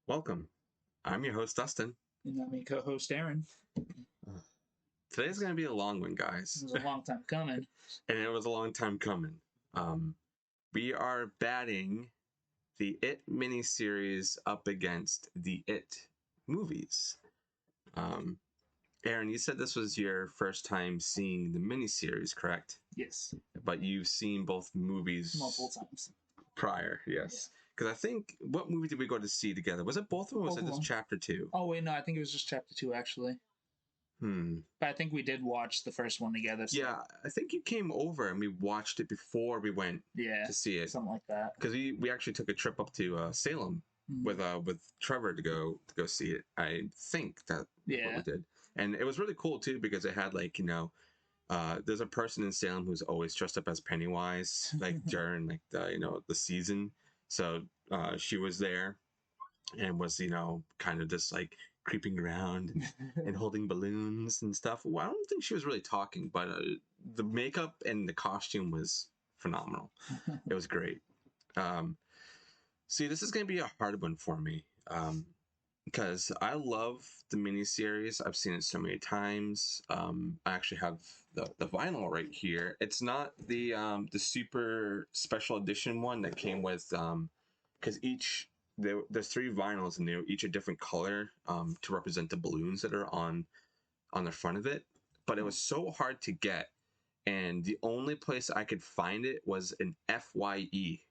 Welcome. I'm your host, Dustin. And I'm your co-host Aaron. Today's going to be a long one, This guys. is a long time coming. And it was a long time coming. We are batting the It miniseries up against the It movies. Aaron, you said this was your first time seeing the miniseries, correct? Yes. But you've seen both movies Multiple times. prior, yes. Because I think, what movie did we go to see together? Was it both of them or was Both it of just them. chapter 2? Oh wait, no, I think it was just chapter 2 actually. But I think we did watch the first one together. So. Yeah, I think you came over and we watched it before we went to see it. Something like that. Because we actually took a trip up to Salem with Trevor to go see it. I think that's what we did, and it was really cool too because it had there's a person in Salem who's always dressed up as Pennywise like during like the season. So she was there and was kind of just like creeping around and holding balloons and stuff. Well, I don't think she was really talking, but the makeup and the costume was phenomenal. It was great. See, this is going to be a hard one for me because I love the miniseries. I've seen it so many times. I actually have the vinyl right here. It's not the super special edition one that came with because there's 3 vinyls and they're each a different color to represent the balloons that are on the front of it. But it was so hard to get, and the only place I could find it was an FYE,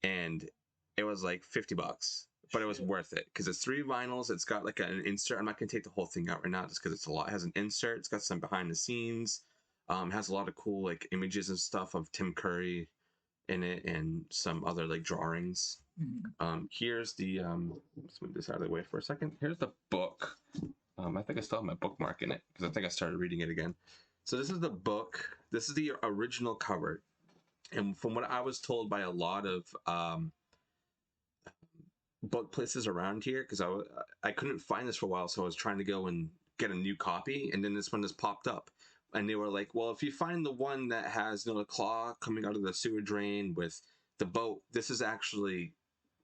and it was like $50, but it was worth it because it's 3 vinyls. It's got like an insert. I'm not gonna take the whole thing out right now just because it's a lot. It has an insert. It's got some behind the scenes. Has a lot of cool like images and stuff of Tim Curry in it and some other like drawings. Here's the let's move this out of the way for a second. Here's the book. I think I still have my bookmark in it because I think I started reading it again. So this is the book. This is the original cover, and from what I was told by a lot of book places around here, because I couldn't find this for a while, so I was trying to go and get a new copy, and then this one just popped up, and they were like, "Well, if you find the one that has the claw coming out of the sewer drain with the boat, this is actually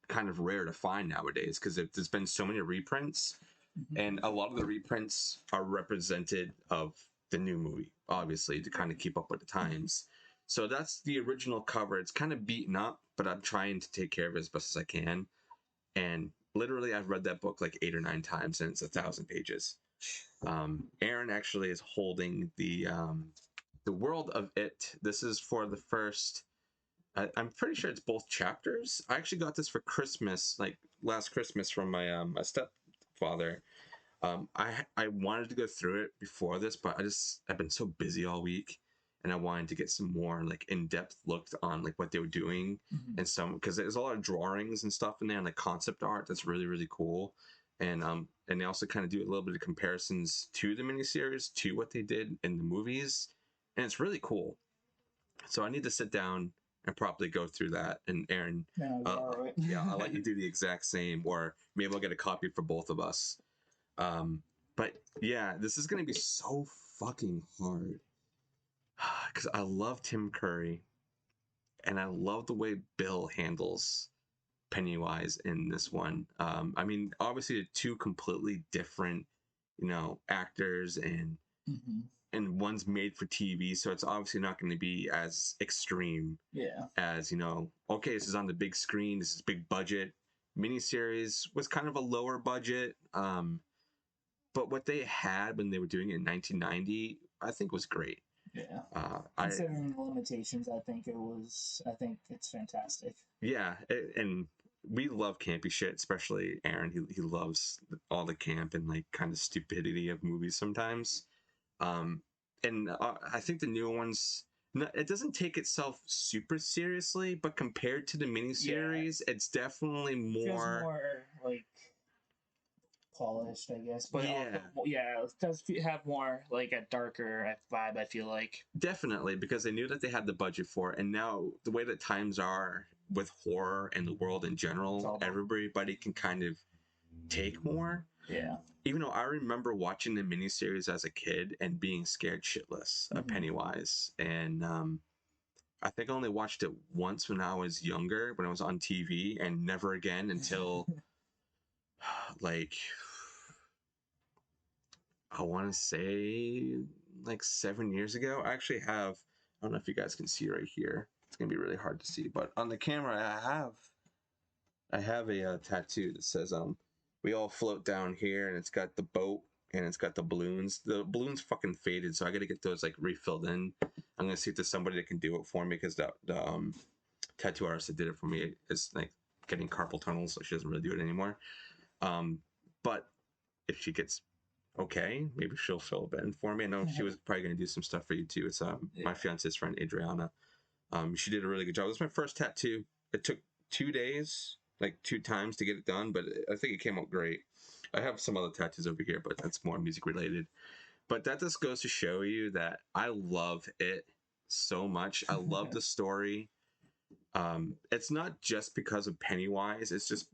kind of rare to find nowadays because there's been so many reprints, and a lot of the reprints are represented of the new movie, obviously, to kind of keep up with the times." So that's the original cover. It's kind of beaten up, but I'm trying to take care of it as best as I can. And literally, I've read that book like 8 or 9 times, and it's 1,000 pages. Aaron actually is holding the World of It. This is for the first. I'm pretty sure it's both chapters. I actually got this for Christmas, like last Christmas, from my stepfather. I wanted to go through it before this, but I've been so busy all week, and I wanted to get some more like in-depth look on like what they were doing and some because there's a lot of drawings and stuff in there and like concept art that's really cool, and they also kind of do a little bit of comparisons to the miniseries to what they did in the movies, and it's really cool. So I need to sit down and properly go through that. And Aaron, yeah, I'll let you do the exact same, or maybe I'll get a copy for both of us. But yeah, this is gonna be so fucking hard because I love Tim Curry and I love the way Bill handles Pennywise in this one. I mean, obviously, they're 2 completely different, actors, and one's made for TV, so it's obviously not going to be as extreme. As okay, this is on the big screen. This is big budget. Miniseries was kind of a lower budget. But what they had when they were doing it in 1990, I think was great. Considering the limitations, I think it's fantastic. Yeah, and we love campy shit, especially Aaron. He loves all the camp and like kind of stupidity of movies sometimes. And I think the new ones, it doesn't take itself super seriously, but compared to the miniseries, it's definitely Feels more more like polished, I guess. But yeah, it does have more like a darker vibe, I feel like. definitely, because they knew that they had the budget for it, and now the way that times are with horror and the world in general, everybody can kind of take more. Even though I remember watching the miniseries as a kid and being scared shitless of Pennywise, and I think I only watched it once when I was younger, when I was on TV, and never again until like I want to say like 7 years ago. I actually have. I don't know if you guys can see right here. It's gonna be really hard to see, but on the camera, I have a tattoo that says we all float down here, and it's got the boat and it's got the balloons. The balloons fucking faded, so I got to get those like refilled in. I'm gonna see if there's somebody that can do it for me because the tattoo artist that did it for me is like getting carpal tunnel, so she doesn't really do it anymore. But if she gets okay, maybe she'll fill a bit in for me. I know she was probably gonna do some stuff for you too. It's my fiance's friend Adriana. She did a really good job. It was my first tattoo. It took 2 days, like 2 times to get it done, but I think it came out great. I have some other tattoos over here, but that's more music related. But that just goes to show you that I love it so much. I love the story. It's not just because of Pennywise. It's just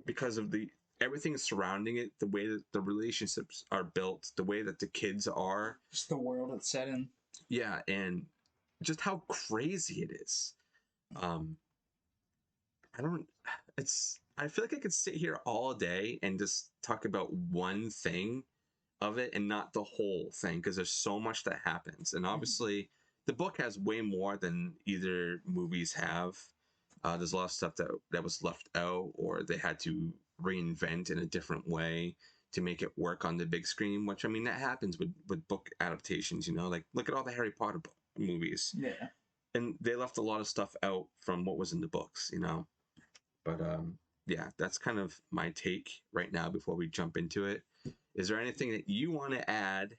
because of the everything surrounding it, the way that the relationships are built, the way that the kids are, just the world it's set in. Yeah, and just how crazy it is. I don't. It's. I feel like I could sit here all day and just talk about one thing of it and not the whole thing because there's so much that happens, and obviously the book has way more than either movies have. There's a lot of stuff that was left out or they had to reinvent in a different way to make it work on the big screen, which I mean that happens with book adaptations, you know, like look at all the Harry Potter movies. Yeah. And they left a lot of stuff out from what was in the books, you know. But yeah, that's kind of my take right now before we jump into it. Is there anything that you want to add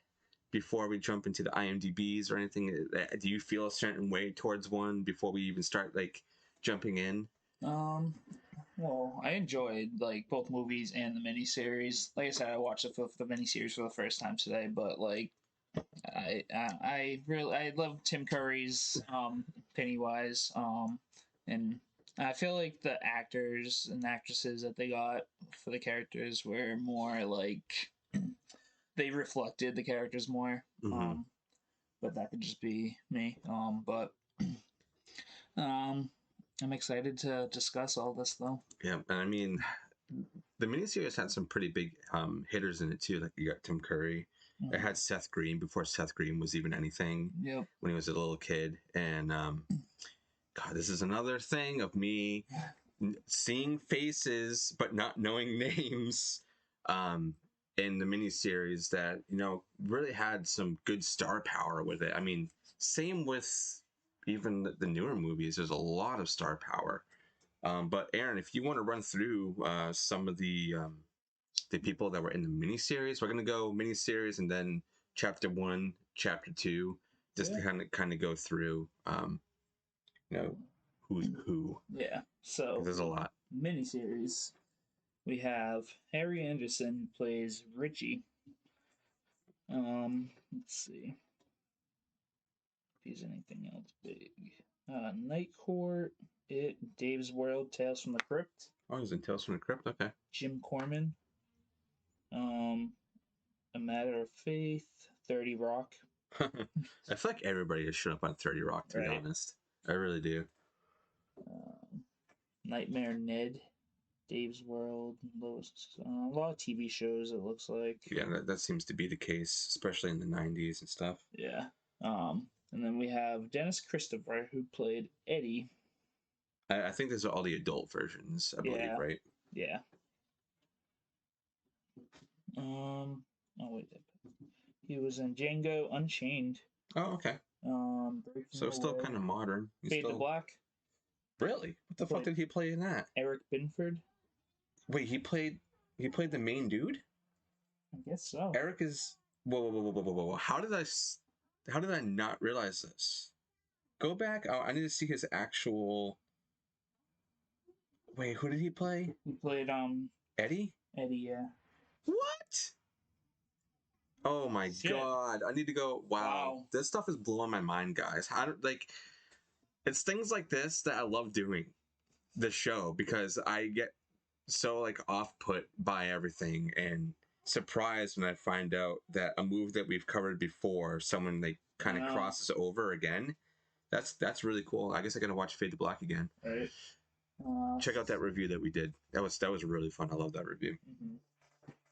before we jump into the IMDb's or anything? Do you feel a certain way towards one before we even start like jumping in? Well, I enjoyed like both movies and the miniseries. Like I said, I watched the miniseries for the first time today, but like I love Tim Curry's Pennywise, and I feel like the actors and actresses that they got for the characters were more like they reflected the characters more. Mm-hmm. But that could just be me. But I'm excited to discuss all this though. Yeah, and I mean, the miniseries had some pretty big hitters in it too. Like you got Tim Curry. It had Seth Green before Seth Green was even anything. Yep. When he was a little kid, and God, this is another thing of me seeing faces but not knowing names. In the miniseries that really had some good star power with it. I mean, same with even the newer movies. There's a lot of star power. But Aaron, if you want to run through some of the people that were in the miniseries, we're gonna go miniseries and then chapter 1, chapter 2, just to kind of go through, who's who. Yeah. So there's a lot. Miniseries. We have Harry Anderson who plays Richie. Let's see if he's anything else big. Night Court, Dave's World, Tales from the Crypt. Oh, he's in Tales from the Crypt. Okay. Jim Corman. A Matter of Faith, 30 Rock. I feel like everybody has shown up on 30 Rock, to be honest. I really do. Nightmare Ned, Dave's World, a lot of TV shows, it looks like. Yeah, that seems to be the case, especially in the 90s and stuff. Yeah. And then we have Dennis Christopher, who played Eddie. I think these are all the adult versions, I believe, right? Yeah. Oh, wait. He was in Django Unchained. Oh, okay. So still kind of modern. Fade to Black. Really? What the fuck did he play in that? Eric Binford. Wait, he played the main dude? I guess so. Eric is whoa. How did I not realize this? Go back. Oh, I need to see his actual. Wait, who did he play? He played Eddie? Eddie, yeah. What? Oh my God. I need to go. Wow. This stuff is blowing my mind, guys. It's things like this that I love doing the show because I get so off put by everything and surprised when I find out that a move that we've covered before, someone kind of crosses over again. That's really cool. I guess I gotta watch Fade to Black again. Right. Check out that review that we did. That was really fun. I love that review. Mm-hmm.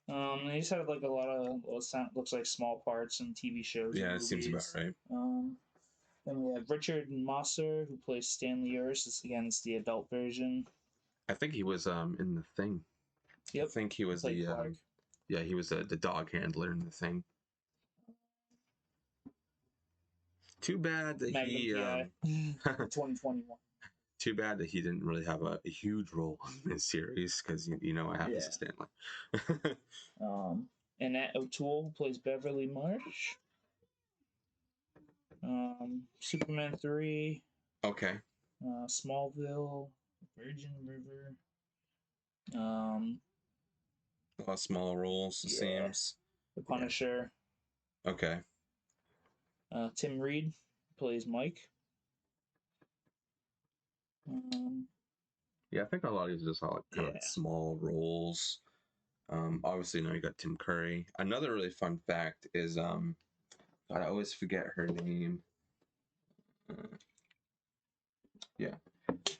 They just had like a lot of what looks like small parts in TV shows and Yeah, it seems about movies. right. Then we have Richard Mosser, who plays Stanley Urs. It's the adult version. I think he was in the Thing. Yep. I think he was Played Clark. yeah, he was the dog handler in the Thing. Too bad that Magnum he PI. 2021. too bad that he didn't really have a huge role in this series because you know what happens to Stanley. Annette O'Toole, who plays Beverly Marsh. Superman 3. Okay. Smallville, Virgin River. A lot of small roles, it seems. The Punisher. Yeah. Okay. Tim Reed plays Mike. Yeah, I think a lot of these are just all kind of small roles. Obviously now you got Tim Curry. Another really fun fact is God, I always forget her name. Yeah.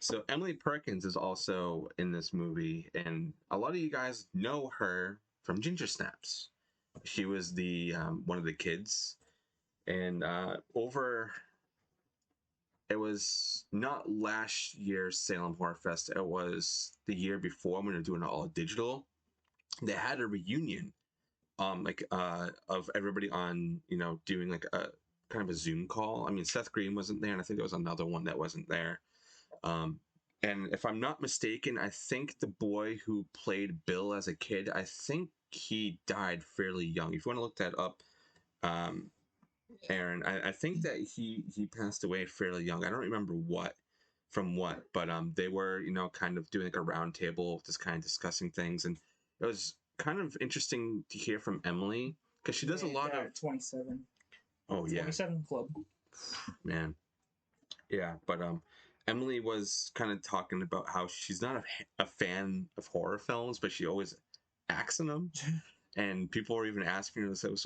So Emily Perkins is also in this movie, and a lot of you guys know her from Ginger Snaps. She was the one of the kids, and it was not last year's Salem Horror Fest. It was the year before when they were doing it all digital. They had a reunion, of everybody on, doing like a kind of a Zoom call. I mean, Seth Green wasn't there, and I think there was another one that wasn't there. And if I'm not mistaken, I think the boy who played Bill as a kid, I think he died fairly young. If you want to look that up, Aaron, I think that he passed away fairly young. I don't remember what, but they were, kind of doing like a round table, just kind of discussing things, and it was kind of interesting to hear from Emily because she does a lot of 27. Oh yeah, 27 Club. Man, yeah, but Emily was kind of talking about how she's not a fan of horror films, but she always acts in them. And people were even asking her, so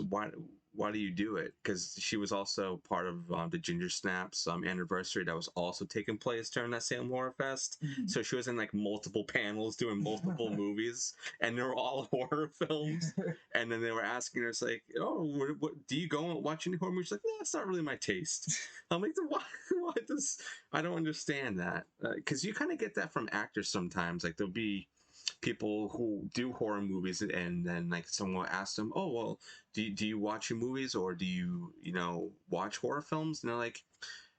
why do you do it? Because she was also part of the Ginger Snaps anniversary that was also taking place during that Salem Horror Fest. Mm-hmm. So she was in like multiple panels doing multiple movies, and they were all horror films. And then they were asking her, it's like, oh, what do you go and watch any horror movies? She's like, no, that's not really my taste. I'm like, why does I don't understand that, because you kind of get that from actors sometimes. Like there'll be people who do horror movies, and then like someone will ask them, oh well, do you watch your movies, or do you watch horror films? And they're like,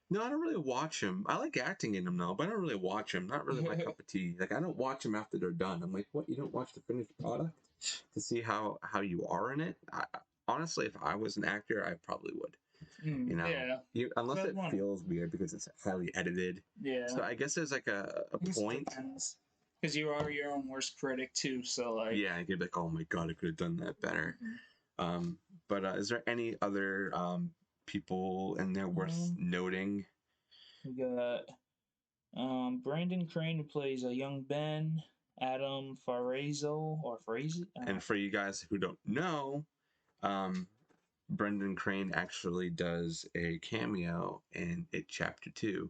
no, I don't really watch them. I like acting in them though, but I don't really watch them. Not really my cup of tea. Like I don't watch them after they're done. I'm like, what, you don't watch the finished product to see how you are in it? Honestly, if I was an actor, I probably would. Unless it feels weird because it's highly edited. Yeah. So I guess there's like a point. Because you are your own worst critic too, so like. Yeah, you'd be like, oh my god, I could have done that better. But is there any other people in there worth noting? We got Brandon Crane, who plays a young Ben. Adam Farazo or Fraser. And for you guys who don't know, Brendan Crane actually does a cameo in It Chapter 2.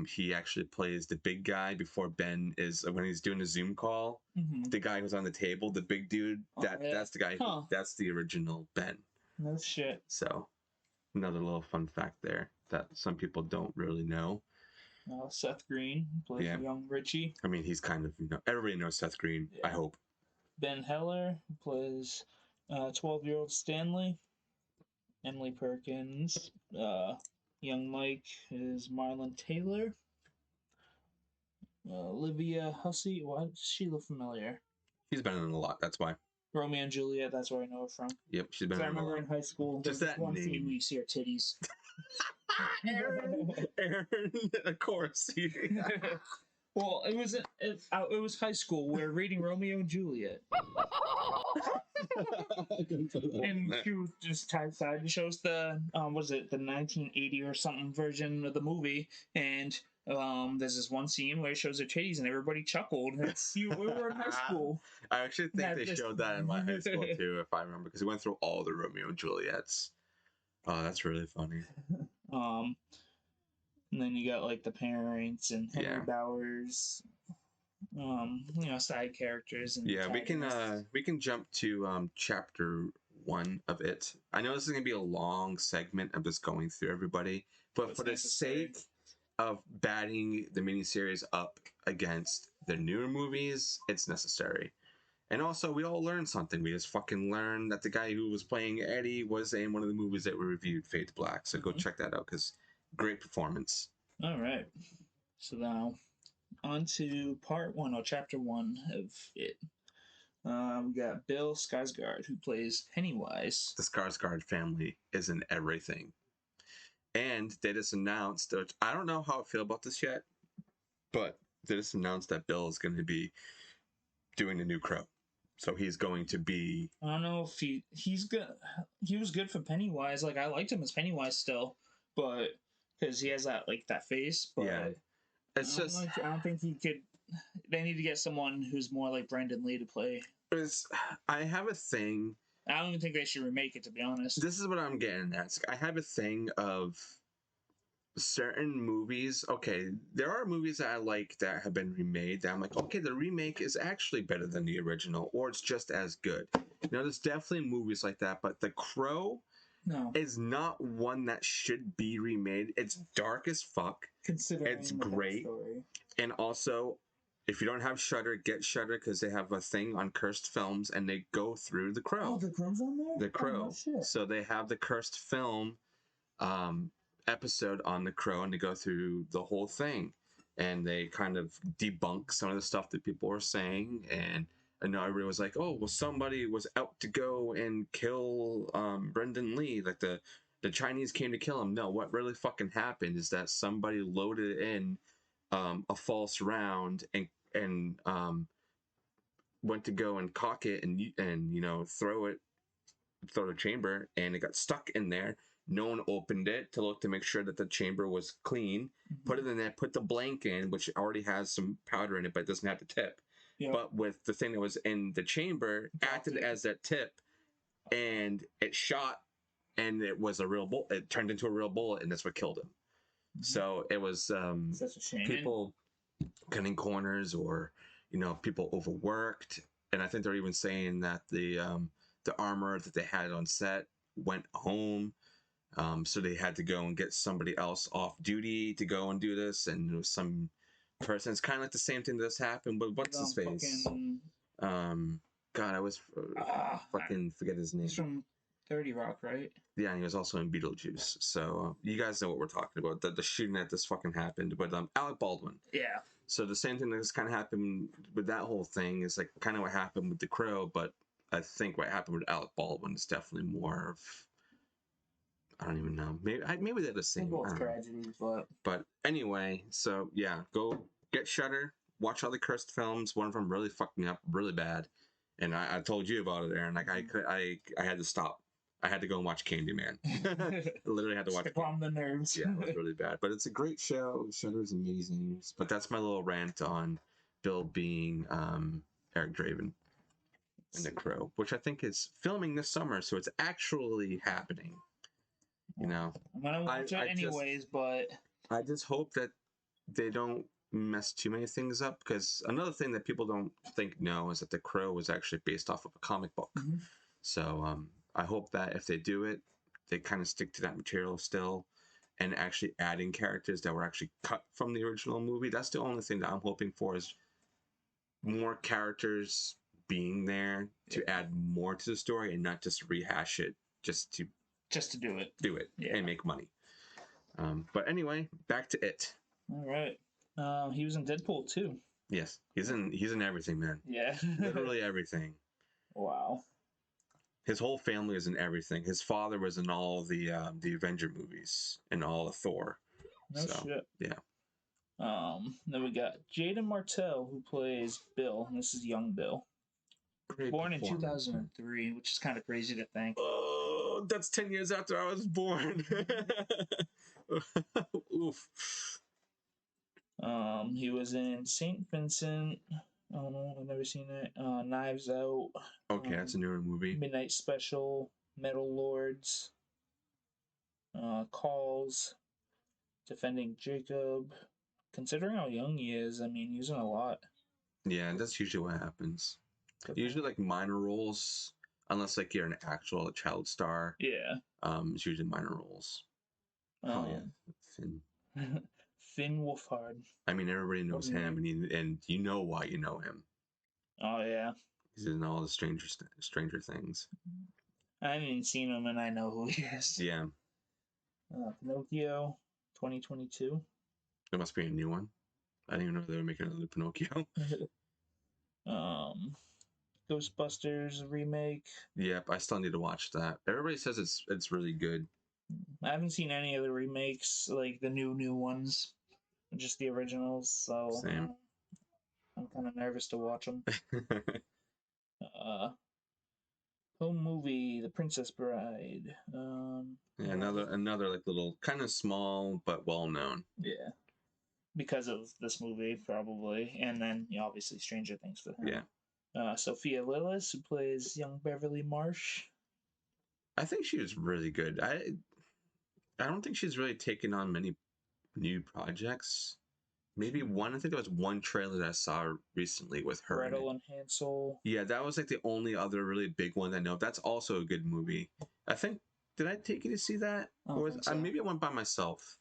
He actually plays the big guy before Ben is, when he's doing a Zoom call. Mm-hmm. The guy who's on the table, the big dude, that's the guy. That's the original Ben. No shit. So, another little fun fact there that some people don't really know. Seth Green plays young Richie. I mean, he's kind of, everybody knows Seth Green, I hope. Ben Heller plays 12-year-old Stanley. Emily Perkins. Young Mike is Marlon Taylor. Olivia Hussey. Why does she look familiar? She's been in a lot, that's why. Romeo and Juliet, that's where I know her from. Yep, she's been in a lot. I remember in high school, just that one name. scene where you see her titties. Aaron, of course. Well, it was high school. We were reading Romeo and Juliet. And she was just tied side and shows the was it the 1980 or something version of the movie, and there's this one scene where it shows her titties and everybody chuckled. We were in high school. I actually think they showed that in my high school too, if I remember, because we went through all the Romeo and Juliets. Oh, that's really funny. And then you got like the parents and Henry Bowers. side characters and Yeah, antagonists. we can jump to chapter 1 of it. I know this is gonna be a long segment of just going through everybody, but It's for the necessary. sake of batting the miniseries up against the newer movies, it's necessary. And also, we all learned something. We just fucking learned that the guy who was playing Eddie was in one of the movies that we reviewed, Fade to Black. So go check that out because great performance. All right. So now on to part one or chapter one of it. We got Bill Skarsgård who plays Pennywise. The Skarsgård family is in everything. And they just announced, which I don't know how I feel about this yet, but they just announced that Bill is going to be doing the new Crow. So he's going to be. I don't know if he's good. He was good for Pennywise. Like I liked him as Pennywise still, but because he has that face. But Yeah. It's just. I don't think he could. They need to get someone who's more like Brandon Lee to play. I have a thing. I don't even think they should remake it, to be honest. This is what I'm getting at. I have a thing of certain movies. Okay, there are movies that I like that have been remade that I'm like, okay, the remake is actually better than the original, or it's just as good. There's definitely movies like that, but The Crow is not one that should be remade. It's dark as fuck. Considering it's great. And also, if you don't have Shudder, get Shudder because they have a thing on Cursed Films and they go through The Crow. Oh, The Crow's on there? The Crow. Oh, no shit. So they have the Cursed Film episode on The Crow and they go through the whole thing and they kind of debunk some of the stuff that people were saying. And I know everybody was like, oh, well, somebody was out to go and kill Brendan Lee. Like the Chinese came to kill him. No, what really fucking happened is that somebody loaded in a false round and went to go and cock it and throw the chamber, and it got stuck in there. No one opened it to look to make sure that the chamber was clean. Put it in there, put the blank in, which already has some powder in it, but it doesn't have the tip. Yep. But with the thing that was in the chamber, acted as that tip, and it shot, and it was a real bullet. It turned into a real bullet, and that's what killed him. So it was Such a shame. People cutting corners, or people overworked, and I think they're even saying that the armor that they had on set went home, so they had to go and get somebody else off duty to go and do this, and it was some person. It's kind of like the same thing that's happened with what's his face. God, I was fucking forget his name. He's from 30 Rock, right? Yeah, and he was also in Beetlejuice. So you guys know what we're talking about. The shooting that this fucking happened, but Alec Baldwin. Yeah. So the same thing that's kind of happened with that whole thing is like kind of what happened with The Crow, but I think what happened with Alec Baldwin is definitely more of, I don't even know. Maybe they're the same. Both tragedies, but anyway, so yeah, go get Shudder, watch all the Cursed films. One of them really fucked me up really bad, and I told you about it, Aaron. Like I had to stop. I had to go and watch Candyman. I literally had to watch. Calm the nerves. Yeah, it was really bad, but it's a great show. Shudder is amazing. But that's my little rant on Bill being Eric Draven in The Crow, which I think is filming this summer, so it's actually happening. I'm gonna watch it anyways, but I just hope that they don't mess too many things up, because another thing that people don't know is that The Crow was actually based off of a comic book. Mm-hmm. So I hope that if they do it, they kind of stick to that material still, and actually adding characters that were actually cut from the original movie. That's the only thing that I'm hoping for, is more characters being there to add more to the story and not just rehash it just to do it and make money. But anyway, back to it. All right. He was in Deadpool too. Yes, he's in everything, man. Yeah. Literally everything. Wow. His whole family is in everything. His father was in all the Avenger movies and all of Thor. No shit. Yeah. Then we got Jaden Martell, who plays Bill. And this is young Bill. Great born in 2003, which is kind of crazy to think. Oh, that's 10 years after I was born. Oof. He was in St. Vincent. Oh no, I've never seen it. Knives Out. Okay, that's a newer movie. Midnight Special, Metal Lords, Calls, Defending Jacob. Considering how young he is, I mean, he's in a lot. Yeah, that's usually what happens. Usually like minor roles, unless like you're an actual child star. Yeah. It's usually minor roles. Oh yeah, Finn. Finn Wolfhard. I mean, everybody knows him, and you know why you know him. Oh yeah. He's in all the Stranger Things. I haven't even seen him, and I know who he is. Yeah. Pinocchio, 2022. There must be a new one. I didn't even know they were making another Pinocchio. Ghostbusters remake. Yep, I still need to watch that. Everybody says it's really good. I haven't seen any of the remakes, like the new ones, just the originals. So Same. I'm kind of nervous to watch them. Home movie, The Princess Bride. Yeah, another like little kind of small but well known. Yeah, because of this movie probably, and then obviously Stranger Things for him. Yeah. Sophia Lillis, who plays young Beverly Marsh. I think she was really good. I don't think she's really taken on many new projects. Maybe one. I think there was one trailer that I saw recently with her. Gretel and Hansel. Yeah, that was like the only other really big one I know. That's also a good movie. I think. Did I take you to see that? Or maybe I went by myself.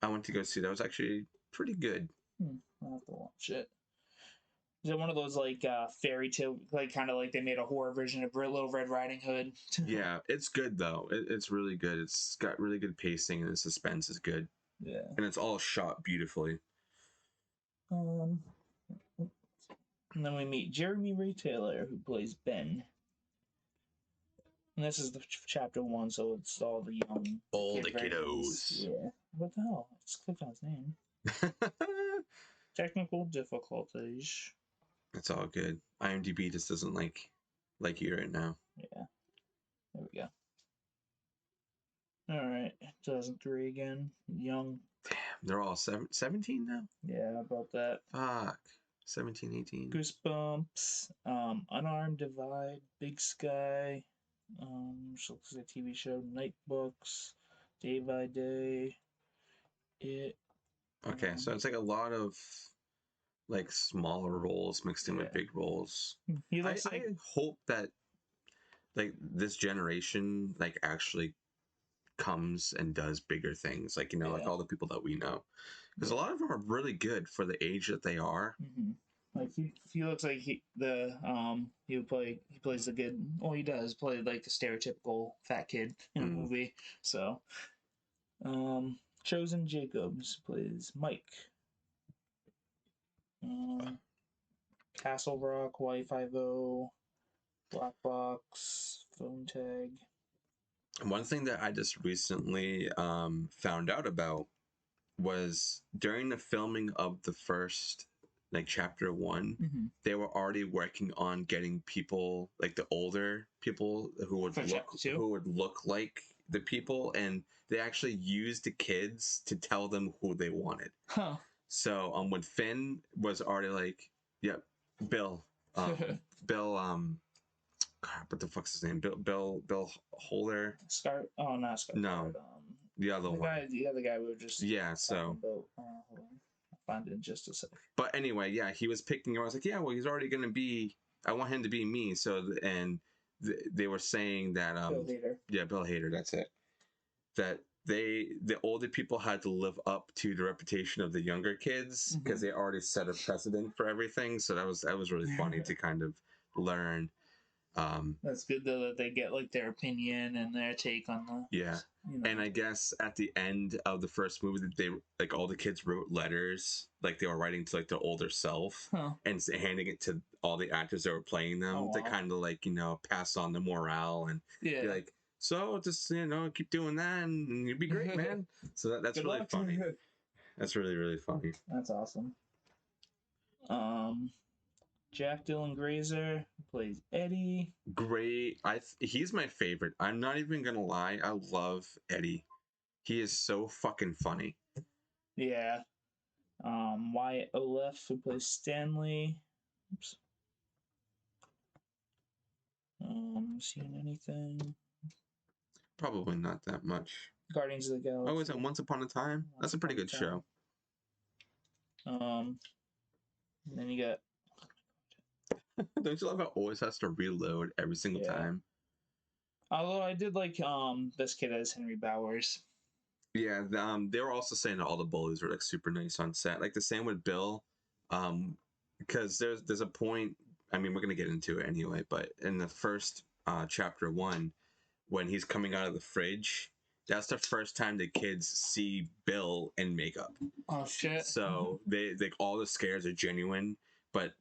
I went to go see that. It was actually pretty good. I'll have to watch it. Is it one of those like fairy tale, like kind of like they made a horror version of Little Red Riding Hood? Yeah, it's good though. It's really good. It's got really good pacing and the suspense is good. Yeah. And it's all shot beautifully. And then we meet Jeremy Ray Taylor, who plays Ben. And this is the chapter 1, so it's all the young... All the kiddos. Yeah. What the hell? I just clicked on his name. Technical difficulties. It's all good. IMDb just doesn't like you right now. Yeah. There we go. Alright. 2003 again. Young. Damn, they're all 17 now? Yeah, about that. Fuck. 17, 18. Goosebumps. Unarmed Divide. Big Sky. So looks like a TV show. Night Books. Day by Day. It. Okay, so it's like a lot of like smaller roles mixed in with big roles. I hope that like this generation like actually comes and does bigger things, like like all the people that we know, because a lot of them are really good for the age that they are. Like he looks like he plays a good, well, he does play like the stereotypical fat kid in a movie. So Chosen Jacobs plays Mike. Castle Rock, Y50, Black Box, Phone Tag. One thing that I just recently found out about was during the filming of the first like chapter 1, they were already working on getting people, like the older people who would look like the people, and they actually used the kids to tell them who they wanted. So when Finn was already like, yep, Bill, Bill, God, what the fuck's his name? Bill Holder. Not Scar. No, the other one. The other guy we were just so. About. Hold on. I'll find it in just a sec. But anyway, yeah, he was picking. I was like, yeah, well, he's already gonna be. I want him to be me. So they were saying that Bill Hader. Yeah, Bill Hader. That's it. That the older people had to live up to the reputation of the younger kids because they already set a precedent for everything. So that was really funny to kind of learn. That's good though that they get like their opinion and their take on the And I guess at the end of the first movie, they like all the kids wrote letters, like they were writing to like their older self and handing it to all the actors that were playing them to kind of like pass on the morale and be like, so just keep doing that and you'll be great, man. So that's good, really funny. That's really, really funny. That's awesome. Jack Dylan Grazer plays Eddie. Great. He's my favorite. I'm not even gonna lie. I love Eddie. He is so fucking funny. Yeah. Wyatt Olef, who plays Stanley. Oops. Seen anything? Probably not that much. Guardians of the Galaxy. Oh, is it Once Upon a Time? That's a pretty good show. And then you got Don't you love how it always has to reload every single Yeah. time? Although I did like this kid as Henry Bowers. Yeah, they were also saying that all the bullies were like super nice on set. Like the same with Bill, because there's a point. I mean, we're gonna get into it anyway, but in the first chapter one, when he's coming out of the fridge, that's the first time the kids see Bill in makeup. Oh shit! So they like all the scares are genuine, but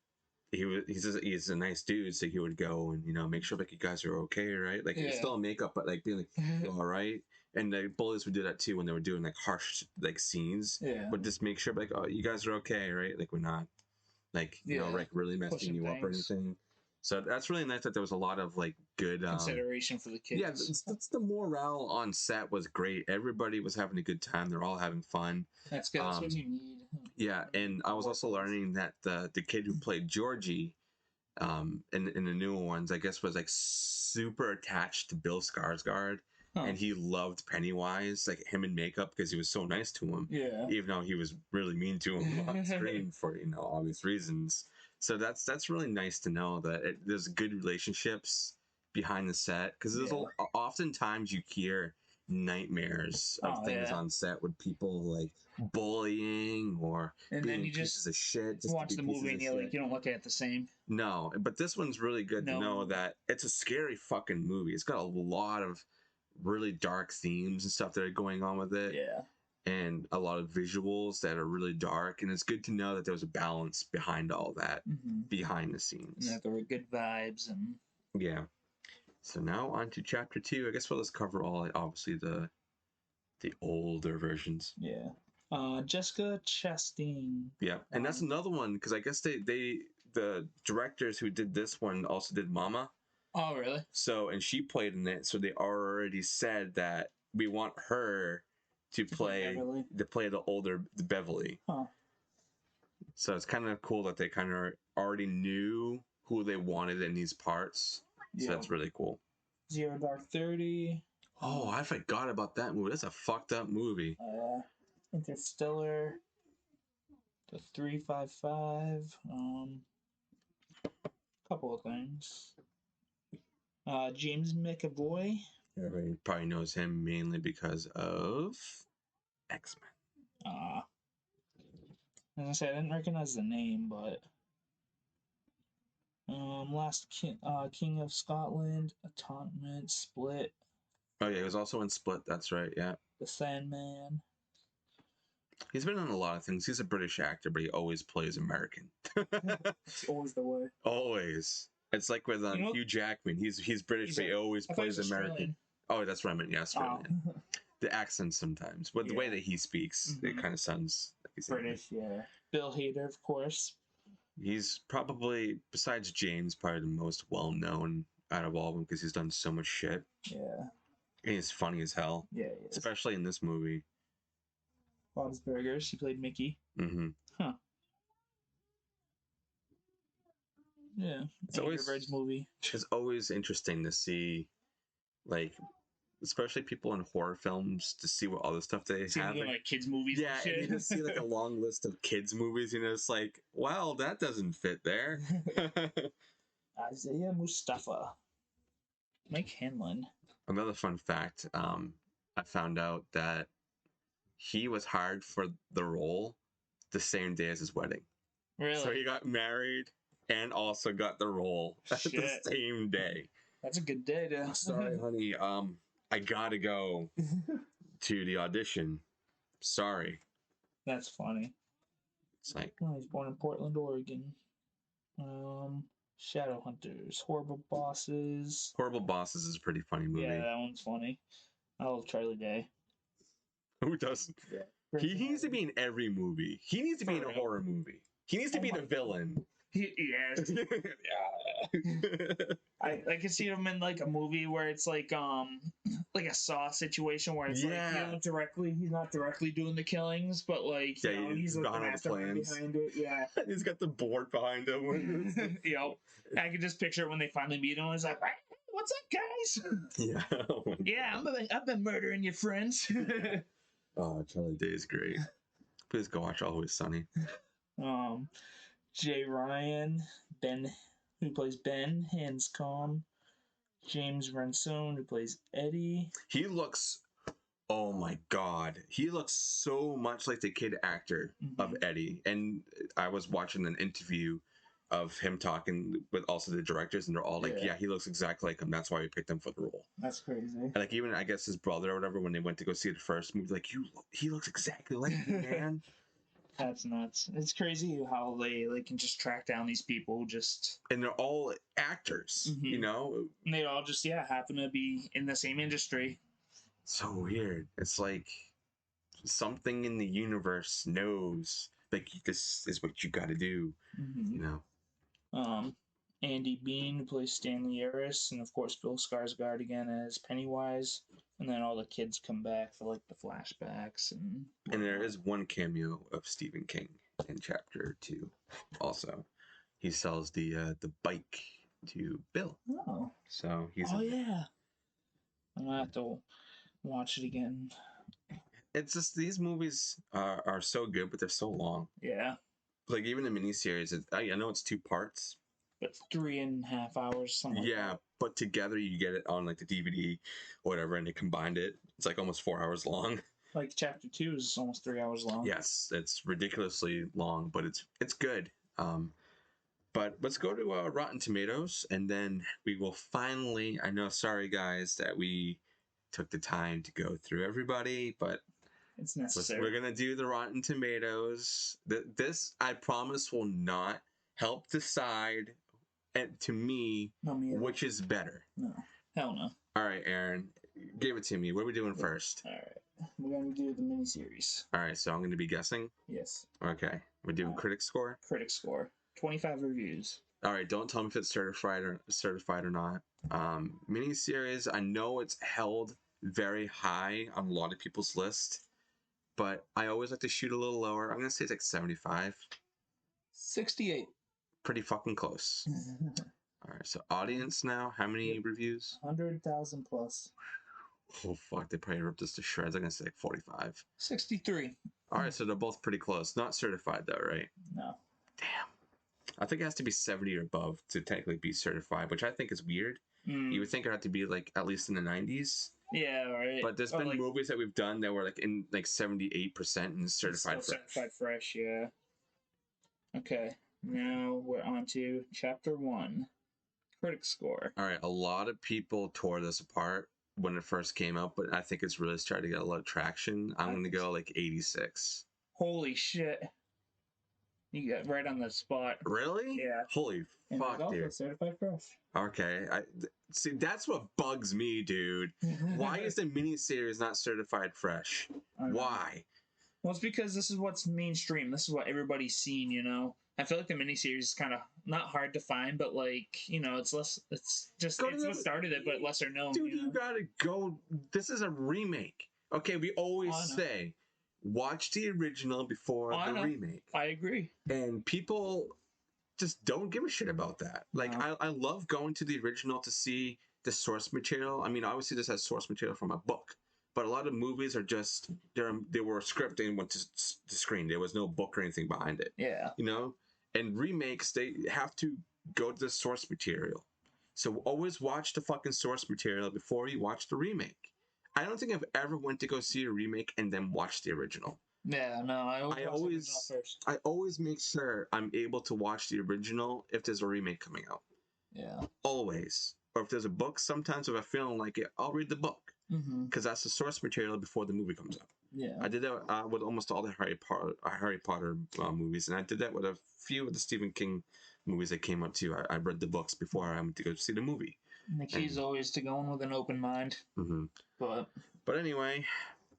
he's a nice dude, so he would go and make sure like you guys are okay, right? Like he's still in makeup, but like being like you all right. And the bullies would do that too when they were doing like harsh like scenes. Yeah. But just make sure like, oh, you guys are okay, right? Like we're not like like really messing Pushing you up or things. anything. So that's really nice that there was a lot of like good Consideration for the kids. yeah, that's the morale on set was great. Everybody was having a good time. They're all having fun. That's good. That's what you need. Yeah, and I was also learning that the kid who played Georgie, in the newer ones, I guess was like super attached to Bill Skarsgård, and he loved Pennywise, like him in makeup, because he was so nice to him. Yeah. Even though he was really mean to him on screen for obvious reasons. So that's really nice to know that there's good relationships behind the set, because there's oftentimes you hear nightmares of things on set with people like bullying or and being then you pieces just of shit. Just watch the movie and you don't look at it the same. No, but this one's really good to know that it's a scary fucking movie. It's got a lot of really dark themes and stuff that are going on with it. Yeah. And a lot of visuals that are really dark, and it's good to know that there was a balance behind all that, behind the scenes. And that there were good vibes and yeah. So now on to chapter 2. I guess we'll just cover all obviously the older versions. Yeah. Jessica Chastain. Yeah, and that's another one because I guess the directors who did this one also did Mama. Oh really? So and she played in it, so they already said that we want her to play the older Beverly. Huh. So it's kind of cool that they kind of already knew who they wanted in these parts. So that's really cool. Zero Dark 30. Oh, I forgot about that movie. That's a fucked up movie. Interstellar. The 355. Couple of things. James McAvoy. Everybody probably knows him mainly because of X-Men. As I said, I didn't recognize the name, but Last King of Scotland, Atonement, Split. Oh yeah, he was also in Split. That's right. Yeah. The Sandman. He's been in a lot of things. He's a British actor, but he always plays American. It's always the way. Always. It's like with Hugh Jackman. He's British, but he always plays American. Oh, that's what I meant. Yeah, Australian. The accent sometimes, but the way that he speaks, it kind of sounds like he's British. Yeah. Bill Hader, of course. He's probably, besides James, probably the most well known out of all of them because he's done so much shit. Yeah. And he's funny as hell. Yeah, he is. Especially in this movie. Bob's Burgers. He played Mickey. Mm-hmm. Huh. Yeah. It's always Birds movie. It's always interesting to see, like, especially people in horror films, to see what other stuff they have. Like kids movies. Yeah, and you just see like a long list of kids movies, and it's like, well, that doesn't fit there. Isaiah Mustafa. Mike Hanlon. Another fun fact, I found out that he was hired for the role the same day as his wedding. Really? So he got married and also got the role at the same day. That's a good day, dude. Sorry, honey. I gotta go to the audition. Sorry. That's funny. It's like, he was born in Portland, Oregon. Shadowhunters, Horrible Bosses. Horrible Bosses is a pretty funny movie. Yeah, that one's funny. I love Charlie Day. Who doesn't? Yeah. He needs to be in every movie. He needs to be in a horror movie. He needs to be the villain. Yes. I could see him in like a movie where it's like a Saw situation where it's he's not directly doing the killings, but like he's like the mastermind behind it. Yeah. He's got the board behind him. I could just picture it when they finally meet him. He's like, "What's up, guys?" Yeah. I've been murdering your friends. Oh, Charlie Day is great. Please go watch Always Sunny. Jay Ryan, Ben who plays Ben Hanscom, James Ransone, who plays Eddie. He looks, oh my god, he looks so much like the kid actor of Eddie. And I was watching an interview of him talking with also the directors, and they're all like, yeah, he looks exactly like him. That's why we picked him for the role. That's crazy. And like even I guess his brother or whatever, when they went to go see the first movie, like he looks exactly like you, man. That's nuts. It's crazy how they can just track down these people and they're all actors, you know? And they all just happen to be in the same industry. So weird. It's like something in the universe knows like this is what you got to do, you know. Andy Bean, who plays Stanley Harris, and of course Bill Skarsgård again as Pennywise. And then all the kids come back for like the flashbacks and there is one cameo of Stephen King in chapter 2 also. He sells the bike to Bill. Oh. So he's yeah. I'm gonna have to watch it again. It's just these movies are so good, but they're so long. Yeah. Like even the miniseries, I know it's 2 parts, but 3.5 hours, something like that. But together you get it on like the DVD or whatever, and they combined it. It's like almost 4 hours long. Like chapter 2 is almost 3 hours long. Yes, it's ridiculously long, but it's good. But let's go to Rotten Tomatoes, and then we will finally. I know, sorry guys, that we took the time to go through everybody, but it's necessary. We're gonna do the Rotten Tomatoes. This I promise will not help decide, and to me, which is better. No, hell no. All right, Aaron, give it to me. What are we doing first? All right, we're gonna do the miniseries. All right, so I'm gonna be guessing. Yes. Okay, we're doing critic score. Critic score. 25 reviews. All right, don't tell me if it's certified or not. Miniseries, I know it's held very high on a lot of people's list, but I always like to shoot a little lower. I'm gonna say it's like 75. 68. Pretty fucking close. All right, so audience now. How many reviews? 100,000 plus. Oh fuck, they probably ripped us to shreds. I'm gonna say like 45. 63. All right, so they're both pretty close. Not certified though, right? No. Damn. I think it has to be 70 or above to technically be certified, which I think is weird. You would think it had to be like at least in the 90s. Yeah, right. But there's been movies that we've done that were like in like 78% and certified fresh. Certified fresh, yeah. Okay, now we're on to chapter 1, critic score. All right, a lot of people tore this apart when it first came out, but I think it's really starting to get a lot of traction. I'm going to go like 86. Holy shit. You got right on the spot. Really? Yeah. Holy fuck, dude. Certified fresh. Okay. See, that's what bugs me, dude. Why is the miniseries not certified fresh? Why? Well, it's because this is what's mainstream. This is what everybody's seen, you know? I feel like the miniseries is kind of not hard to find, but like, you know, it's less, it's what started it, but lesser known. Dude, you gotta go. This is a remake. Okay, we always say, watch the original before the remake. I agree. And people just don't give a shit about that. Like, I love going to the original to see the source material. I mean, obviously this has source material from a book, but a lot of movies are just, they were scripted and went to screen. There was no book or anything behind it. Yeah. You know? And remakes, they have to go to the source material. So always watch the fucking source material before you watch the remake. I don't think I've ever went to go see a remake and then watch the original. Yeah, no, I always make sure I'm able to watch the original if there's a remake coming out. Yeah. Always. Or if there's a book, sometimes if I feel like it, I'll read the book. Because that's the source material before the movie comes out. Yeah. I did that with almost all the Harry Potter movies, and I did that with a few of the Stephen King movies that came out too. I read the books before I went to go see the movie. And the key is always to go in with an open mind. But anyway,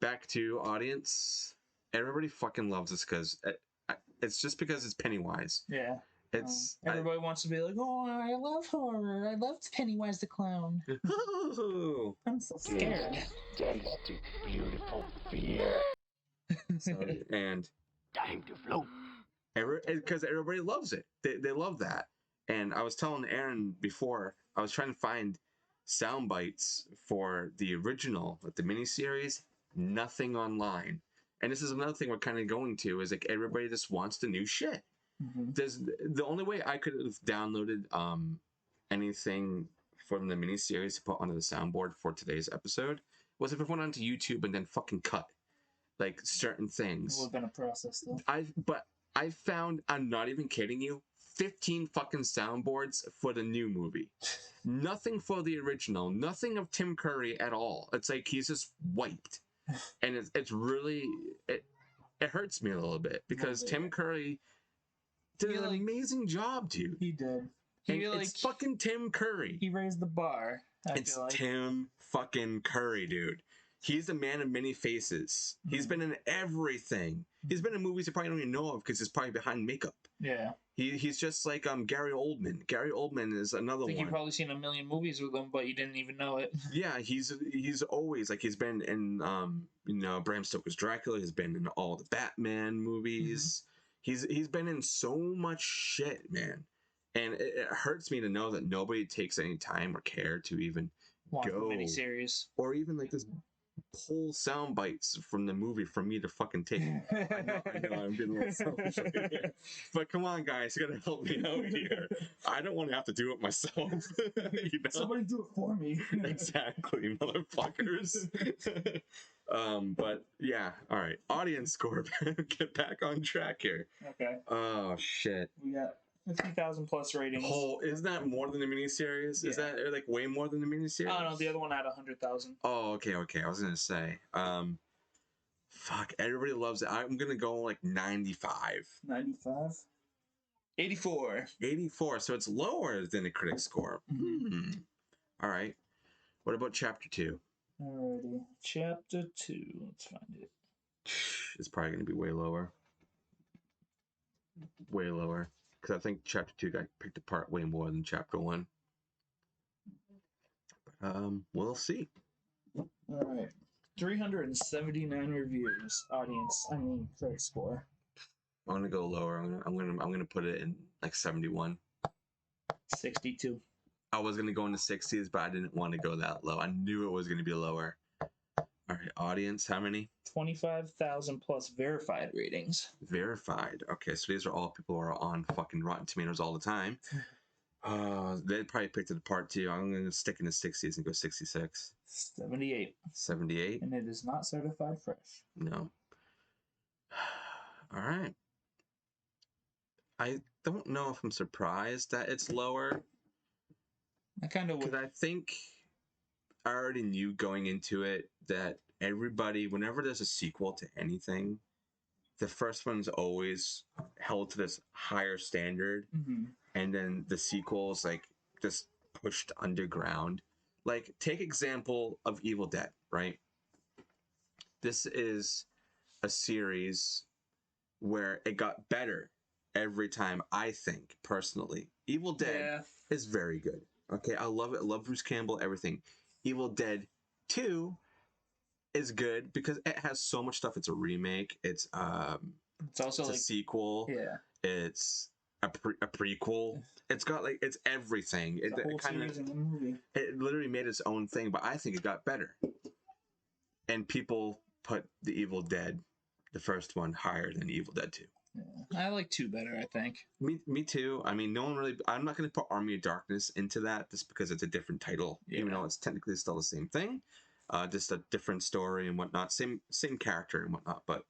back to audience. Everybody fucking loves this because it's just because it's Pennywise. Yeah. It's everybody wants to be like, oh, I love horror. I love Pennywise the clown. I'm so scared. Tasty, beautiful fear. And time to float. Because everybody loves it. They love that. And I was telling Aaron before, I was trying to find sound bites for the original, like the miniseries. Nothing online. And this is another thing we're kind of going to, is like everybody just wants the new shit. There's the only way I could have downloaded anything from the miniseries to put onto the soundboard for today's episode was if it went onto YouTube and then fucking cut like certain It things. would have been a process though. I found, I'm not even kidding you, 15 fucking soundboards for the new movie. Nothing for the original. Nothing of Tim Curry at all. It's like he's just wiped, and it's really it hurts me a little bit because Tim Curry did an amazing job, dude. He did. It's fucking Tim Curry. He raised the bar. It's Tim fucking Curry, dude. He's the man of many faces. He's been in everything. He's been in movies you probably don't even know of because he's probably behind makeup. Yeah. He's just like Gary Oldman. Gary Oldman is another I think one. you've probably seen a million movies with him, but you didn't even know it. Yeah, he's always like he's been in Bram Stoker's Dracula. He's been in all the Batman movies. He's been in so much shit, man. And it hurts me to know that nobody takes any time or care to even Watch go the miniseries. or even like this pull sound bites from the movie for me to fucking take. I know I'm getting a little selfish over here. But come on, guys, you gotta help me out here. I don't want to have to do it myself. You know? Somebody do it for me. Exactly, motherfuckers. But yeah, all right. Audience score. Get back on track here. Okay. Oh shit. We got 50,000 plus ratings. Isn't that more than the miniseries? Yeah. Is that like way more than the miniseries? Oh no, the other one had 100,000. Oh, okay. I was gonna say, fuck, everybody loves it. I'm gonna go like 95. 95? 84. 84, so it's lower than the critic score. All right. What about chapter 2? Alrighty. Chapter 2. Let's find it. It's probably gonna be way lower. Way lower. Because I think chapter 2 got picked apart way more than chapter 1. But, we'll see. Alright. 379 reviews. Critic score. I'm gonna go lower. I'm gonna put it in like 71. 62. I was gonna go in the 60s, but I didn't want to go that low. I knew it was gonna be lower. All right, audience, how many? 25,000 plus verified ratings. Verified. Okay, so these are all people who are on fucking Rotten Tomatoes all the time. They probably picked it apart too. I'm gonna stick in the 60s and go 66. 78. 78. And it is not certified fresh. No. All right. I don't know if I'm surprised that it's lower. I kind of would. Because I think I already knew going into it that everybody, whenever there's a sequel to anything, the first one's always held to this higher standard, and then the sequels like just pushed underground. Like, take example of Evil Dead, right? This is a series where it got better every time, I think, personally. Evil Dead is very good. Okay, I love it. I love Bruce Campbell, everything. Evil Dead 2 is good because it has so much stuff. It's a remake. It's also it's like a sequel. Yeah. It's a prequel. It's got like it's everything. It's a whole series in one movie. It literally made its own thing, but I think it got better. And people put the Evil Dead, the first one, higher than Evil Dead 2. Yeah. I like 2 better, I think. Me too. I mean, no one really. I'm not going to put Army of Darkness into that just because it's a different title, even though it's technically still the same thing, just a different story and whatnot. Same character and whatnot, but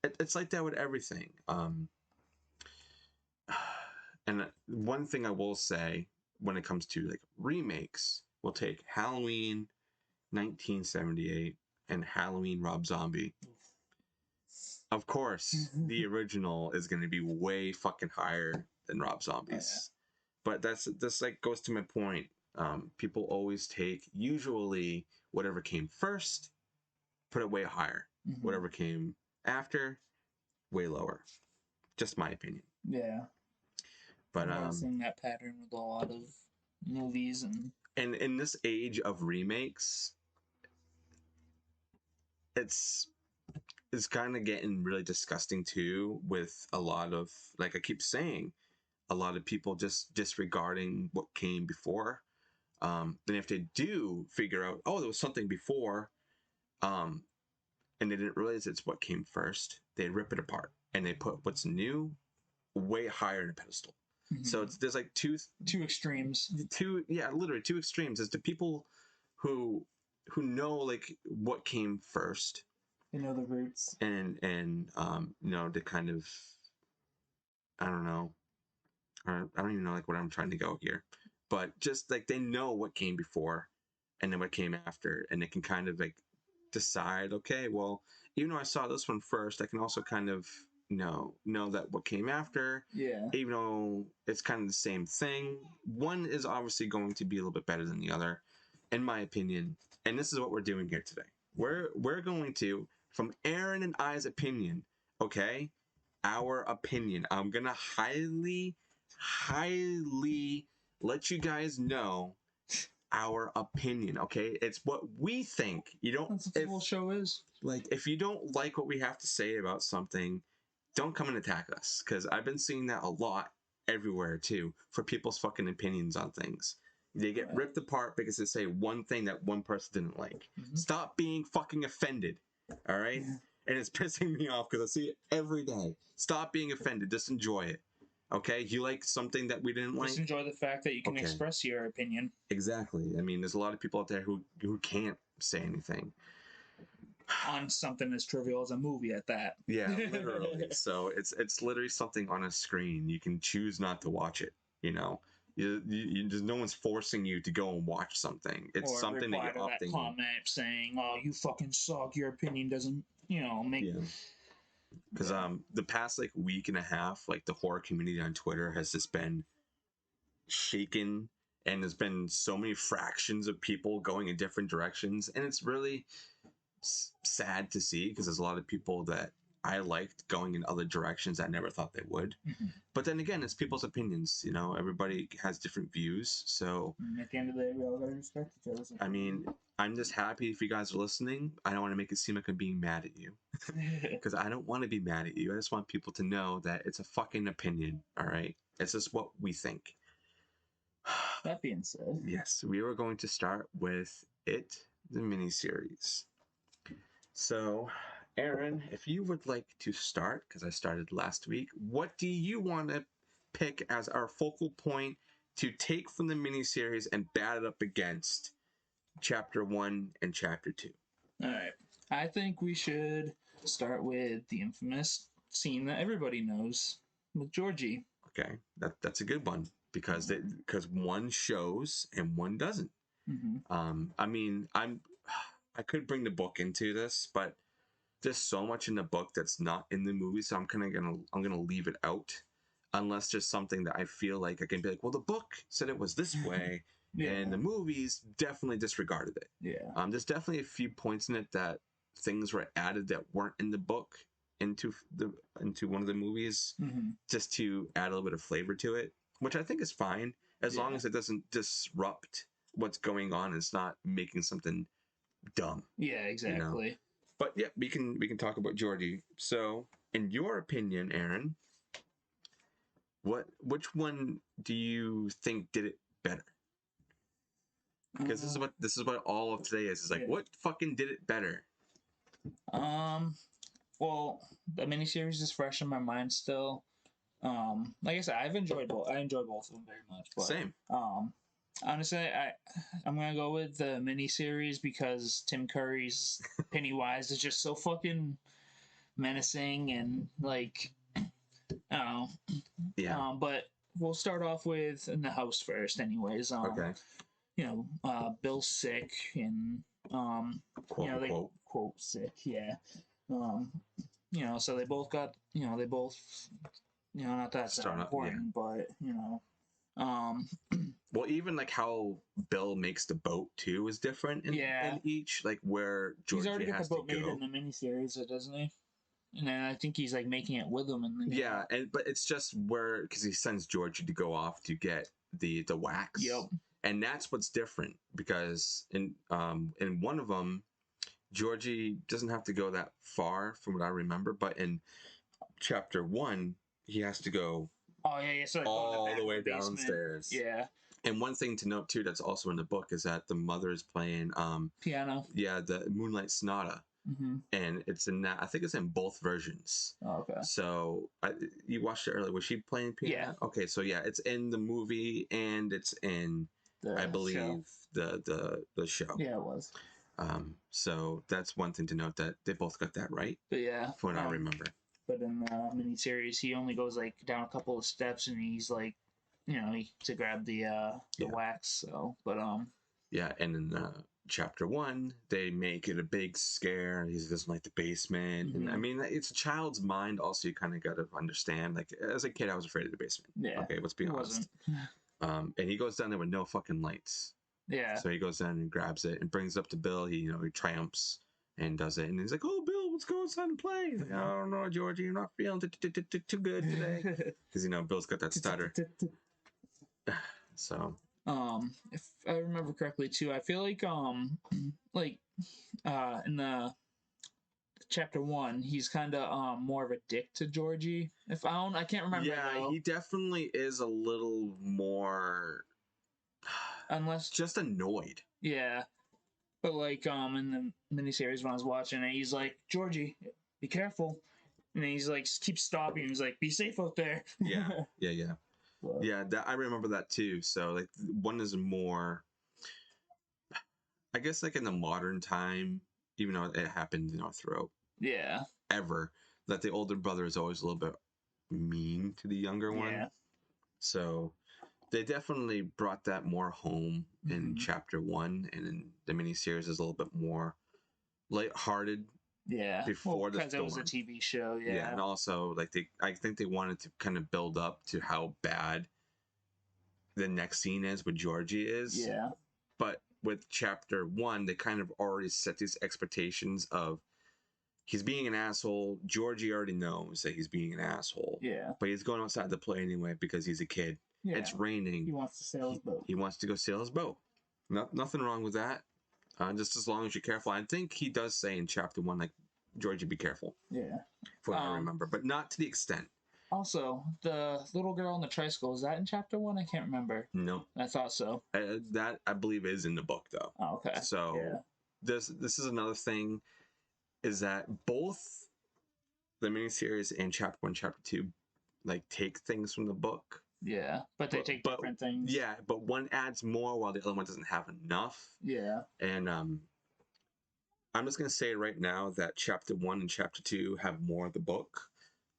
it's like that with everything. And one thing I will say when it comes to like remakes, we'll take Halloween 1978 and Halloween Rob Zombie. Of course, the original is going to be way fucking higher than Rob Zombie's. But this like goes to my point. People always take usually whatever came first, put it way higher. Whatever came after, way lower. Just my opinion. Yeah. But I've seen that pattern with a lot of movies and in this age of remakes, it's kind of getting really disgusting too, with a lot of, like I keep saying, a lot of people just disregarding what came before. Then if they do figure out, oh, there was something before, and they didn't realize it's what came first, they rip it apart and they put what's new way higher in a pedestal. So there's like two extremes. Literally two extremes. There's the people who know like what came first. They know the roots. And the kind of, I don't know. I don't even know like what I'm trying to go here, but just like they know what came before and then what came after, and they can kind of like decide, okay, well, even though I saw this one first, I can also kind of know that what came after, even though it's kind of the same thing. One is obviously going to be a little bit better than the other, in my opinion. And this is what we're doing here today. We're going to, from Aaron and I's opinion, okay, our opinion. I'm gonna highly let you guys know our opinion, okay? It's what we think. You don't. That's what the whole show is. Like, if you don't like what we have to say about something, don't come and attack us, because I've been seeing that a lot everywhere too, for people's fucking opinions on things. They get ripped apart because they say one thing that one person didn't like. Stop being fucking offended, all right? And it's pissing me off because I see it every day. Stop being offended. Just enjoy it. Okay? You like something that we didn't like? Just enjoy the fact that you can express your opinion. Exactly. I mean, there's a lot of people out there who can't say anything. On something as trivial as a movie at that. Yeah, literally. So it's literally something on a screen. You can choose not to watch it, you know? There's no one's forcing you to go and watch something. It's or something that you're opting. That comment saying, "Oh, you fucking suck. Your opinion doesn't, make." Yeah. Because the past like week and a half, like the horror community on Twitter has just been shaken, and there's been so many fractions of people going in different directions, and it's really sad to see, because there's a lot of people that I liked going in other directions I never thought they would. But then again, it's people's opinions. Everybody has different views. So at the end of the day, we all gotta respect each other's opinion. I mean, I'm just happy if you guys are listening. I don't want to make it seem like I'm being mad at you, because I don't want to be mad at you. I just want people to know that it's a fucking opinion. All right, it's just what we think. That being said, yes, we were going to start with the miniseries. So, Aaron, if you would like to start, because I started last week, what do you want to pick as our focal point to take from the miniseries and bat it up against Chapter 1 and Chapter 2? All right. I think we should start with the infamous scene that everybody knows with Georgie. Okay, that's a good one, because one shows and one doesn't. I mean, I could bring the book into this, but there's so much in the book that's not in the movie, so I'm gonna leave it out, unless there's something that I feel like I can be like, well, the book said it was this way, and the movies definitely disregarded it. Yeah. There's definitely a few points in it that things were added that weren't in the book into one of the movies, just to add a little bit of flavor to it, which I think is fine, as long as it doesn't disrupt what's going on. It's not making something dumb. Yeah, exactly. But yeah, we can talk about Georgie. So, in your opinion, Aaron, which one do you think did it better? Because this is what all of today is. It's like, what fucking did it better? Well, the miniseries is fresh in my mind still. Like I said, I enjoy both of them very much. But, Same. Honestly, I'm gonna go with the miniseries because Tim Curry's Pennywise is just so fucking menacing and like, I don't know. Yeah. But we'll start off with in the house first, anyways. Okay. Bill's sick and Quote, quote sick, yeah. So they both got not that important, but well, even like how Bill makes the boat too is different in each, like where Georgie he's already got has the boat to made go. in the miniseries, doesn't he? And then I think he's like making it with him. But it's just where, because he sends Georgie to go off to get the wax. Yep. And that's what's different, because in one of them, Georgie doesn't have to go that far from what I remember, but in Chapter 1, he has to go so all the way downstairs. Yeah. And one thing to note too that's also in the book is that the mother is playing piano. Yeah, the Moonlight Sonata. and it's in that. I think it's in both versions. Oh, okay. So you watched it earlier. Was she playing piano? Yeah. Okay, so yeah, it's in the movie and it's in, I believe, the show. Yeah, it was. So that's one thing to note, that they both got that right. But yeah, from what I remember. But in the miniseries, he only goes like down a couple of steps, and he's like, to grab the wax. So, but yeah, and in chapter 1, they make it a big scare. He doesn't like the basement, and I mean, it's a child's mind. Also, you kind of got to understand. Like as a kid, I was afraid of the basement. Yeah. Okay, let's be honest. And he goes down there with no fucking lights. Yeah. So he goes down and grabs it and brings it up to Bill. He triumphs and does it, and he's like, "Oh, Bill, let's go outside and play." He's like, "I don't know, Georgie, you're not feeling too good today," because Bill's got that stutter. So if I remember correctly too, I feel like in the chapter 1, he's kind of more of a dick to Georgie. I can't remember. Yeah, he definitely is a little more, unless just annoyed. Yeah, but like in the miniseries when I was watching it, he's like, "Georgie, be careful," and he's like, keeps stopping. He's like, "Be safe out there." Yeah. Yeah, I remember that too. So like, one is more, I guess, like in the modern time, even though it happened, throughout ever, that the older brother is always a little bit mean to the younger one. Yeah. So they definitely brought that more home in chapter 1, and in the miniseries is a little bit more lighthearted. Yeah, before the storm. Because it was a TV show. Yeah, and also like I think they wanted to kind of build up to how bad the next scene is, what Georgie is. Yeah. But with chapter 1, they kind of already set these expectations of he's being an asshole. Georgie already knows that he's being an asshole. Yeah. But he's going outside to play anyway because he's a kid. Yeah. It's raining. He wants to sail his boat. He wants to go sail his boat. Nothing wrong with that. Just as long as you're careful. I think he does say in chapter 1, like, Georgie, be careful. Yeah. For what I remember, but not to the extent. Also, the little girl on the tricycle, is that in chapter 1? I can't remember. No. I thought so. That, I believe, is in the book, though. Oh, okay. So, this is another thing, is that both the miniseries and chapter 1, chapter 2, like, take things from the book. Yeah, but they take different things. Yeah, but one adds more while the other one doesn't have enough. Yeah. And I'm just going to say right now that chapter 1 and chapter 2 have more of the book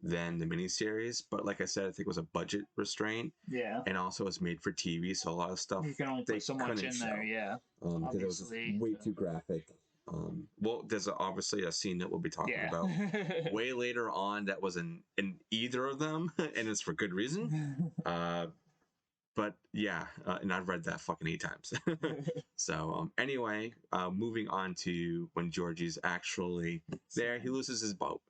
than the miniseries. But like I said, I think it was a budget restraint. Yeah. And also it's made for TV, so a lot of stuff. You can only put so much in there, yeah. Because it was way too graphic. Well, there's obviously a scene that we'll be talking about way later on that wasn't in either of them, and it's for good reason. But yeah, and I've read that fucking 8 times. So anyway, moving on to when Georgie's actually there, he loses his boat.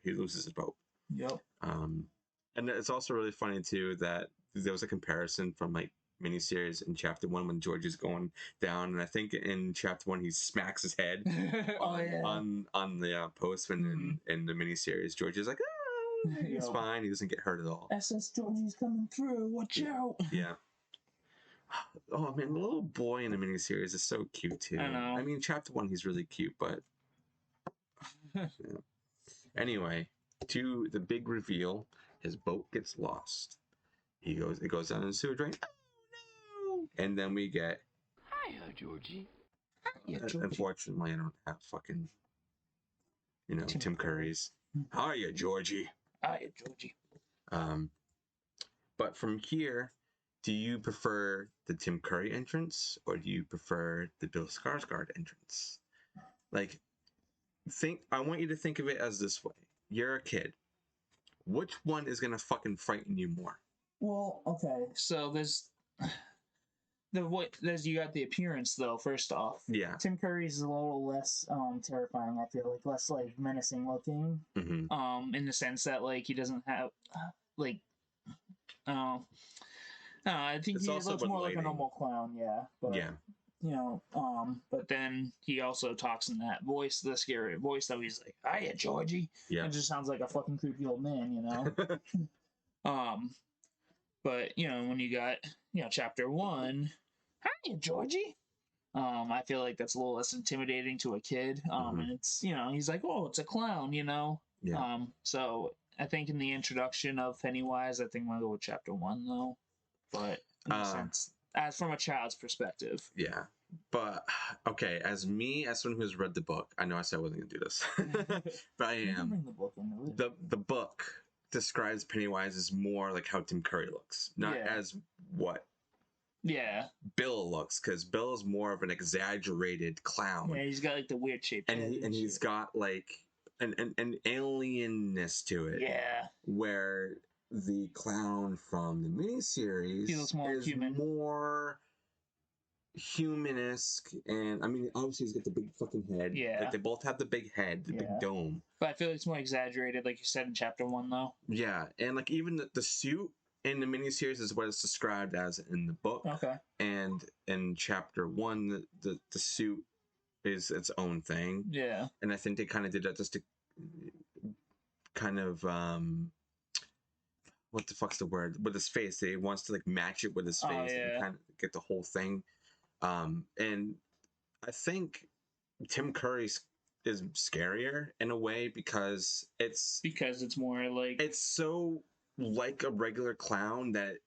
Yep. And it's also really funny too that there was a comparison from like miniseries in chapter 1 when Georgie's going down, and I think in chapter 1 he smacks his head on the post, when in the miniseries Georgie's like, he's fine, he doesn't get hurt at all. SS Georgie's coming through, watch out. Yeah. Oh man, the little boy in the miniseries is so cute too. I know. I mean, chapter 1 he's really cute, but yeah. Anyway, to the big reveal, his boat gets lost. It goes down in the sewer drain. Oh no! And then we get, hiya, Georgie. Hiya, Georgie. Unfortunately, I don't have fucking, Tim Curry's. Hiya, Georgie. Hiya, Georgie. But from here, do you prefer the Tim Curry entrance or do you prefer the Bill Skarsgård entrance? Like, I want you to think of it as this way. You're a kid. Which one is gonna fucking frighten you more? Well, okay. So there's you got the appearance though. First off, yeah, Tim Curry's a little less terrifying. I feel like less like menacing looking. Mm-hmm. In the sense that like he doesn't have like, I think he looks more like a normal clown. Yeah. But, yeah. But then he also talks in that voice, the scary voice that he's like, hiya, Georgie. Yeah. It just sounds like a fucking creepy old man, But, when you got, chapter 1, hiya, Georgie. I feel like that's a little less intimidating to a kid. And it's, he's like, oh, it's a clown, Yeah. So I think in the introduction of Pennywise, I think I'm gonna go with chapter 1 though. But in a sense, as from a child's perspective. Yeah. But okay, as someone who's read the book, I know I said I wasn't gonna do this, but I You can am. bring the book into it. The book describes Pennywise as more like how Tim Curry looks, not as what Bill looks, because Bill is more of an exaggerated clown. Yeah, he's got like the weird shape, and he's got like an alienness to it. Yeah. Where the clown from the miniseries feels more is human. more human-esque, and I mean, obviously he's got the big fucking head. Yeah. Like, they both have the big head, the big dome. But I feel like it's more exaggerated, like you said in chapter 1, though. Yeah, and like even the suit in the miniseries is what it's described as in the book. Okay. And in chapter 1, the suit is its own thing. Yeah. And I think they kind of did that just to kind of what the fuck's the word, with his face. He wants to like match it with his face and kind of get the whole thing. And I think Tim Curry is scarier in a way because it's more like, it's so like a regular clown that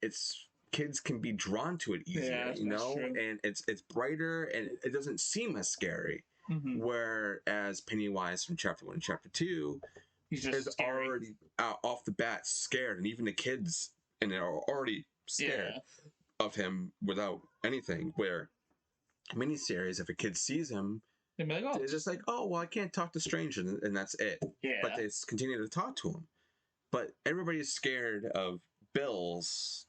kids can be drawn to it easier, true. And it's brighter and it doesn't seem as scary. Whereas Pennywise from chapter 1 and chapter 2 is already off the bat scared, and even the kids in it are already scared of him without anything. Where miniseries, if a kid sees him, they'd be like, oh, it's just like, oh, well, I can't talk to strangers, and that's it. Yeah. But they continue to talk to him. But everybody's scared of Bills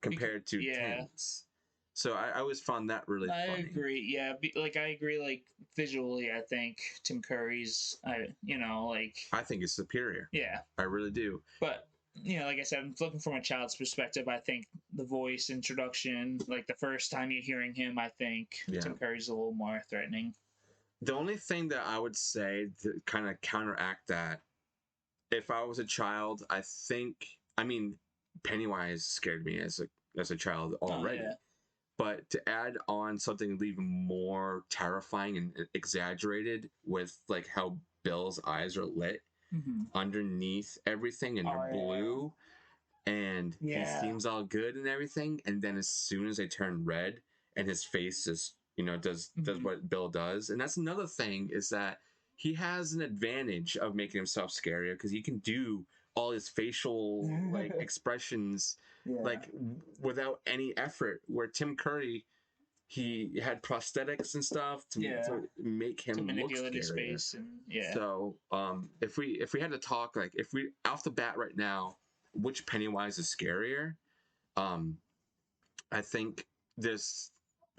compared to Tim's. So I always found that really funny. I agree. Yeah, I agree. Like visually, I think Tim Curry's, I think it's superior. Yeah, I really do. But like I said, I'm looking from a child's perspective. I think the voice introduction, like the first time you're hearing him, I think Tim Curry's a little more threatening. The only thing that I would say to kind of counteract that, if I was a child, Pennywise scared me as a child already. Oh, yeah. But to add on something even more terrifying and exaggerated with like how Bill's eyes are lit underneath everything, and they're blue, and he seems all good and everything, and then as soon as they turn red and his face just does what Bill does. And that's another thing, is that he has an advantage of making himself scarier because he can do all his facial like expressions like without any effort, where Tim Curry, he had prosthetics and stuff to make him look scarier. His face and, So if we had to talk, like, if we off the bat right now, which Pennywise is scarier, I think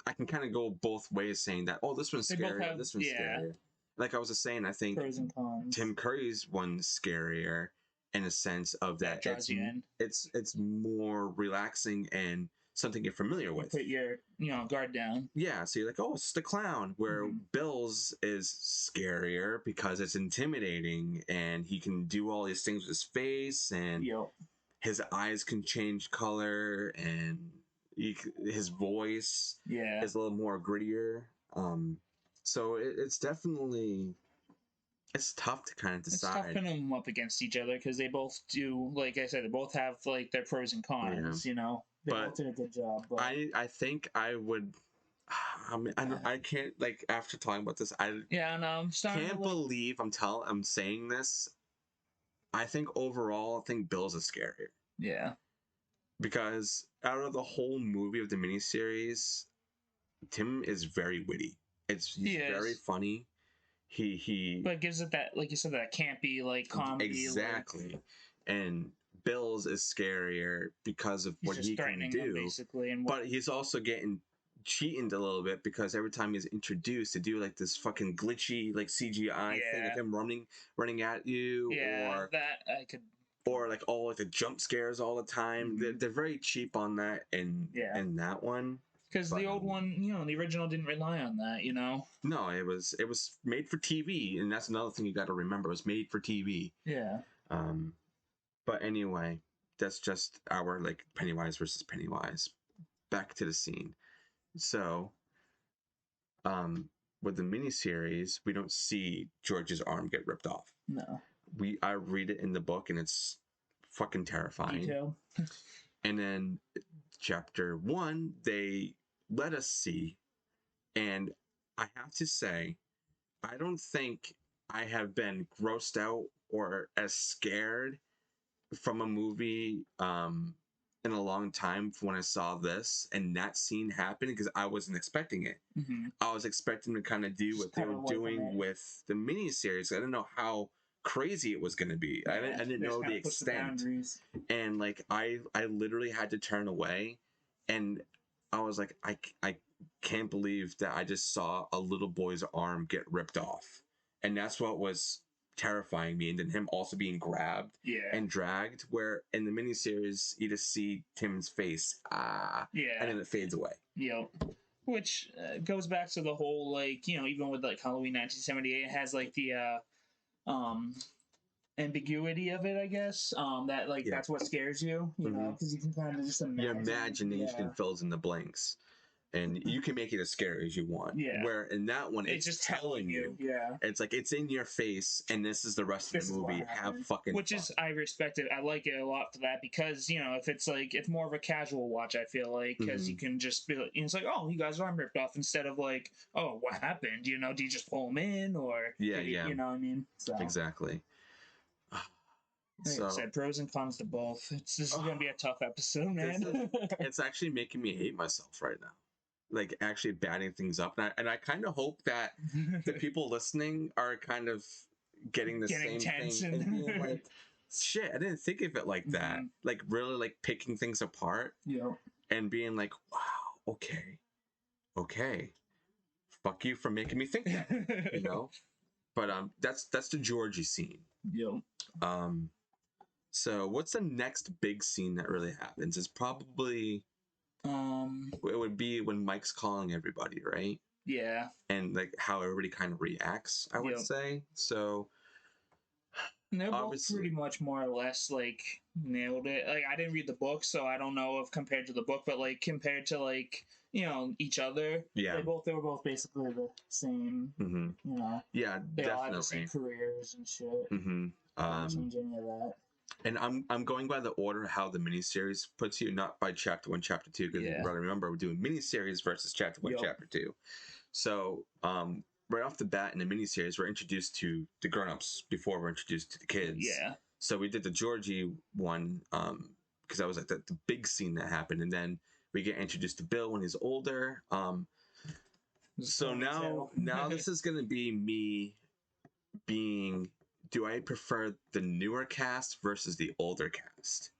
I can kind of go both ways, saying that, oh, this one's scarier, this one's scarier. Like I was just saying, I think pros and cons. Tim Curry's one's scarier in a sense of that it's more relaxing and something you're familiar with. Put your guard down. Yeah, so you're like, oh, it's the clown. Where Bill's is scarier because it's intimidating, and he can do all these things with his face, and his eyes can change color, and his voice is a little more grittier. So it's definitely, it's tough to kind of decide. It's tough putting them up against each other because they both do, like I said, they both have like their pros and cons. They both did a good job. But I think I would. I can't, like, after talking about this, I'm can't believe I'm saying this. I think overall, I think Bill's is scarier. Yeah. Because out of the whole movie of the miniseries, Tim is very witty. He's very funny. But it gives it that, like you said, that campy, like, comedy. Exactly. And Bill's is scarier because of what he can do. Basically, but he's also getting cheated a little bit, because every time he's introduced, they do like this fucking glitchy like CGI thing, like him running at you, or that I could, or like all like the jump scares all the time. They're very cheap on that in that one. Because the old one, the original didn't rely on that, No, it was made for TV, and that's another thing you got to remember. It was made for TV. Yeah. But anyway, that's just our like Pennywise versus Pennywise. Back to the scene. So With the miniseries, we don't see George's arm get ripped off. No. I read it in the book, and it's fucking terrifying. Detail. And then chapter 1, they let us see, and I have to say, I don't think I have been grossed out or as scared from a movie in a long time from when I saw this and that scene happen, because I wasn't expecting it. Mm-hmm. I was expecting to kind of do what they were doing with the miniseries. I didn't know how crazy it was going to be. Yeah, I didn't know the extent. And like I literally had to turn away, and I was like, I can't believe that I just saw a little boy's arm get ripped off. And that's what was terrifying me. And then him also being grabbed and dragged, where in the miniseries you just see Tim's face, and then it fades away. Yep. Which goes back to the whole, like, you know, even with like Halloween 1978, it has like the ambiguity of it, I guess. That like that's what scares you, you know, because you can kind of just imagine. Your imagination fills in the blanks, and you can make it as scary as you want. Yeah. Where in that one, it's just telling you. Yeah. It's like it's in your face, and this is the rest of the movie. Have fucking Which is, I respect it. I like it a lot for that, because, you know, if it's like, it's more of a casual watch, I feel like, because you can just be like, it's like, oh, you guys' arm ripped off, instead of like, oh, what happened? You know, do you just pull him in, or you know what I mean? So. Exactly. Like I said, pros and cons to both. This is going to be a tough episode, man. It's actually making me hate myself right now. Like, actually batting things up. And I kind of hope that the people listening are kind of getting the same thing. And being like, shit, I didn't think of it like that. Like, really, like, picking things apart. Yeah. And being like, wow, okay. Fuck you for making me think that, you know? But that's the Georgie scene. Yep. So what's the next big scene that really happens? It's probably it would be when Mike's calling everybody, right? Yeah. And like how everybody kind of reacts, I would say. So and they're both pretty much more or less like nailed it. Like, I didn't read the book, so I don't know if compared to the book, but like compared to like, you know, each other, they were both basically the same. You know, they definitely all had the same careers and shit. Didn't change any of that. And I'm going by the order how the miniseries puts you, not by chapter 1, chapter 2, because remember we're doing miniseries versus chapter 1, chapter 2. So right off the bat in the miniseries, we're introduced to the grown-ups before we're introduced to the kids. Yeah. So we did the Georgie one because that was like the big scene that happened, and then we get introduced to Bill when he's older. So now this is gonna be me being. Do I prefer the newer cast versus the older cast?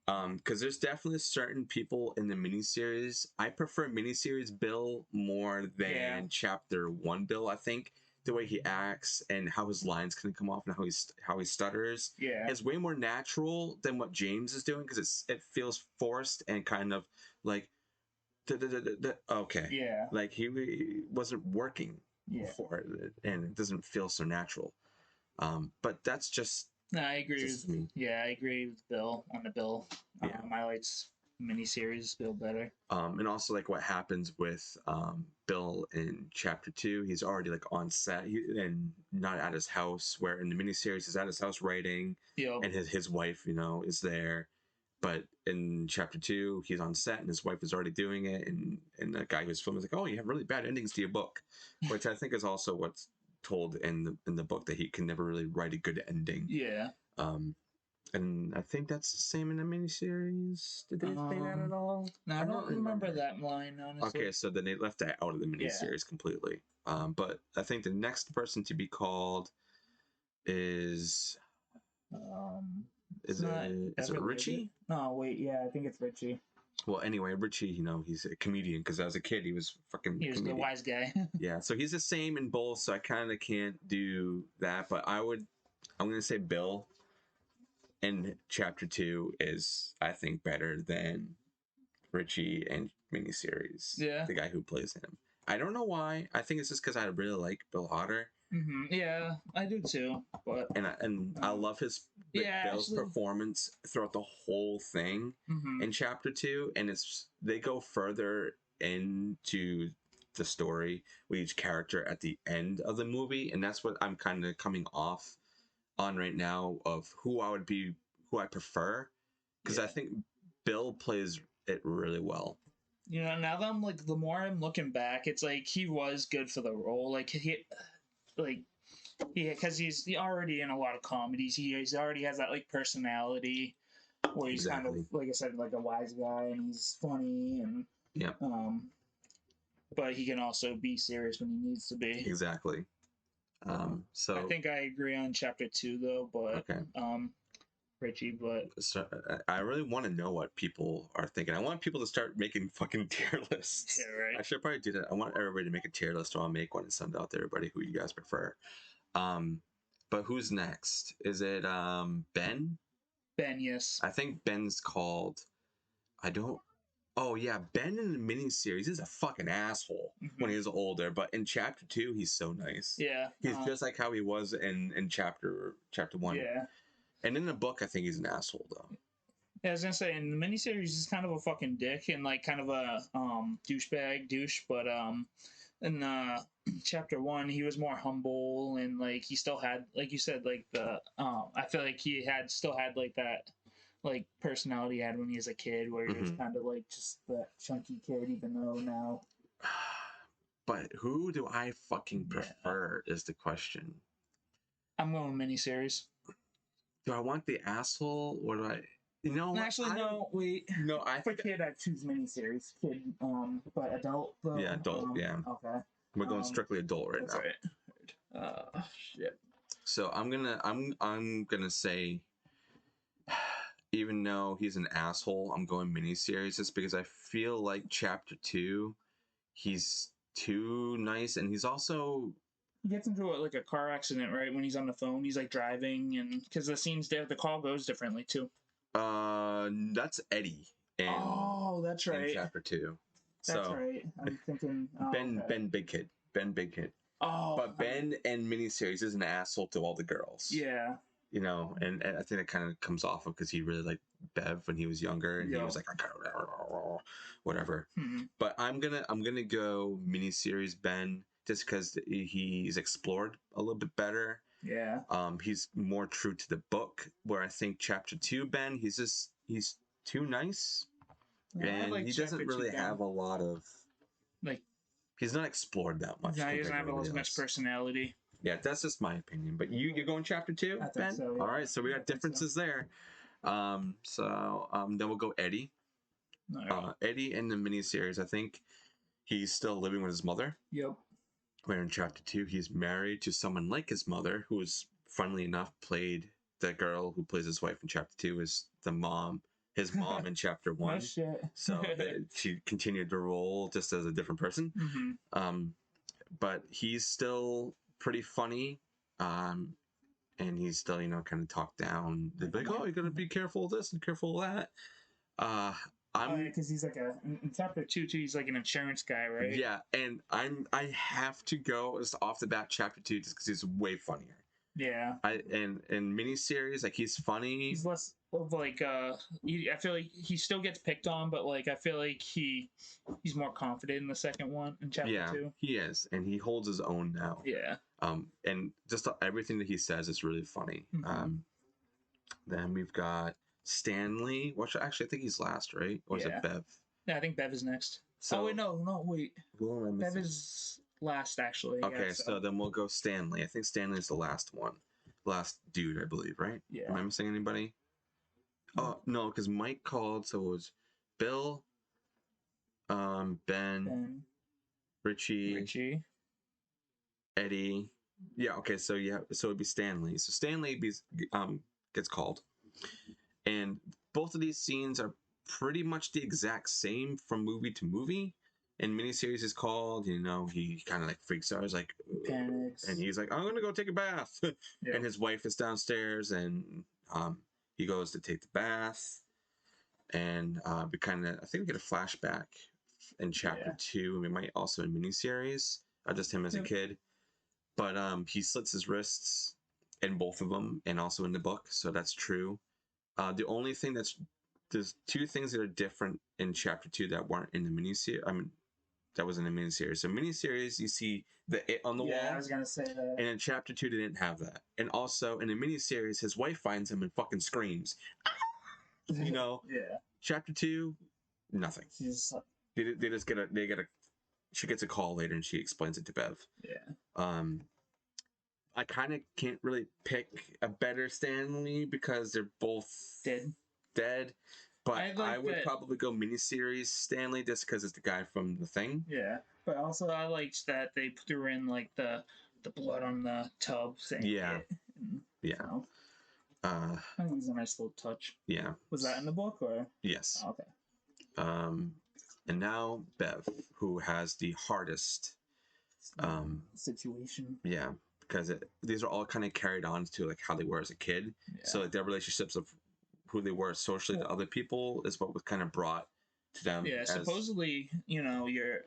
Because there's definitely certain people in the miniseries. I prefer miniseries Bill more than chapter 1 Bill. I think the way he acts and how his lines can come off and how he stutters is way more natural than what James is doing, because it feels forced and kind of like okay. Yeah. Like he wasn't working for it, and it doesn't feel so natural. But that's just. No, I agree with me. Yeah, I agree with Bill on the Bill. I like miniseries Bill better. And also like what happens with Bill in chapter 2. He's already like on set and not at his house. Where in the miniseries he's at his house writing, and his wife, you know, is there. But in chapter 2, he's on set and his wife is already doing it, and the guy who's filming is like, "Oh, you have really bad endings to your book," which I think is also what's told in the book, that he can never really write a good ending. Yeah. And I think that's the same in the miniseries. Did they say that at all? No, I don't remember that line, honestly. Okay, so then they left that out of the miniseries completely. But I think the next person to be called is it Richie? No, wait, yeah, I think it's Richie. Well, anyway, Richie, you know, he's a comedian, because as a kid, he was fucking He was comedian. The wise guy. Yeah, so he's the same in both, so I kind of can't do that, but I'm going to say Bill in chapter 2 is, I think, better than Richie in miniseries. Yeah. The guy who plays him. I don't know why. I think it's just because I really like Bill Hodder. Yeah, I do too. But I love his Bill's performance throughout the whole thing in chapter 2, and they go further into the story with each character at the end of the movie, and that's what I'm kind of coming off on right now of who I prefer, because I think Bill plays it really well. You know, now that I'm like, the more I'm looking back, it's like he was good for the role. Because he's already in a lot of comedies. He's already has that like personality where he's kind of, like I said, like a wise guy, and he's funny, and Yeah. But he can also be serious when he needs to be. Exactly. So I think I agree on chapter 2 though, but okay. Richie, but So I really want to know what people are thinking. I want people to start making fucking tier lists. yeah, right. I should probably do that. I want everybody to make a tier list, or I'll make one and send it out to everybody who you guys prefer. But who's next? Is it Ben? Ben, yes. I think Ben's called. I don't. Oh yeah, Ben in the miniseries is a fucking asshole when he's older, but in chapter 2 he's so nice. Yeah. He's just like how he was in chapter 1. Yeah. And in the book, I think he's an asshole though. Yeah, I was gonna say in the miniseries he's kind of a fucking dick and like kind of a douche, but in chapter 1 he was more humble, and like he still had, like you said, like the I feel like he still had like that like personality he had when he was a kid, where he was kind of like just that chunky kid, even though now. But who do I fucking prefer is the question. I'm going miniseries. Do I want the asshole, or do I? You know, actually, no. Wait. No, I for kid, I choose miniseries. Kid, but adult. Though, yeah, adult. Yeah. Okay. We're going strictly adult right that's now. Right. Shit. So I'm gonna say, even though he's an asshole, I'm going miniseries just because I feel like chapter 2, he's too nice, and he's also. He gets into like a car accident, right? When he's on the phone, he's like driving, and because the scenes there, the call goes differently too. That's Eddie. That's right. In chapter 2. That's right. I'm thinking Ben Big Kid. Ben Big Kid. Oh. But Ben in miniseries is an asshole to all the girls. Yeah. You know, and I think it kind of comes off of because he really liked Bev when he was younger, and he was like, whatever. But I'm gonna go miniseries Ben, just because he's explored a little bit better. Yeah. He's more true to the book, where I think chapter 2 Ben, he's too nice, and he doesn't really have a lot of like. He's not explored that much. Yeah, he doesn't have as much personality. Yeah, that's just my opinion. But you're going chapter 2, I think Ben? so, yeah. All right, so we got differences there. Then we'll go Eddie. Right. Eddie in the miniseries, I think he's still living with his mother. Yep. Where in chapter 2, he's married to someone like his mother, who is, funnily enough, played the girl who plays his wife in chapter 2 is his mom in chapter 1. Oh, shit. So she continued the role just as a different person. But he's still pretty funny, and he's still, kind of talked down. They're like, oh, you gotta be careful of this and careful of that. Because he's like in chapter 2 too, he's like an insurance guy, right? Yeah, and I have to go just off the bat chapter 2 just because he's way funnier. Yeah. In miniseries, like, he's funny. He's less of like I feel like he still gets picked on, but like I feel like he's more confident in the second one in chapter 2. Yeah, he is, and he holds his own now. Yeah. And just everything that he says is really funny. Then we've got Stanley, which actually I think he's last, right? Or is it Bev? Yeah, I think Bev is next. So, wait, wait. Who am I missing? Bev is last, actually. Okay, yeah, so then we'll go Stanley. I think Stanley's the last one. Last dude, I believe, right? Yeah. Am I missing anybody? Oh, no, because Mike called, so it was Bill, Ben, Richie, Eddie. Yeah, okay, so it'd be Stanley. So Stanley gets called. And both of these scenes are pretty much the exact same from movie to movie. And miniseries is called, he kind of like freaks out. He's like, panics. And he's like, I'm going to go take a bath. And his wife is downstairs, and he goes to take the bath. And I think we get a flashback in chapter 2. We might also in miniseries, just him as a kid. But he slits his wrists in both of them, and also in the book. So that's true. The only thing there's 2 things that are different in chapter 2 that weren't in the miniseries. that was in the miniseries. So miniseries, you see the it on the Yeah, I wall, was gonna say that. and in chapter 2 they didn't have that. And also in the miniseries, his wife finds him and fucking screams. You know, Yeah. chapter 2, nothing. She's like, They just get a she gets a call later and she explains it to Bev. yeah. I kind of can't really pick a better Stanley because they're both dead. But I would probably go miniseries Stanley just because it's the guy from The Thing. Yeah, but also I liked that they threw in like the blood on the tub saying Yeah. it. And, Yeah. so, I think it was a nice little touch. Yeah. Was that in the book or? Yes. Oh, okay. And now Bev, who has the hardest situation. Yeah, because these are all kind of carried on to like how they were as a kid. Yeah. So like their relationships of who they were socially to other people is what was kind of brought to them. Yeah, supposedly, you're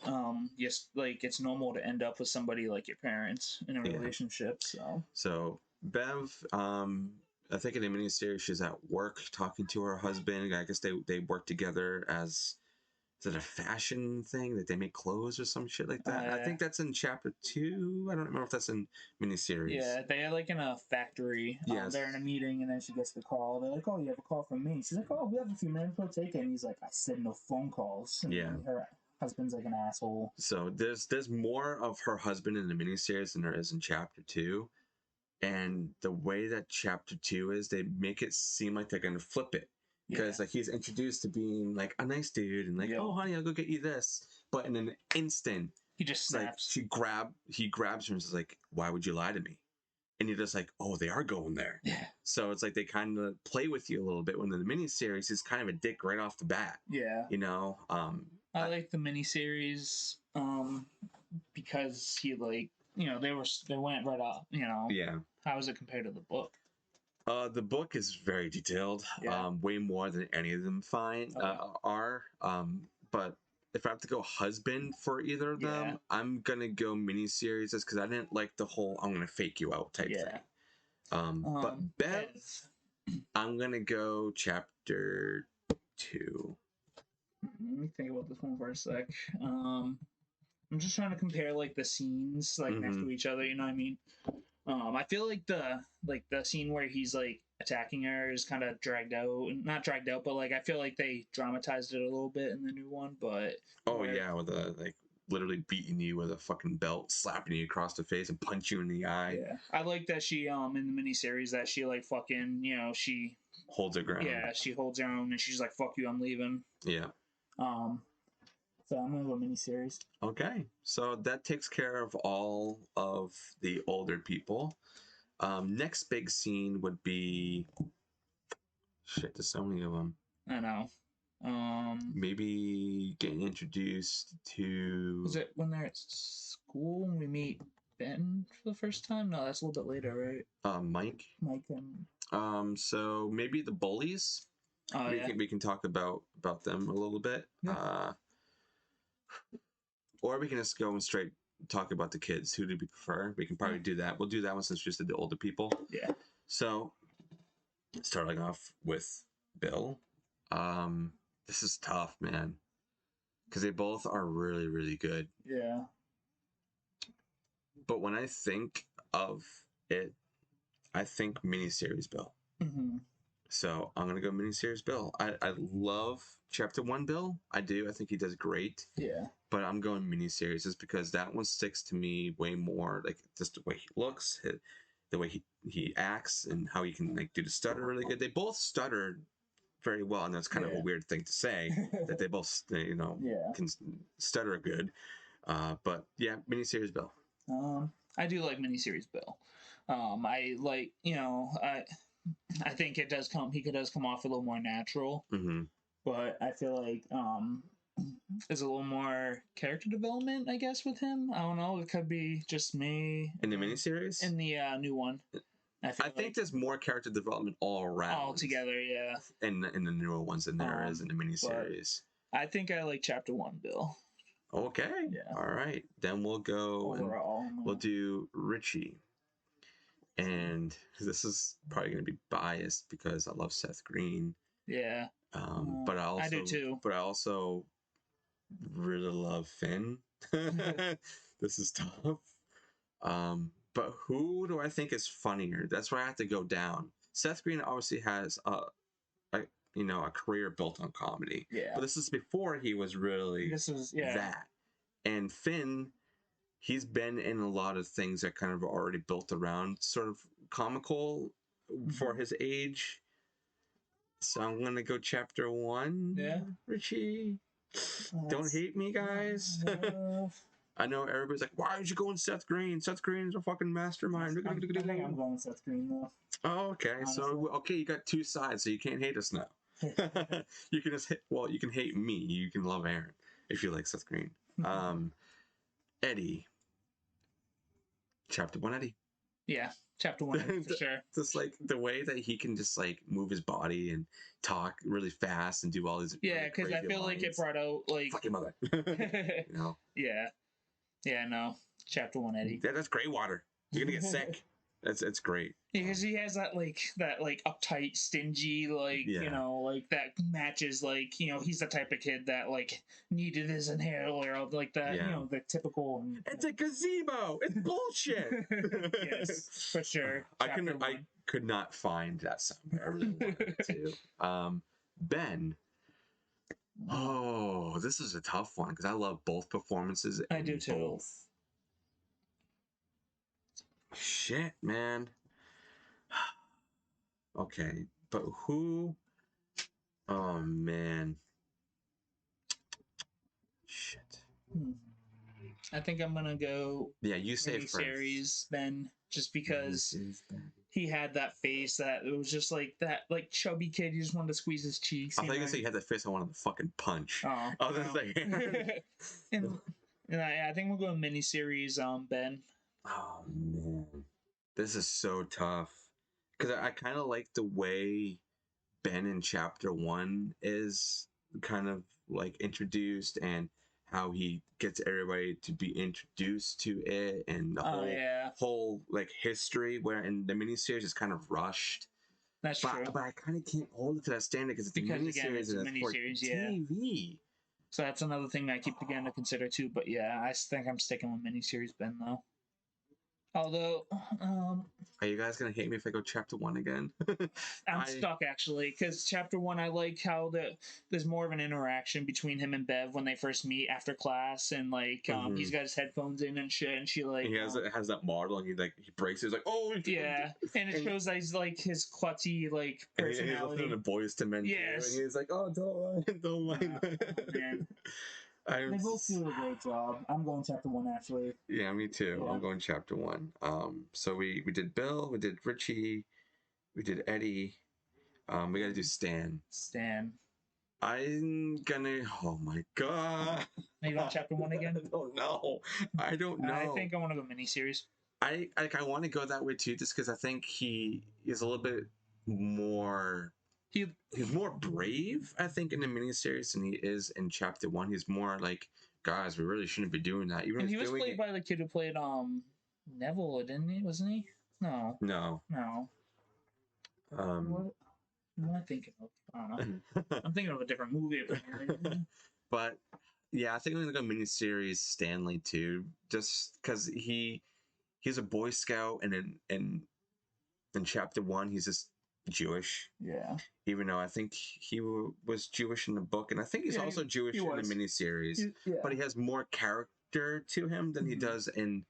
yes, like it's normal to end up with somebody like your parents in a relationship. So Bev, I think in the miniseries she's at work talking to her husband. I guess they work together as, is it a fashion thing that they make clothes or some shit like that? I think that's in chapter 2. I don't remember if that's in miniseries. Yeah, they're like in a factory. Yes. They're in a meeting and then she gets the call. They're like, "Oh, you have a call from me." She's like, "Oh, we have a few minutes. We'll take it." And he's like, "I said no phone calls." And her husband's like an asshole. So there's more of her husband in the miniseries than there is in chapter 2. And the way that chapter 2 is, they make it seem like they're gonna flip it. Because like he's introduced to being like a nice dude and like, oh honey, I'll go get you this. But in an instant, he just snaps. Like he grabs her and says like, why would you lie to me? And you're just like, oh, they are going there. Yeah. So it's like they kind of play with you a little bit. When in the miniseries, he's kind of a dick right off the bat. Yeah. I like the miniseries because he like they went right off. Yeah. How is it compared to the book? The book is very detailed, way more than any of them are. But if I have to go husband for either of them, I'm gonna go miniseries just because I didn't like the whole "I'm gonna fake you out" type thing. But Bev, I'm gonna go chapter 2. Let me think about this one for a sec. I'm just trying to compare like the scenes like next to each other. You know what I mean? I feel like the scene where he's like attacking her is kind of not dragged out, but like I feel like they dramatized it a little bit in the new one. But with like literally beating you with a fucking belt, slapping you across the face, and punch you in the eye. Yeah, I like that she in the miniseries that she like fucking she holds her ground. Yeah, she holds her own, and she's like, "Fuck you, I'm leaving." Yeah. So I'm gonna go miniseries. Okay, so that takes care of all of the older people. Next big scene would be shit. There's so many of them. I know. Maybe getting introduced to. Is it when they're at school and we meet Ben for the first time? No, that's a little bit later, right? Mike. Mike and. So maybe the bullies. Oh, we can talk about them a little bit. Yeah. Or we can just go and straight talk about the kids. Who do we prefer? We can probably do that. We'll do that one since we just did the older people. Yeah. So, starting off with Bill. This is tough, man. Because they both are really, really good. Yeah. But when I think of it, I think miniseries Bill. Mm-hmm. So I'm going to go miniseries Bill. I love chapter 1 Bill. I do. I think he does great. Yeah. But I'm going miniseries just because that one sticks to me way more. Like just the way he looks, the way he acts, and how he can like do the stutter really good. They both stuttered very well, and that's kind of a weird thing to say that they both can stutter good. But yeah, miniseries Bill. I do like miniseries Bill. I like I think it does come. He does come off a little more natural, but I feel like there's a little more character development, I guess, with him. I don't know. It could be just me in the miniseries. In the new one, I think there's more character development all around, all together. Yeah. In the newer ones than there is in the miniseries. I think I like chapter 1, Bill. Okay. Yeah. All right. Then we'll go. Overall, we'll do Richie. And this is probably going to be biased because I love Seth Green. Yeah. But I do too. But I also really love Finn. This is tough. But who do I think is funnier? That's where I have to go down. Seth Green obviously has a a career built on comedy. Yeah. But this is before he was really This was that. And Finn, he's been in a lot of things that kind of already built around sort of comical for his age. So I'm gonna go chapter 1. Yeah. Richie. Don't hate me, guys. I know everybody's like, why did you go in Seth Green? Seth Green's a fucking mastermind. I think I'm going Seth Green though. Oh, okay. Honestly. So you got two sides, so you can't hate us now. You can just you can hate me. You can love Aaron if you like Seth Green. Eddie. Chapter 1 Eddie. Yeah, chapter 1 Eddie, for sure. Just like the way that he can just like move his body and talk really fast and do all these. Yeah, because I feel like it brought out like. Fuck your mother. You know. Yeah. Yeah. No. Chapter 1 Eddie. Yeah, that's gray water. You're gonna get sick. It's great. Because he has that uptight, stingy, like that matches he's the type of kid that needed his inhaler, like that, the typical. It's a gazebo. It's bullshit. Yes, for sure. I could not find that somewhere. I really wanted to. Ben. Oh, this is a tough one because I love both performances. I do too. Both. Shit, man. Okay, but who? Oh, man. Shit. I think I'm gonna go. Yeah, you say first. Series Ben, just because he had that face that it was just like that, chubby kid. You just wanted to squeeze his cheeks. I thought you were gonna say you had that face I wanted to fucking punch. Oh, I was gonna say. and I think we'll go miniseries. Ben. Oh man, this is so tough because I kind of like the way Ben in chapter 1 is kind of like introduced and how he gets everybody to be introduced to it and the whole like history, where in the miniseries it's kind of rushed. That's true. But I kind of can't hold it to that standard because it's a miniseries and it's for TV. So that's another thing that I keep again to consider too. But yeah, I think I'm sticking with miniseries Ben though. Although, are you guys gonna hate me if I go chapter 1 again? I'm stuck actually, because chapter 1, I like how there's more of an interaction between him and Bev when they first meet after class, and he's got his headphones in and shit, and she he has that model, and he breaks it. He's like, oh yeah, and it shows that he's like his klutzy personality. And he's listening to Boys to Men. Yes, and he's like, oh, don't mind. Man. They both do a great job. I'm going chapter 1 actually. Yeah, me too. Yeah. I'm going chapter 1. So we did Bill, we did Richie, we did Eddie. We gotta do Stan. I'm gonna. Oh my god. Are you going chapter 1 again? I don't know. I think I want to go miniseries. I want to go that way too, just because I think he is a little bit more. He's more brave, I think, in the miniseries than he is in chapter 1. He's more like, guys, we really shouldn't be doing that. And he was played by the kid who played Neville, didn't he? Wasn't he? No. What am I thinking of? I don't know. I'm thinking of a different movie. But yeah, I think I'm gonna go miniseries Stanley too, just because he's a Boy Scout, and in chapter 1 he's just Jewish. Yeah. Even though I think he was Jewish in the book, and I think he's also Jewish in the miniseries. But he has more character to him than he does in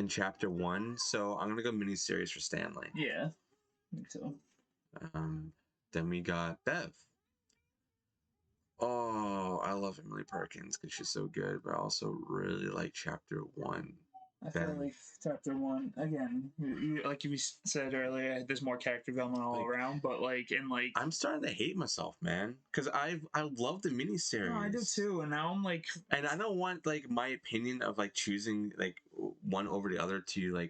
chapter 1. So I'm gonna go miniseries for Stanley. Yeah. Me too. Then we got Bev. Oh, I love Emily Perkins because she's so good, but I also really like chapter 1. I feel like chapter 1 again. Like you said earlier, there's more character development all around, but I'm starting to hate myself, man, because I love the miniseries. No, I do too, and now I'm like, and I don't want my opinion of choosing one over the other to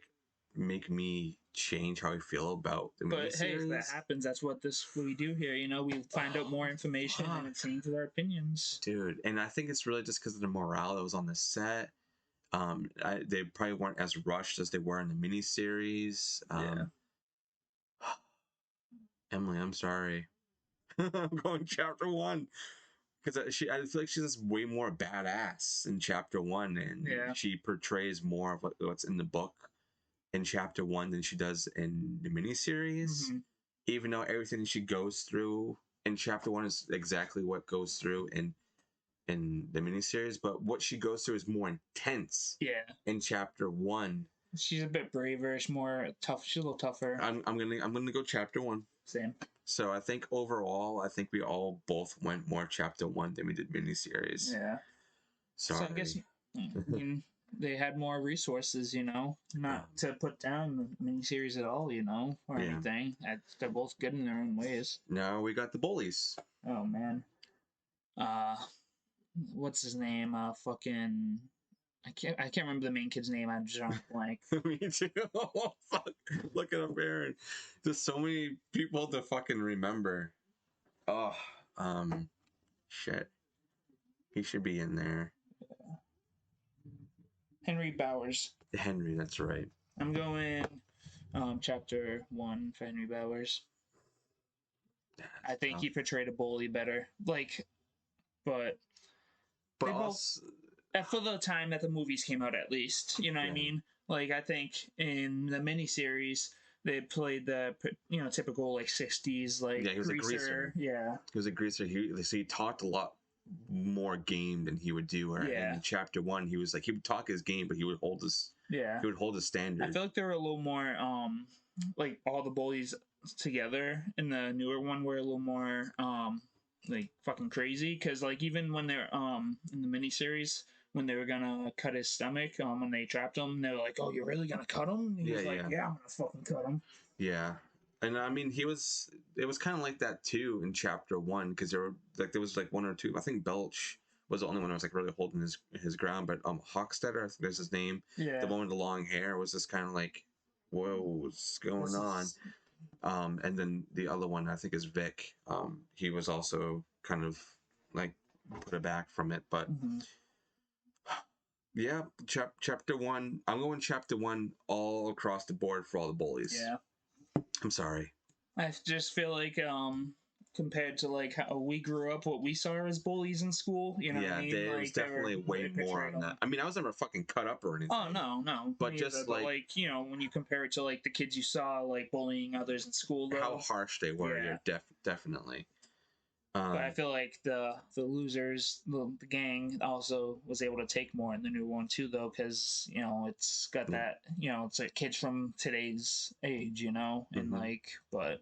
make me change how I feel about the miniseries. But hey, if that happens, that's what we do here. We find out more information and it changes our opinions, dude. And I think it's really just because of the morale that was on the set. They probably weren't as rushed as they were in the miniseries. Emily, I'm sorry. I'm going chapter 1. because I feel like she's just way more badass in chapter 1, and Yeah. she portrays more of what's in the book in chapter 1 than she does in the miniseries. Even though everything she goes through in chapter 1 is exactly what goes through in the miniseries, but what she goes through is more intense. Yeah. In chapter 1, she's a bit braver. She's more tough. She's a little tougher. I'm gonna go chapter 1. Same. So I think overall, I think we all both went more chapter 1 than we did miniseries. Yeah. Sorry. So I guess they had more resources, not to put down the miniseries at all, or anything. They're both good in their own ways. Now we got the bullies. Oh man. What's his name? Fucking. I can't remember the main kid's name. I'm just drawing a blank. Me too. Oh, fuck. Look at up, Aaron. There's so many people to fucking remember. Oh, shit. He should be in there. Henry Bowers. Henry, that's right. I'm going chapter 1 for Henry Bowers. I think he portrayed a bully better. But also, for the time that the movies came out, at least, what I mean. I think in the miniseries they played the typical 60s he was greaser. a greaser. Yeah, he was a greaser. He talked a lot more game than he would do. In chapter 1, he was he would talk his game, but he would hold his standard. I feel like there were a little more all the bullies together in the newer one were a little more fucking crazy, because even when they're in the miniseries, when they were gonna cut his stomach, when they trapped him, they were like, "Oh, you're really gonna cut him?" And he was like, "Yeah, I'm gonna fucking cut him." Yeah. And I mean, it was kind of like that too in chapter 1, because there was one or two. I think Belch was the only one who was really holding his ground, but Hochstetter, I think that's his name. Yeah. The one with the long hair was just kind of like, whoa, what's going on? And then the other one, I think, is Vic. He was also kind of put it back from it, but yeah, chapter 1. I'm going chapter 1 all across the board for all the bullies. Yeah. I'm sorry. I just feel like compared to how we grew up, what we saw as bullies in school, what I mean? There was definitely way more on that. I mean, I was never fucking cut up or anything. Oh no. But just when you compare it to the kids you saw bullying others in school, though, how harsh they were. Yeah, definitely. But I feel like the losers, the gang, also was able to take more in the new one too, though, because it's got that it's kids from today's age, and but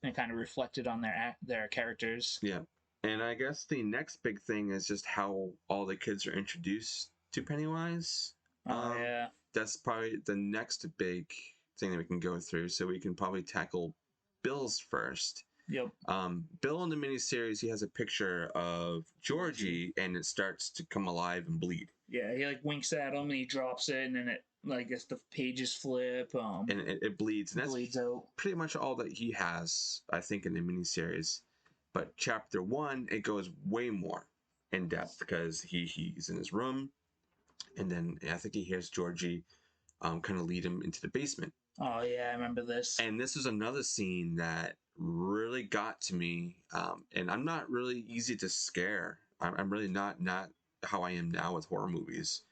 it kind of reflected on their characters. Yeah, and I guess the next big thing is just how all the kids are introduced to Pennywise. Yeah, that's probably the next big thing that we can go through. So we can probably tackle Bill's first. Yep. Bill in the miniseries, he has a picture of Georgie, and it starts to come alive and bleed. Yeah, he winks at him, and he drops it, and then it as the pages flip, and it bleeds. And that's bleeds out. Pretty much all that he has, I think, in the miniseries. But chapter 1, it goes way more in depth, because he's in his room, and then I think he hears Georgie kind of lead him into the basement. Oh yeah, I remember this. And this is another scene that really got to me. And I'm not really easy to scare. I'm really not how I am now with horror movies.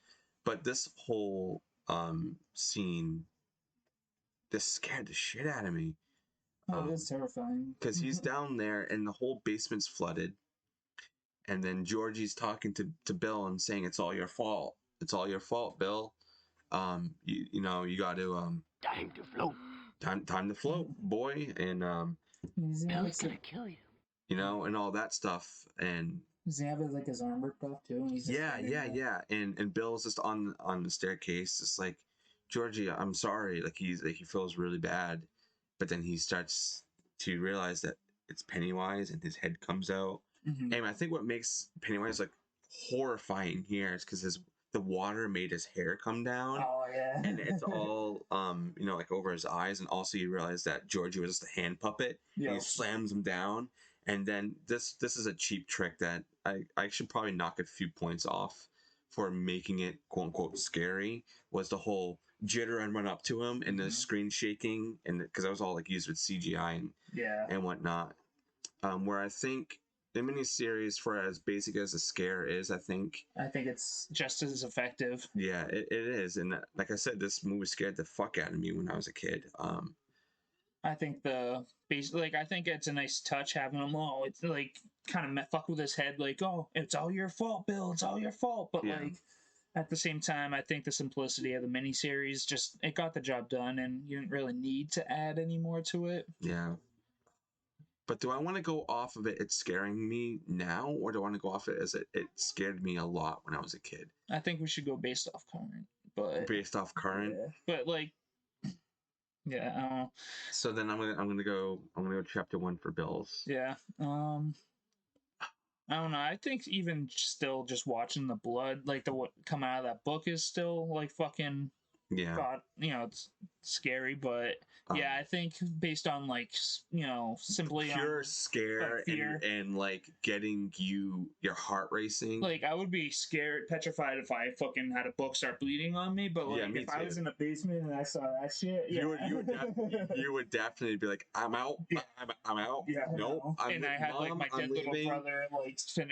But this whole scene, this scared the shit out of me. Oh, that's terrifying. Because he's down there and the whole basement's flooded. And then Georgie's talking to Bill and saying, "It's all your fault. It's all your fault, Bill. You got to time to float. Time to float, boy." And Bill's gonna kill you. And all that stuff. And does he have his arm ripped off too? And he's yeah. And Bill's just on the staircase, just like, "Georgie, I'm sorry." He feels really bad, but then he starts to realize that it's Pennywise, and his head comes out. Mm-hmm. And I think what makes Pennywise horrifying here is because the water made his hair come down. Oh yeah. And it's all over his eyes, and also you realize that Georgie was just a hand puppet. Yeah. He slams him down, and then this is a cheap trick that I should probably knock a few points off for making it quote unquote scary, was the whole jitter and run up to him and the screen shaking, and because I was all used with CGI and whatnot. Where I think the miniseries, for as basic as the scare is, I think it's just as effective. yeah, it is. And like I said, this movie scared the fuck out of me when I was a kid. I think I think it's a nice touch having him. Oh, it's like kind of fuck with his head, like, oh, it's all your fault, Bill. It's all your fault. But Yeah. like at the same time, I think the simplicity of the miniseries just it got the job done, and you didn't really need to add any more to it. Yeah. But do I want to go off of it's scaring me now, or do I want to go off it as it scared me a lot when I was a kid? I think we should go based off current, but Based off current. yeah. But like, yeah, I don't know. So then I'm gonna go chapter 1 for Bills. Yeah. I don't know. I think even still just watching the blood, like the what come out of that book, is still like fucking. Yeah. God, it's scary, but yeah, I think based on like simply pure on scare fear. and like getting your heart racing. Like I would be scared, petrified if I fucking had a book start bleeding on me. But like me if too. I was in a basement and I saw that shit, yeah. you would definitely be like, I'm out. Yeah. I'm out. Yeah, nope. And I had like my dead little brother like sitting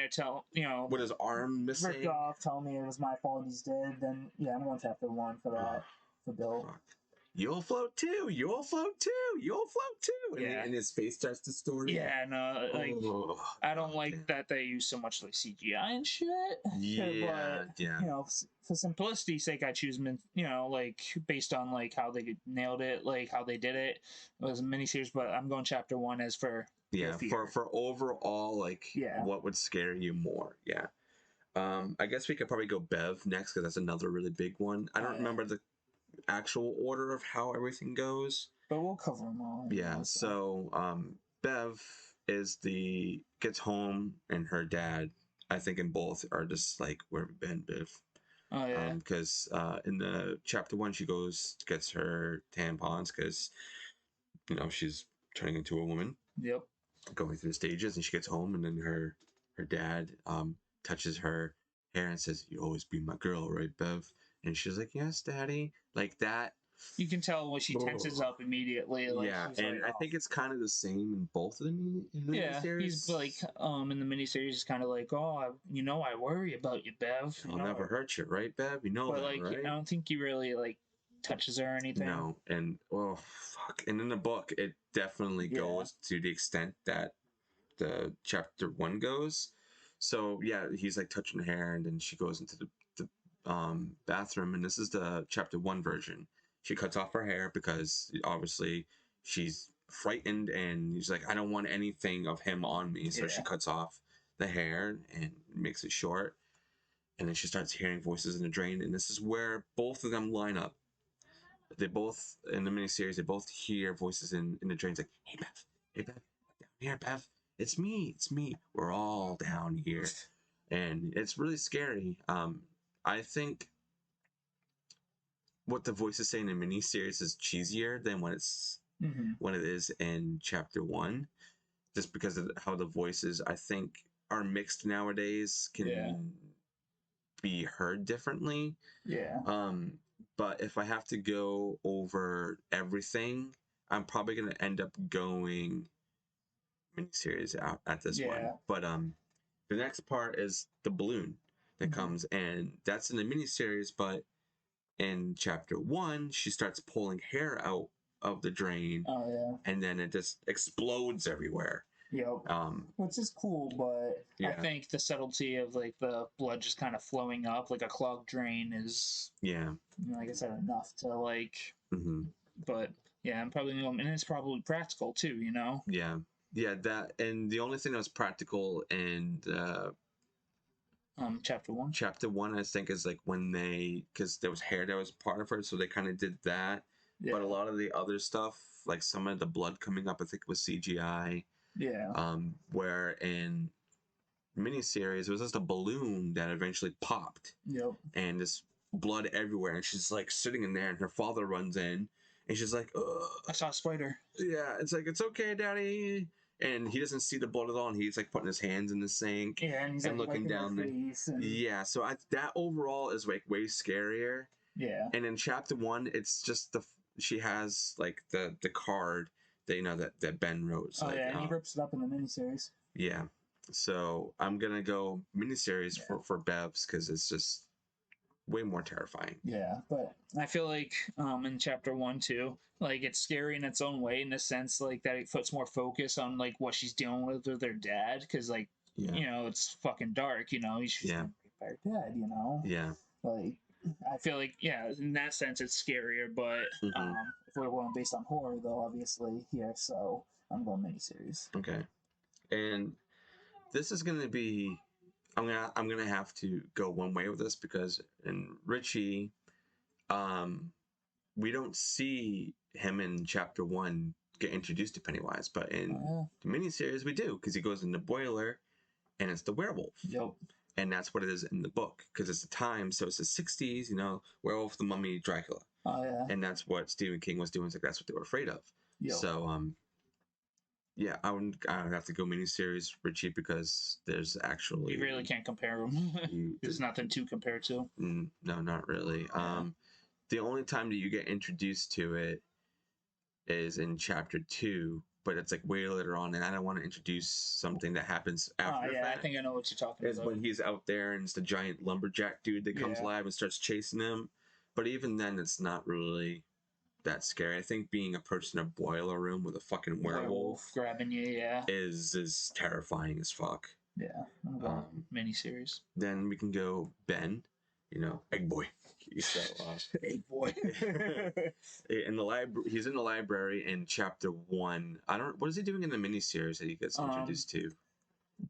there with his arm missing, ripped off, telling me it was my fault he's dead. Then yeah, I'm going chapter 1 for that. For Bill. Fuck. You'll float too. You'll float too. You'll float too. Yeah. And his face starts distorting. Yeah, no, like I don't like that they use so much like CGI and shit. Yeah, but, yeah. For simplicity's sake, I choose like based on like how they nailed it, like how they did it. It was a miniseries, but I'm going chapter 1 as for for overall like what would scare you more. Yeah. I guess we could probably go Bev next because that's another really big one. I don't remember the actual order of how everything goes, but we'll cover them all. Yeah. So Bev gets home, and her dad, I think in both, are just like, where have you been, Bev? Oh yeah. Because in the chapter 1, she gets her tampons because she's turning into a woman. Yep. Going through the stages, and she gets home, and then her dad touches her hair and says, "You always be my girl, right, Bev?" And she's like, "Yes, Daddy." Like that. You can tell when she tenses up immediately. Like, yeah, and I think it's kind of the same in both of them. Miniseries. He's like, in the miniseries, it's kind of like, oh, I worry about you, Bev. I'll never hurt you, right, Bev? But that, like, right? I don't think he really like touches her or anything. No, and fuck. And in the book, it definitely goes to the extent that the chapter 1 goes. So yeah, he's like touching her hair, and then she goes into the bathroom, and this is the chapter 1 version. She cuts off her hair because obviously she's frightened, and she's like, I don't want anything of him on me. So she cuts off the hair and makes it short, and then she starts hearing voices in the drain, and this is where both of them line up. They both, in the miniseries, they both hear voices in the drains like, hey Bev, down here, Bev. It's me. We're all down here. And it's really scary. I think what the voices say in the miniseries is cheesier than when it is in chapter 1, just because of how the voices, I think, are mixed nowadays, can be heard differently. Yeah. But if I have to go over everything, I'm probably gonna end up going miniseries out at this one. But the next part is the balloon that comes, and that's in the miniseries. But in chapter 1, she starts pulling hair out of the drain. Oh yeah. And then it just explodes everywhere. Yep. Which is cool, but I think the subtlety of like the blood just kind of flowing up like a clogged drain is like I said, enough to like. But yeah, I'm probably and it's probably practical too, Yeah, that, and the only thing that was practical in chapter 1. Chapter 1, I think, is like when because there was hair that was part of her, so they kind of did that. Yeah. But a lot of the other stuff, like some of the blood coming up, I think was CGI. Yeah. Where in miniseries, it was just a balloon that eventually popped. Yep. And this blood everywhere, and she's like sitting in there, and her father runs in, and she's like, ugh. I saw a spider. Yeah, it's like, it's okay, Daddy. And he doesn't see the blood at all, and he's like putting his hands in the sink. Yeah, and he's like looking down the face. Yeah, so that overall is like way scarier. Yeah. And in chapter 1, it's just she has like the card that that Ben wrote. And he rips it up in the miniseries. Yeah. So I'm gonna go miniseries Yeah. for Bevs because it's just way more terrifying. Yeah, but I feel like in chapter 1 too, like it's scary in its own way in the sense like that it puts more focus on like what she's dealing with her dad because like Yeah. you know it's fucking dark, you know she's Yeah. been raped by her dad, you know. Yeah. Like I feel like yeah, in that sense it's scarier, but Mhm. if we're going based on horror though, obviously here, so I'm going miniseries. Okay. And this is gonna be I'm gonna have to go one way with this because in Richie, we don't see him in chapter 1 get introduced to Pennywise, but in the miniseries we do because he goes in the boiler and it's the werewolf. Yep. And that's what it is in the book because it's the time, so it's the 60s, you know, werewolf, the mummy, Dracula. Oh yeah. And that's what Stephen King was doing. It's like that's what they were afraid of. Yep. So yeah, I would have to go miniseries Richie because there's actually You really can't compare them. There's nothing to compare to. No, not really. Yeah. The only time that you get introduced to it is in chapter 2, but it's like way later on, and I don't want to introduce something that happens after. Yeah, I think I know what you're talking is about. when he's out there and it's the giant lumberjack dude that comes alive and starts chasing him. But even then, it's not really that scary. I think being a person in a boiler room with a fucking werewolf grabbing you, is terrifying as fuck. Yeah, miniseries. Then we can go Ben, you know, Egg Boy. So, Egg Boy. in the library, he's in the library in chapter 1. I don't. What is he doing in the miniseries that he gets introduced to?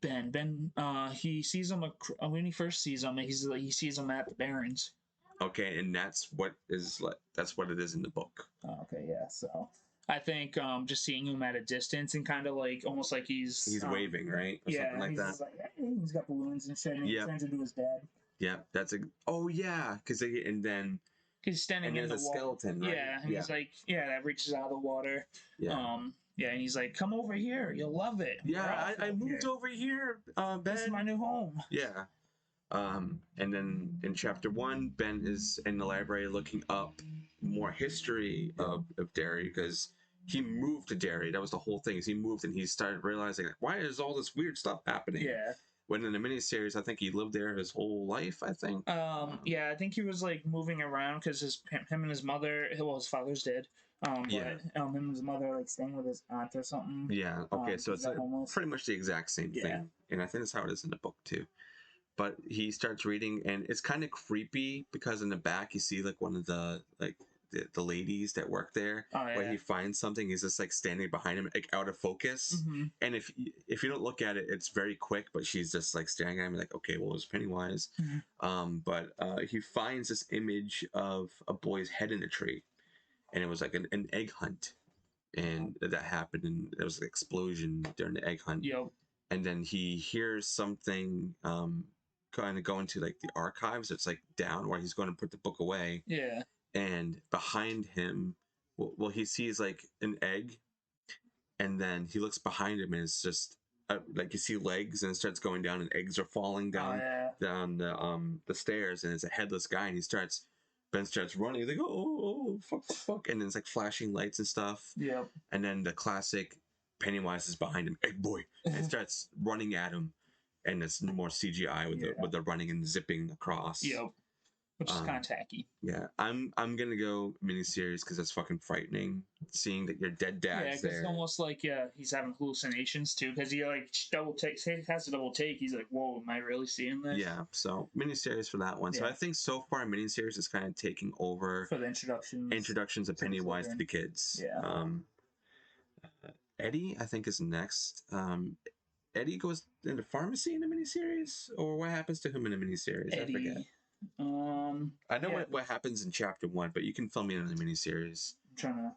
Ben, he sees him when he first sees him. He sees him at the Barrens. Okay, and that's what it is in the book. Oh, okay, yeah. So I think just seeing him at a distance and kind of like almost like he's waving, right? Or something like that. Like, hey, he's got balloons and shit, and he turns into his dad. Yeah, that's a. Oh yeah, because and then he's standing in the water. Skeleton, right? Yeah, and he's like, that reaches out of the water. Yeah. Yeah, and he's like, "Come over here, you'll love it." Yeah, I moved over here, Ben. This is my new home. Yeah. And then in chapter 1, Ben is in the library looking up more history of Derry because he moved to Derry. That was the whole thing. Is he moved and he started realizing, like, why is all this weird stuff happening? Yeah. When in the miniseries, I think he lived there his whole life. I think. Yeah, I think he was like moving around because him and his mother. Well, his father's dead. But him and his mother like staying with his aunt or something. Yeah. Okay. So it's pretty much the exact same thing, and I think that's how it is in the book too. But he starts reading, and it's kind of creepy because in the back you see like one of the the ladies that work there. Where he finds something, he's just like standing behind him, like out of focus. Mm-hmm. And if you don't look at it, it's very quick. But she's just like staring at him, like, okay, well, it's Pennywise. Mm-hmm. But he finds this image of a boy's head in a tree, and it was like an egg hunt, and that happened, and there was an explosion during the egg hunt. Yep. And then he hears something. Kind of go into like the archives. It's like down where he's going to put the book away. Yeah. And behind him, well, he sees like an egg, and then he looks behind him, and it's just like you see legs, and it starts going down, and eggs are falling down down the stairs, and it's a headless guy, and Ben starts running. He's like, oh, fuck, and then it's like flashing lights and stuff. Yeah. And then the classic Pennywise is behind him, Egg Boy, and starts running at him. And it's more CGI with the running and zipping across. Yep. Which is kind of tacky. Yeah, I'm gonna go miniseries because that's fucking frightening. Seeing that your dead dad's there. Yeah, it's almost like he's having hallucinations too because he like has to double take. He's like, whoa, am I really seeing this? Yeah, so miniseries for that one. Yeah. So I think so far miniseries is kind of taking over for the introductions of Pennywise to the kids. Yeah. Eddie, I think, is next. Eddie goes into pharmacy in the miniseries, or what happens to him in the miniseries? Eddie, I forget. I know what happens in chapter 1, but you can fill me in on the miniseries. I'm trying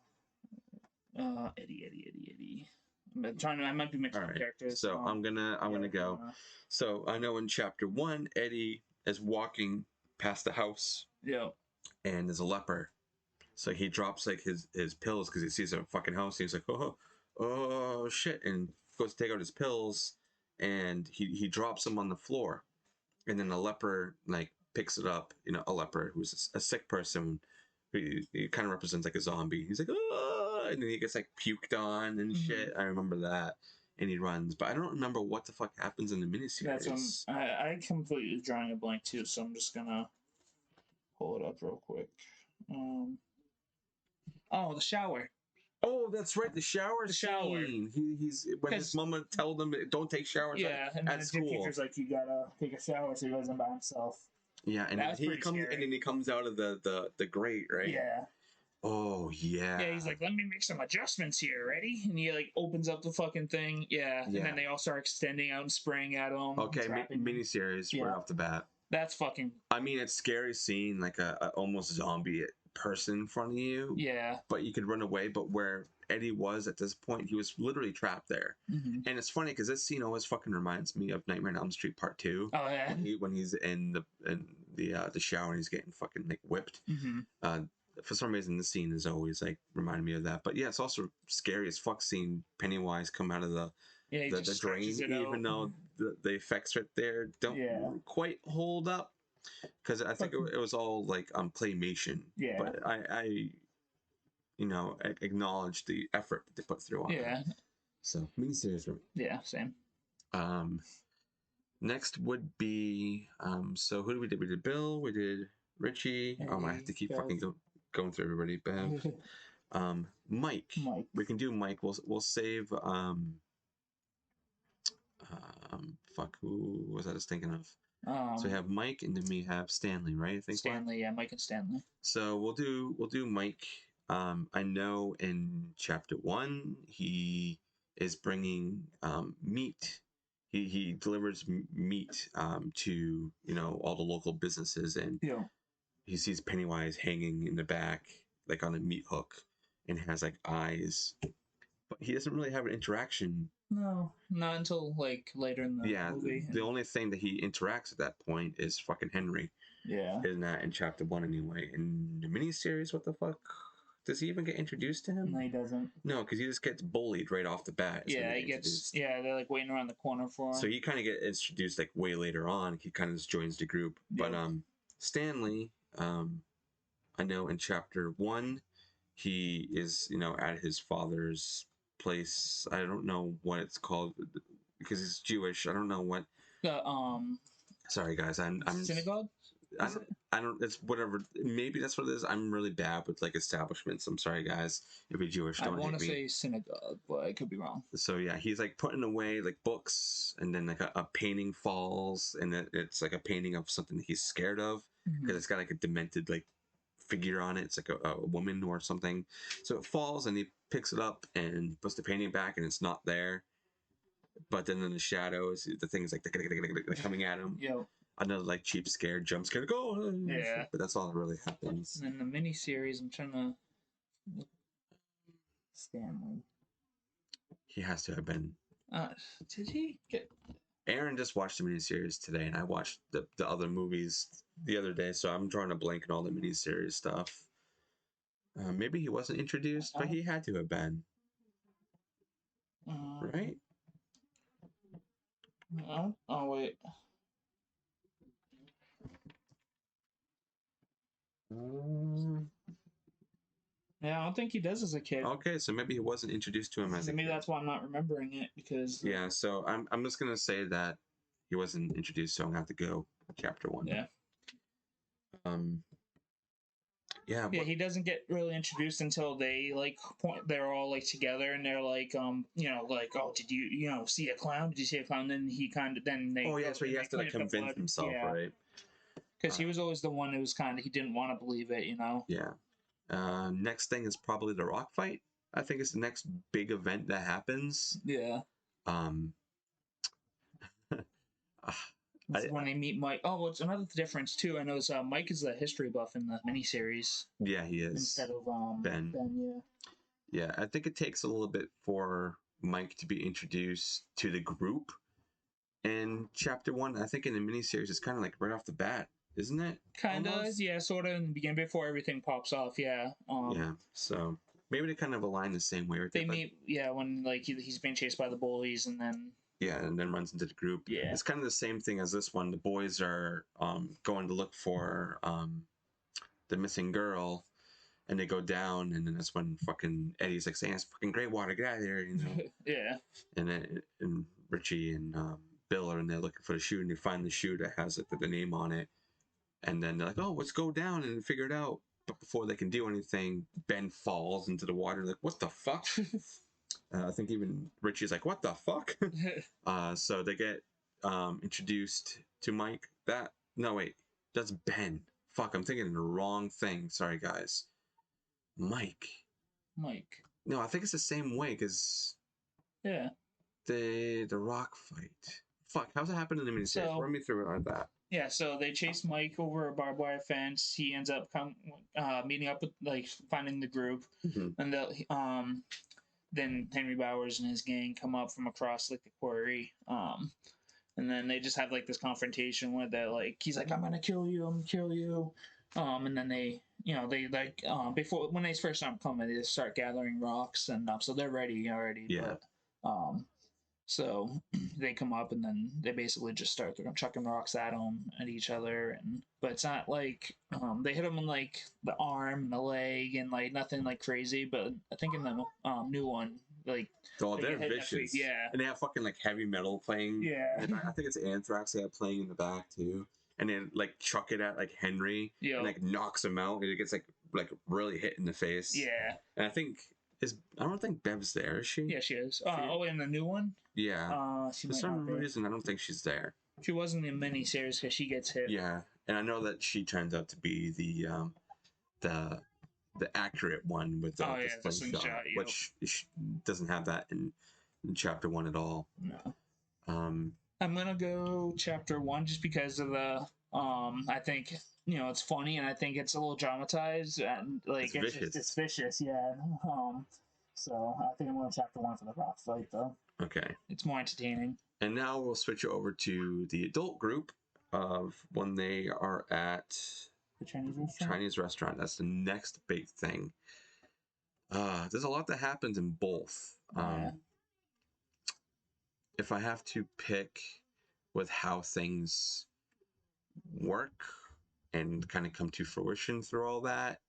to. Eddie. I'm trying to. I might be mixing characters. So I'm gonna go. So I know in chapter 1, Eddie is walking past the house. Yeah. And there's a leper. So he drops like his pills because he sees a fucking house. And he's like, oh shit, and goes to take out his pills, and he drops them on the floor, and then the leper like picks it up. You know, a leper who's a sick person. He kind of represents like a zombie. He's like, oh, and then he gets like puked on and shit. I remember that. and he runs. But I don't remember what the fuck happens in the That's miniseries. I completely drawing a blank too, so I'm just gonna pull it up real quick. Oh, the shower. Oh, that's right, the shower The shower. scene. He's when his 'Cause- mama told him don't take showers Yeah, and then at the gym school. teacher's like, you gotta take a shower so he wasn't by himself. Yeah, and That was he pretty comes scary. and then he comes out of the grate, right? Yeah. Oh yeah. Yeah, he's like, let me make some adjustments here, ready? And he like opens up the fucking thing. Yeah. And Yeah. then they all start extending out and spraying at him. Okay, trapping him. miniseries right Yeah. off the bat. That's fucking. I mean, it's scary seeing like a almost zombie person in front of you. Yeah. But you could run away. But where Eddie was at this point, he was literally trapped there. Mm-hmm. And it's funny because this scene always fucking reminds me of Nightmare on Elm Street Part 2. Oh yeah. When he's in the shower and he's getting fucking like whipped. Mm-hmm. For some reason, this scene is always like reminding me of that. But yeah, it's also scary as fuck seeing Pennywise come out of the drain, even though the effects right there don't quite hold up. Because I think it was all like claymation. Yeah. But I acknowledge the effort that they put through on it. So miniseries for me. Yeah, same. Next would be so who did we do? We did Bill, we did Richie. I have to keep fucking going through everybody. Bev. Mike. We can do Mike. We'll save fuck, who was I just thinking of? So we have Mike and then we have Stanley, right? I think Stanley, yeah, Mike and Stanley. So we'll do Mike. I know in chapter 1 he is bringing meat. He delivers meat to all the local businesses, and he sees Pennywise hanging in the back like on a meat hook and has like eyes, but he doesn't really have an interaction. No, not until like later in the movie. The only thing that he interacts at that point is fucking Henry. Yeah. In that in chapter 1 anyway. In the miniseries, what the fuck? Does he even get introduced to him? No, he doesn't. No, because he just gets bullied right off the bat. Yeah, he gets. Yeah, they're like waiting around the corner for him. So he kind of gets introduced like way later on. He kind of just joins the group. Yeah. But Stanley, I know in chapter 1, he is at his father's place. I don't know what it's called because he's Jewish. I don't know what. The Sorry guys, I'm synagogue. I don't. It's whatever. Maybe that's what it is. I'm really bad with like establishments. I'm sorry, guys. If you're Jewish, don't hate me. I want to say synagogue, but I could be wrong. So yeah, he's like putting away like books, and then like a painting falls, and it's like a painting of something that he's scared of because it's got like a demented like figure on it. It's like a woman or something. So it falls, and he picks it up and puts the painting back, and it's not there. But then in the shadows, the thing's like coming at him. Yeah. Another like cheap scare, jump scare, go. Yeah. But that's all that really happens. And in the miniseries, I'm trying to look. Stanley. He has to have been. Did he get? Aaron just watched the miniseries today, and I watched the other movies the other day, so I'm drawing a blank on all the miniseries stuff. Maybe he wasn't introduced, but he had to have been. Right? Oh wait. Yeah, I don't think he does as a kid. Okay, so maybe he wasn't introduced to him as a kid. Maybe that's why I'm not remembering it, because... Yeah, so I'm just going to say that he wasn't introduced, so I'm going to have to go chapter 1. Yeah. Yeah, yeah, he doesn't get really introduced until they like they're all like together and they're like like, oh, did you see a clown? Did you see a clown? Then he kind of then oh yeah, so he has to like convince himself, right? Because he was always the one who was he didn't want to believe it, Yeah. Next thing is probably the rock fight. I think it's the next big event that happens. Yeah. When they meet Mike. Oh, well, it's another difference too. I know Mike is the history buff in the miniseries. Yeah, he is. Instead of Ben. Yeah, I think it takes a little bit for Mike to be introduced to the group in chapter 1. I think in the miniseries it's kind of like right off the bat, isn't it? Kind of, yeah, sort of in the beginning before everything pops off. Yeah. Yeah. So maybe they kind of align the same way. They meet, when like he's being chased by the bullies and then. Yeah, and then runs into the group. Yeah. It's kind of the same thing as this one. The boys are going to look for the missing girl, and they go down, and then that's when fucking Eddie's like saying, "It's fucking gray water, get out of here," you know. Yeah. And Richie and Bill are in there looking for the shoe, and they find the shoe that has the name on it, and then they're like, "Oh, let's go down and figure it out." But before they can do anything, Ben falls into the water. Like, what the fuck? I think even Richie's like, "What the fuck?" So they get introduced to Mike. No, wait, that's Ben. Fuck, I'm thinking the wrong thing. Sorry, guys. Mike. No, I think it's the same way because Yeah. the rock fight. Fuck, how's it happen in the miniseries? So- Run me through it on that. Yeah, so they chase Mike over a barbed wire fence. He ends up meeting up with, like, finding the group, Mhm. and then Henry Bowers and his gang come up from across, like, the quarry. And then they just have, like, this confrontation where they're like, he's like, "I'm gonna kill you, I'm gonna kill you." And then they like, before, when they first start coming, they just start gathering rocks, and so they're ready already. Yeah. But, so they come up, and then they basically just start chucking rocks at each other, but it's not like, they hit them in, like, the arm and the leg, and, like, nothing like crazy. But I think in the new one, like, Oh, they they're get hit in the vicious. face, yeah. And they have fucking like heavy metal playing. Yeah. in the back. I think it's Anthrax they have playing in the back too. And then like chuck it at like Henry. Yeah. And like knocks him out, and it gets like really hit in the face. Yeah. And I don't think Bev's there, is she? Yeah, she is. Oh, in the new one? Yeah. She For might some not be. reason, I don't think she's there. She was in the miniseries because she gets hit. Yeah, and I know that she turns out to be the accurate one with the the slingshot, slingshot, yep. which doesn't have that in chapter 1 at all. No. Um, I'm gonna go chapter 1 just because of the I think, it's funny, and I think it's a little dramatized, and like It's vicious. it's vicious, yeah. So I think I'm going chapter 1 for the rock fight, though. okay, It's more entertaining. and now we'll switch over to the adult group of when they are at The Chinese restaurant. Chinese restaurant. That's the next big thing. There's a lot that happens in both. Yeah. If I have to pick with how things work and kind of come to fruition through all that,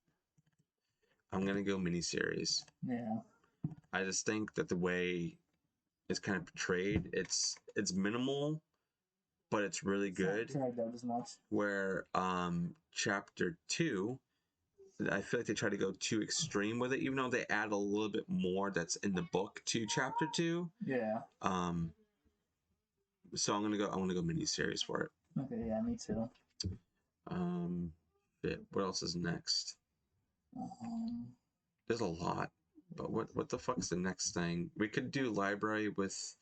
I'm gonna go miniseries. Yeah. I just think that the way it's kind of portrayed, it's minimal, but it's really good. It's not dragged out as much. Where chapter 2, I feel like they try to go too extreme with it, even though they add a little bit more that's in the book to chapter 2. Yeah. So I'm gonna go miniseries for it. Okay. Yeah. Me too. What else is next? There's a lot, but what the fuck's the next thing? We could do library with.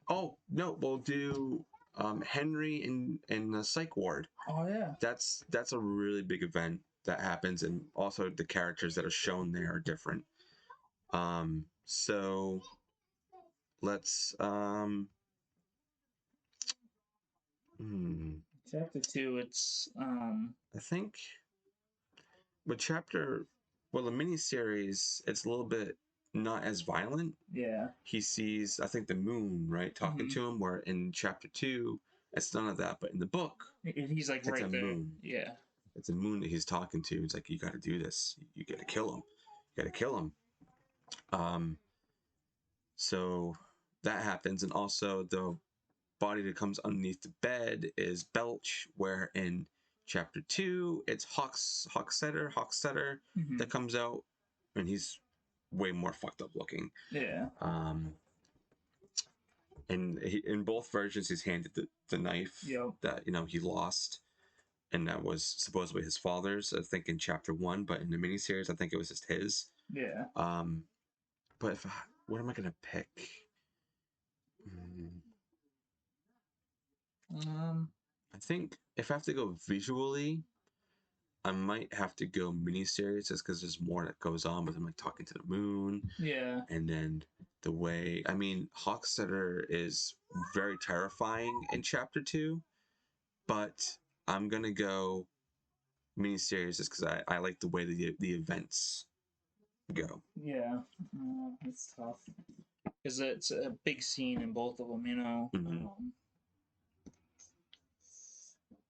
Oh no, we'll do Henry in the psych ward. Oh yeah. That's a really big event that happens, and also the characters that are shown there are different. So let's Chapter 2, it's I think with the miniseries, it's a little bit not as violent. yeah. He sees, I think, the moon, right, talking to him, where in chapter 2, it's none of that. But in the book, He's like it's right a there. moon. Yeah. It's a moon that he's talking to. It's like, you got to do this. You got to kill him. You got to kill him. So that happens. And also the body that comes underneath the bed is Belch, where in chapter 2, it's Hockstetter Mhm. that comes out, and he's way more fucked up looking. Yeah. And in both versions, he's handed the knife Yep. that he lost, and that was supposedly his father's. I think in chapter 1, but in the miniseries, I think it was just his. Yeah. But what am I gonna pick? I think if I have to go visually, I might have to go miniseries, just because there's more that goes on with him, like talking to the moon. Yeah. And then the way, Hockstetter is very terrifying in chapter 2, but I'm gonna go miniseries just because I like the way the events go. Yeah. It's tough because it's a big scene in both of them. Mhm.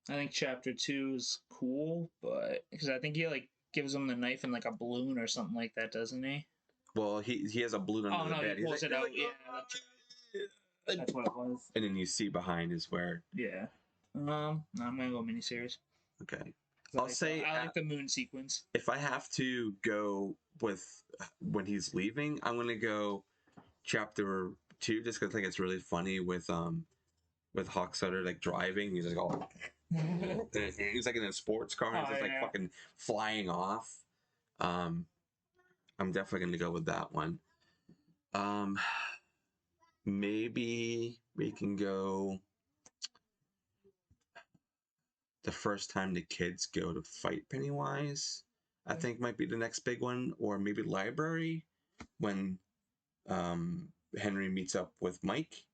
I think chapter 2 is cool, but because I think he like gives him the knife in like a balloon or something like that, doesn't he? Well, he has a balloon under Oh the no, bed. he pulls He's it out. like, Yeah, that's what it was. and then you see behind is where. Yeah. No, I'm gonna go miniseries. Okay. 'Cause I like the moon sequence. If I have to go with when he's leaving, I'm gonna go chapter 2 just because I think it's really funny with Hawksutter like driving. He's like all he's like in a sports car and he's like fucking flying off. I'm definitely gonna go with that one. Maybe we can go the first time the kids go to fight Pennywise. I think might be the next big one, or maybe library when Henry meets up with Mike.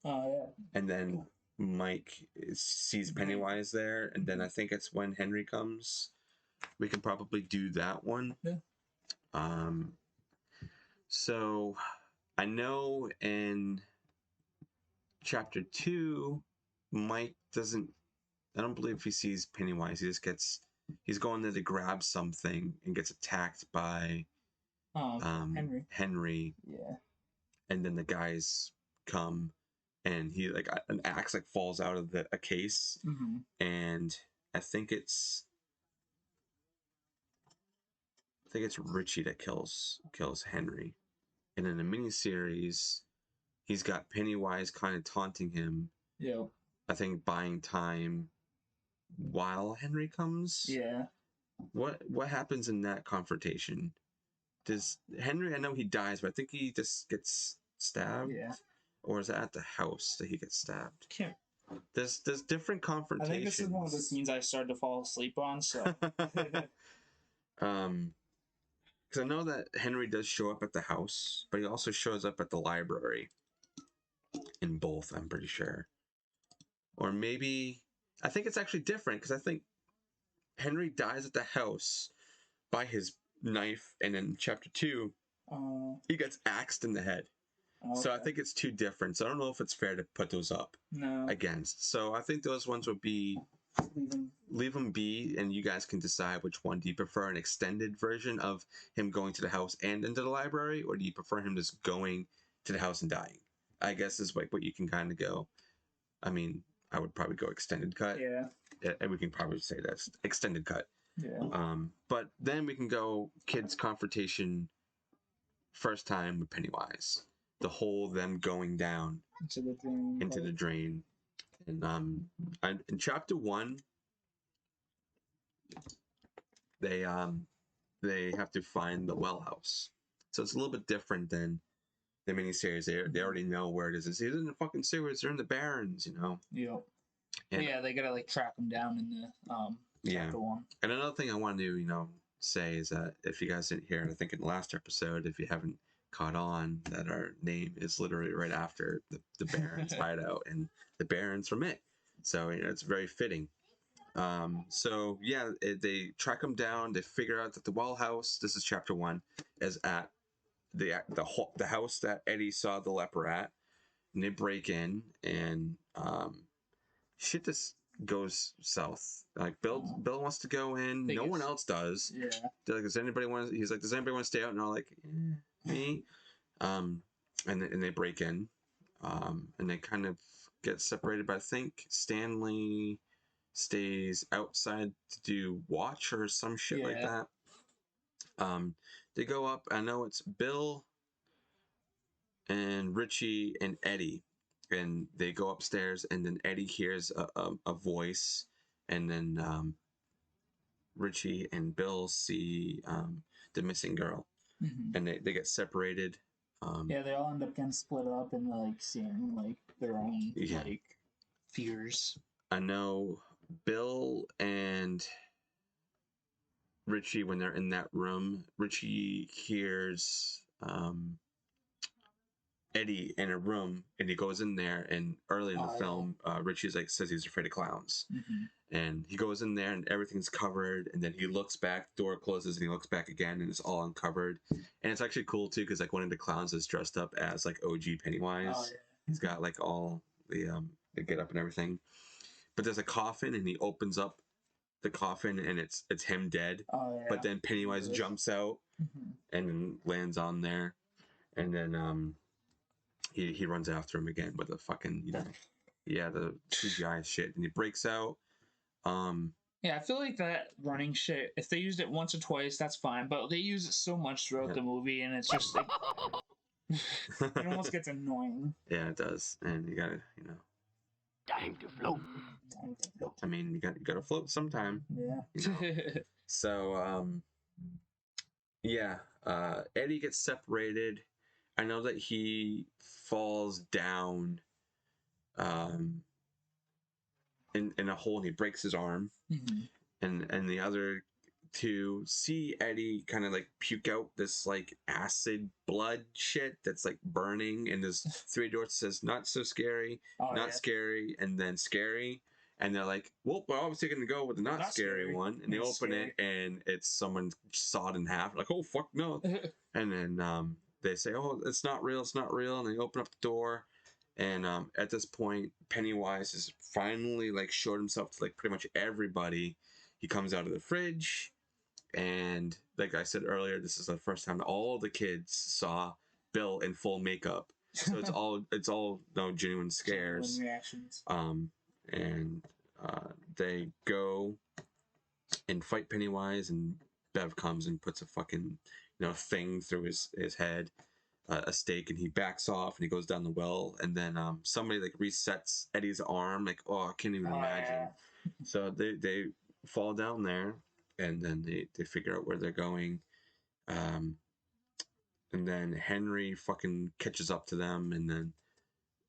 Oh yeah. And then Mike sees Pennywise there, and then I think it's when Henry comes. We can probably do that one. Yeah. So I know in chapter 2, Mike doesn't. I don't believe he sees Pennywise. He just gets. He's going there to grab something and gets attacked by Henry. Yeah. And then the guys come, and he like an axe like falls out of a case, and I think it's Richie that kills Henry, and in the miniseries, he's got Pennywise kind of taunting him. Yeah. I think buying time while Henry comes. Yeah. What happens in that confrontation? Does Henry? I know he dies, but I think he just gets stabbed. Yeah. Or is it at the house that he gets stabbed? Can't. There's different confrontations. I think this is one of the scenes I started to fall asleep on. So. Because I know that Henry does show up at the house, but he also shows up at the library. In both, I'm pretty sure. Or maybe I think it's actually different because I think Henry dies at the house by his knife, and in chapter 2, he gets axed in the head. Okay. So I think it's 2 different. So I don't know if it's fair to put those up against. So I think those ones would be leave them be, and you guys can decide which one. Do you prefer an extended version of him going to the house and into the library, or do you prefer him just going to the house and dying? I guess is like what you can kind of go. I mean, I would probably go extended cut. Yeah. And we can probably say that's extended cut. Yeah. But then we can go kids confrontation first time with Pennywise. The whole them going down into the drain. And in chapter 1, they have to find the well house. So it's a little bit different than the miniseries. They already know where it is. It's in the fucking sewers. They're in the barrens, you know. Yep. And, yeah, they gotta like track them down in the chapter 1. And another thing I want to say is that if you guys didn't hear it, I think in the last episode, if you haven't caught on, that our name is literally right after the Barons hideout, and the Barons from it. So it's very fitting. So yeah, they track them down. They figure out that the well house, this is chapter 1, is at the house that Eddie saw the leper at, and they break in, and shit just goes south. Like Bill wants to go in, no one else does. Yeah. They're like, does anybody want to stay out? And they're like, me. And they break in, and they kind of get separated. But I think Stanley stays outside to do watch or some shit like that. They go up. I know it's Bill and Richie and Eddie, and they go upstairs, and then Eddie hears a voice, and then Richie and Bill see the missing girl, and they get separated. Yeah, they all end up getting split up and like seeing like their own like fears. I know Bill and Richie, when they're in that room, Richie hears Eddie in a room, and he goes in there, and early in the film, Richie's like says he's afraid of clowns, and he goes in there and everything's covered, and then he looks back, door closes, and he looks back again, and it's all uncovered. And it's actually cool too, because like one of the clowns is dressed up as like OG Pennywise. He's got like all the get up and everything, but there's a coffin, and he opens up the coffin and it's him dead. Oh yeah. But then Pennywise Really? jumps out Mhm. and then lands on there, and then he runs after him again with a fucking the CGI shit, and he breaks out. Yeah, I feel like that running shit, if they used it once or twice, that's fine. But they use it so much throughout Yeah. the movie, and it's just like it almost gets annoying. Yeah, it does, and you gotta Time to float. I mean, you gotta float sometime. Yeah. So Eddie gets separated. I know that he falls down in a hole and he breaks his arm. Mhm. And the other two see Eddie kind of like puke out this like acid blood shit that's like burning, and there's three doors that says not so scary, Oh, not yeah. scary, and then scary. And they're like, well, we're obviously going to go with the not scary one. And they Not open it, and it's someone sawed in half. Like, oh, fuck, no. And then they say, oh, it's not real, it's not real. And they open up the door. And at this point, Pennywise has finally, like, showed himself to, like, pretty much everybody. He comes out of the fridge. And like I said earlier, this is the first time that all the kids saw Bill in full makeup. So it's all no genuine scares. Genuine reactions. And they go and fight Pennywise, and Bev comes and puts a fucking thing through his head, a stake, and he backs off and he goes down the well, and then somebody like resets Eddie's arm, like, oh, I can't even imagine. Yeah. So they fall down there, and then they figure out where they're going, and then Henry fucking catches up to them, and then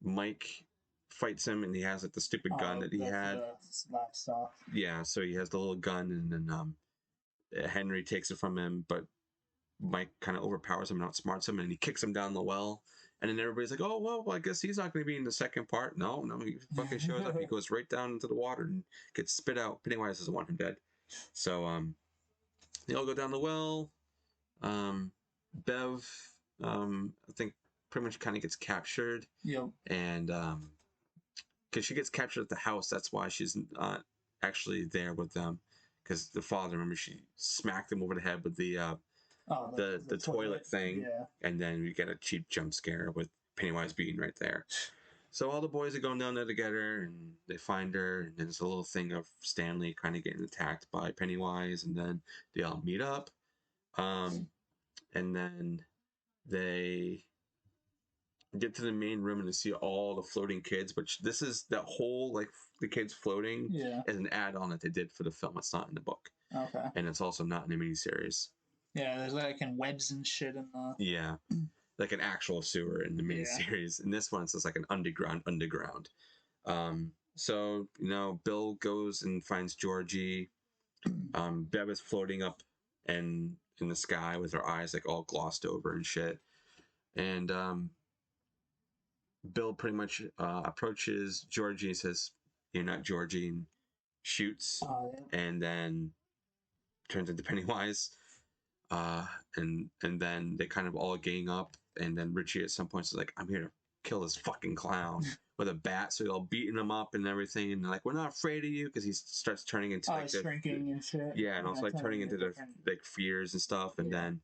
Mike fights him, and he has like the stupid gun that he had. Yeah, so he has the little gun, and then Henry takes it from him, but Mike kind of overpowers him and outsmarts him, and he kicks him down the well. And then everybody's like, oh, well, I guess he's not going to be in the second part. No, he fucking shows up. He goes right down into the water and gets spit out. Pennywise doesn't want him dead. So they all go down the well. Bev, I think, pretty much kind of gets captured. Yep. And because she gets captured at the house, that's why she's not actually there with them. Because the father, remember, she smacked him over the head with the toilet thing. Yeah. And then we get a cheap jump scare with Pennywise being right there. So all the boys are going down there together, and they find her, and there's a little thing of Stanley kind of getting attacked by Pennywise, and then they all meet up. And then they get to the main room and they see all the floating kids, which this is that whole, like, the kids floating is an add-on that they did for the film. It's not in the book. Okay. And it's also not in the miniseries. Yeah, there's like in webs and shit in the... Yeah. Like an actual sewer in the miniseries. In this one, it's just like an underground. So, Bill goes and finds Georgie. Bev is floating up and in the sky with her eyes like all glossed over and shit. And Bill pretty much approaches Georgie and says, "You're not Georgie," and shoots, and then turns into Pennywise. And then they kind of all gang up, and then Richie at some point is like, "I'm here to kill this fucking clown with a bat." So they're all beating him up and everything, and they're like, "We're not afraid of you," because he starts turning into like shrinking and shit. Yeah, and also like turning into their like fears and stuff, and then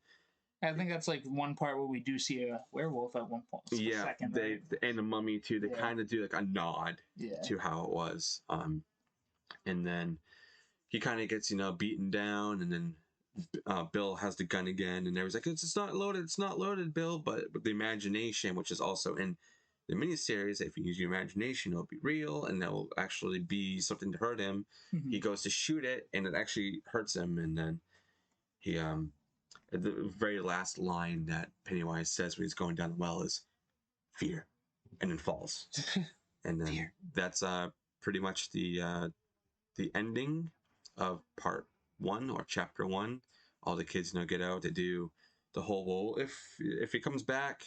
I think that's like one part where we do see a werewolf at one point. They and the mummy too. They kind of do like a nod to how it was. And then he kind of gets beaten down, and then Bill has the gun again, and everyone's like, "It's not loaded. It's not loaded, Bill." But the imagination, which is also in the miniseries, if you use your imagination, it'll be real, and that will actually be something to hurt him. Mm-hmm. He goes to shoot it, and it actually hurts him, and then he the very last line that Pennywise says when he's going down the well is "fear," and then falls. And then that's pretty much the ending of part 1 or chapter 1. All the kids get out. They do the whole, well, if he comes back,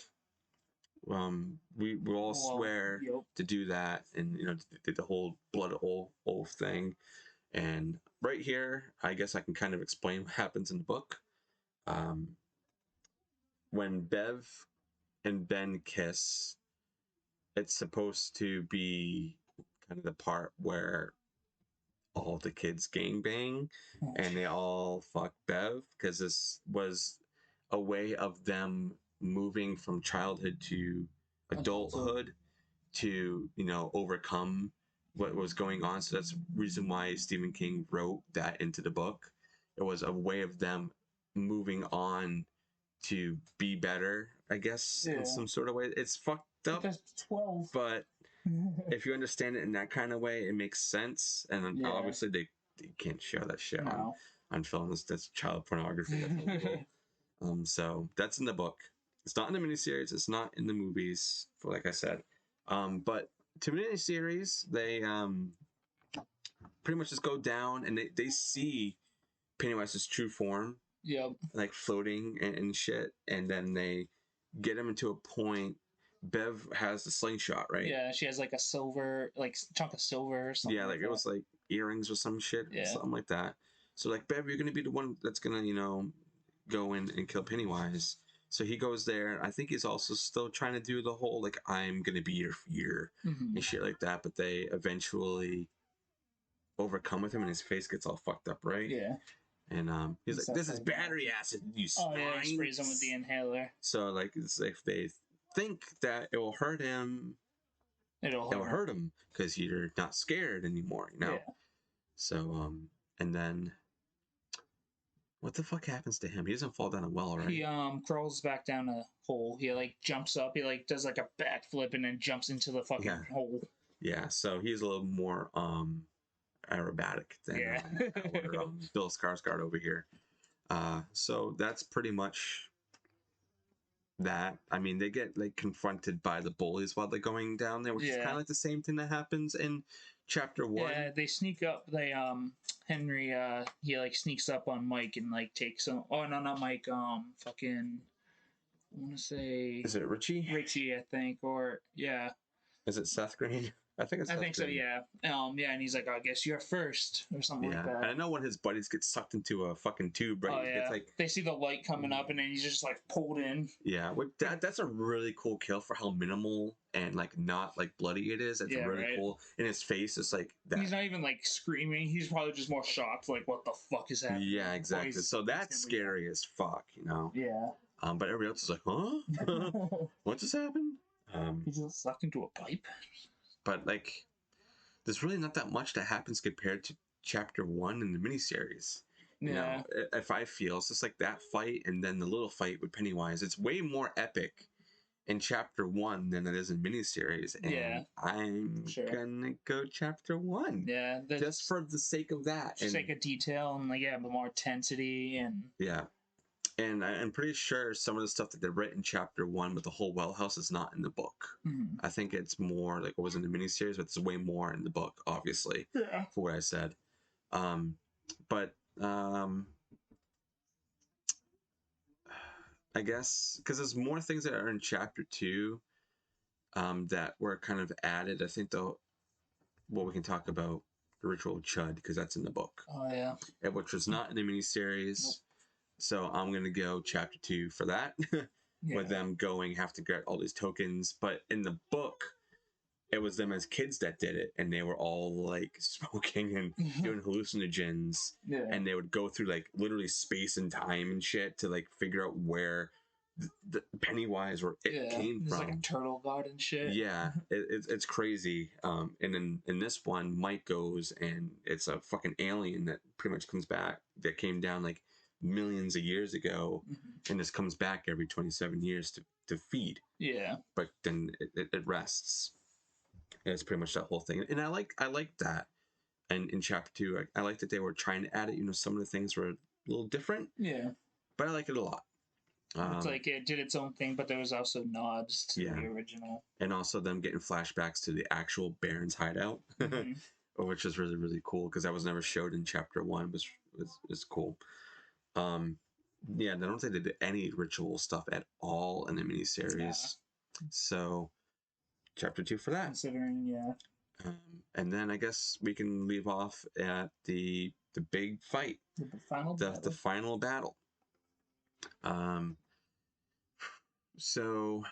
we will all swear to do that, and did the whole blood oath thing. And right here, I guess I can kind of explain what happens in the book. When Bev and Ben kiss, it's supposed to be kind of the part where all the kids gangbang, and they all fuck Bev, because this was a way of them moving from childhood to adulthood to, you know, overcome what was going on. So that's the reason why Stephen King wrote that into the book. It was a way of them moving on to be better, I guess, in some sort of way. It's fucked up, That's 12. but if you understand it in that kind of way, it makes sense. And then obviously they can't show that shit on film. That's child pornography. That's illegal. So that's in the book. It's not in the miniseries. It's not in the movies. For like I said, but to miniseries, they pretty much just go down and they see Pennywise's true form, Yep. like floating and shit, and then they get him into a point. Bev has the slingshot, right? Yeah, she has like a silver, like chunk of silver or something. Yeah, like it was like earrings or some shit, something like that. So like, Bev, you're gonna be the one that's gonna, you know, go in and kill Pennywise. So he goes there. I think he's also still trying to do the whole like, I'm gonna be your fear and shit like that. But they eventually overcome with him, and his face gets all fucked up, right? Yeah. And he's like, "This is battery acid, you swine." Oh yeah, he sprays him with the inhaler. So like, it's if they think that it will hurt him, it'll hurt him because you're not scared anymore, you know. Yeah. So and then what the fuck happens to him? He doesn't fall down a well, right? He crawls back down a hole. He like jumps up. He like does like a backflip and then jumps into the fucking hole. Yeah. So he's a little more aerobatic than our, Bill Skarsgård over here. So that's pretty much that. I mean, they get like confronted by the bullies while they're going down there, which is kind of like the same thing that happens in chapter 1. Yeah, they sneak up. They Henry he like sneaks up on Mike and like takes him. Oh no, not Mike. Fucking. I want to say. Is it Richie? Richie, I think, or yeah. Is it Seth Green? I think it's. I think so. Yeah. Yeah, and he's like, I guess you're first or something like that. And I know when his buddies get sucked into a fucking tube, right? Oh yeah. It's like they see the light coming up, and then he's just like pulled in. Yeah, that's a really cool kill for how minimal and like not like bloody it is. It's really cool. In his face, it's like that. He's not even like screaming. He's probably just more shocked, like what the fuck is happening. Yeah, exactly. So that's scary as fuck, you know. Yeah. But everybody else is like, huh? What just happened? He's just sucked into a pipe. But like, there's really not that much that happens compared to chapter 1 in the miniseries. You know, if I feel it's just like that fight and then the little fight with Pennywise, it's way more epic in chapter 1 than it is in miniseries. And I'm gonna go chapter 1. Yeah, just for the sake of that. For the sake of detail and like more intensity and And I'm pretty sure some of the stuff that they written in chapter 1 with the whole well house is not in the book. I think it's more like it was in the miniseries, but it's way more in the book, obviously, for what I said. But I guess because there's more things that are in chapter 2 that were kind of added. I think we can talk about the ritual Chud because that's in the book. Oh yeah. Which was not in the miniseries. Nope. So I'm gonna go chapter 2 for that. With them have to get all these tokens. But in the book, it was them as kids that did it, and they were all like smoking and doing hallucinogens. And they would go through like literally space and time and shit to like figure out where the Pennywise came from. It's like a turtle god and shit. Yeah, it's crazy. And in this one, Mike goes and it's a fucking alien that pretty much comes back that came down like millions of years ago and just comes back every 27 years to feed. But then it rests. And it's pretty much that whole thing. And I like that. And in chapter 2, I like that they were trying to add it. You know, some of the things were a little different. But I like it a lot. It's like it did its own thing, but there was also nods to the original. And also them getting flashbacks to the actual Baron's hideout, which is really, really cool because that was never showed in chapter 1. Was cool. I don't think they did any ritual stuff at all in the miniseries. So, chapter 2 for that. Considering, and then I guess we can leave off at the big fight. The final battle. So,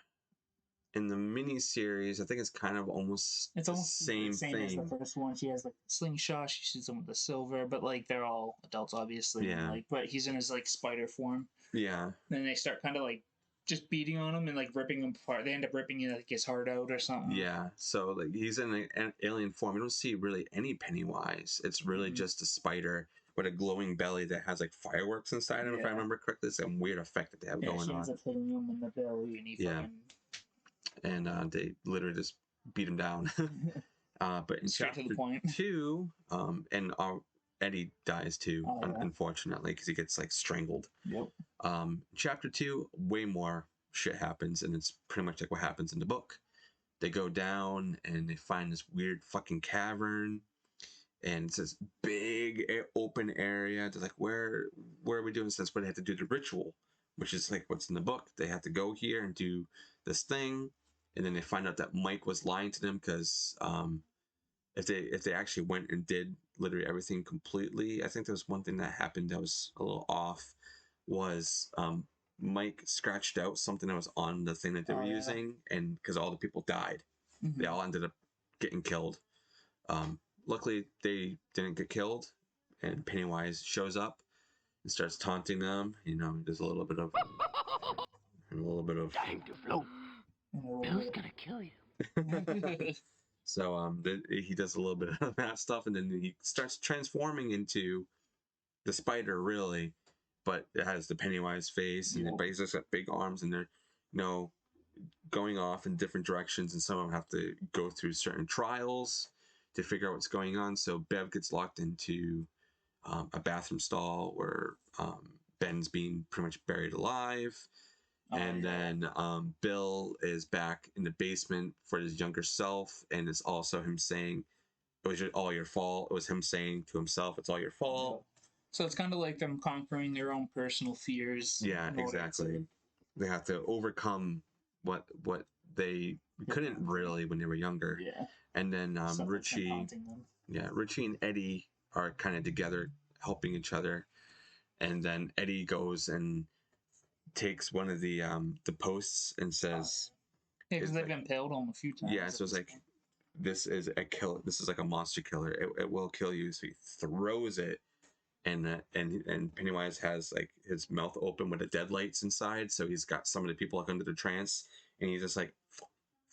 in the miniseries, I think it's kind of almost It's the almost same the same as the thing. first one. She has like a slingshot. She shoots him with the silver, but like they're all adults, obviously. And, Yeah. like, but he's in his like spider form. Yeah. Then they start kind of like just beating on him and like ripping him apart. They end up ripping like his heart out or something. Yeah. So like he's in an alien form. You don't see really any Pennywise. It's really just a spider with a glowing belly that has like fireworks inside him. If I remember correctly, it's some weird effect that they have going she on. ends up hitting him in the belly, and he fucking And they literally just beat him down. But in straight to chapter the point. 2, and Eddie dies too, unfortunately, because he gets like strangled. Yep. Chapter 2, way more shit happens, and it's pretty much like what happens in the book. They go down and they find this weird fucking cavern, and it's this big open area. They're like, where are we doing this? That's where they have to do the ritual, which is like what's in the book. They have to go here and do this thing, and then they find out that Mike was lying to them because if they actually went and did literally everything completely, I think there was one thing that happened that was a little off. Was Mike scratched out something that was on the thing that they were using, and because all the people died, they all ended up getting killed. Luckily, they didn't get killed, and Pennywise shows up and starts taunting them. You know, there's a little bit of Time to float. Bill's gonna kill you. So he does a little bit of that stuff, and then he starts transforming into the spider, really, but it has the Pennywise face, and but he's just got big arms, and they're going off in different directions, and some of them have to go through certain trials to figure out what's going on. So Bev gets locked into a bathroom stall where Ben's being pretty much buried alive. And then Bill is back in the basement for his younger self, and it's also him saying, it was all your fault. It was him saying to himself, it's all your fault. So it's kind of like them conquering their own personal fears. Yeah, exactly. They have to overcome what they couldn't really when they were younger. Yeah. And then Richie and Eddie are kind of together, helping each other. And then Eddie goes and takes one of the posts and says, yeah, because they've impaled him a few times. Yeah, so it's like, this is a kill. This is like a monster killer. It will kill you. So he throws it, and Pennywise has like his mouth open with the deadlights inside. So he's got some of the people like under the trance, and he just like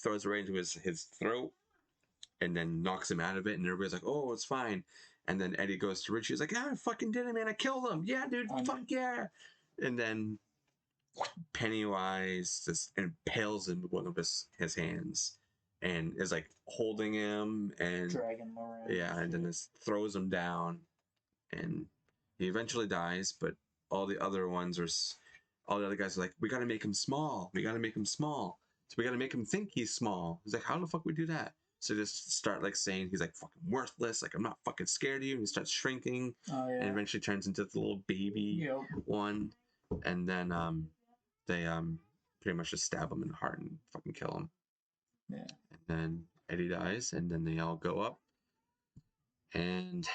throws it right into his throat, and then knocks him out of it. And everybody's like, "Oh, it's fine." And then Eddie goes to Richie. He's like, "Ah, I fucking did it, man! I killed him! Yeah, dude, fuck yeah!" And then Pennywise just impales him with one of his hands, and is like holding him and dragging him around. Yeah, and then just throws him down, and he eventually dies. But all the other guys are like, we gotta make him small. We gotta make him small. So we gotta make him think he's small. He's like, how the fuck we do that? So just start like saying he's like fucking worthless. Like, I'm not fucking scared of you. And he starts shrinking, and eventually turns into the little baby one. And then they pretty much just stab him in the heart and fucking kill him. Yeah. And then Eddie dies, and then they all go up. And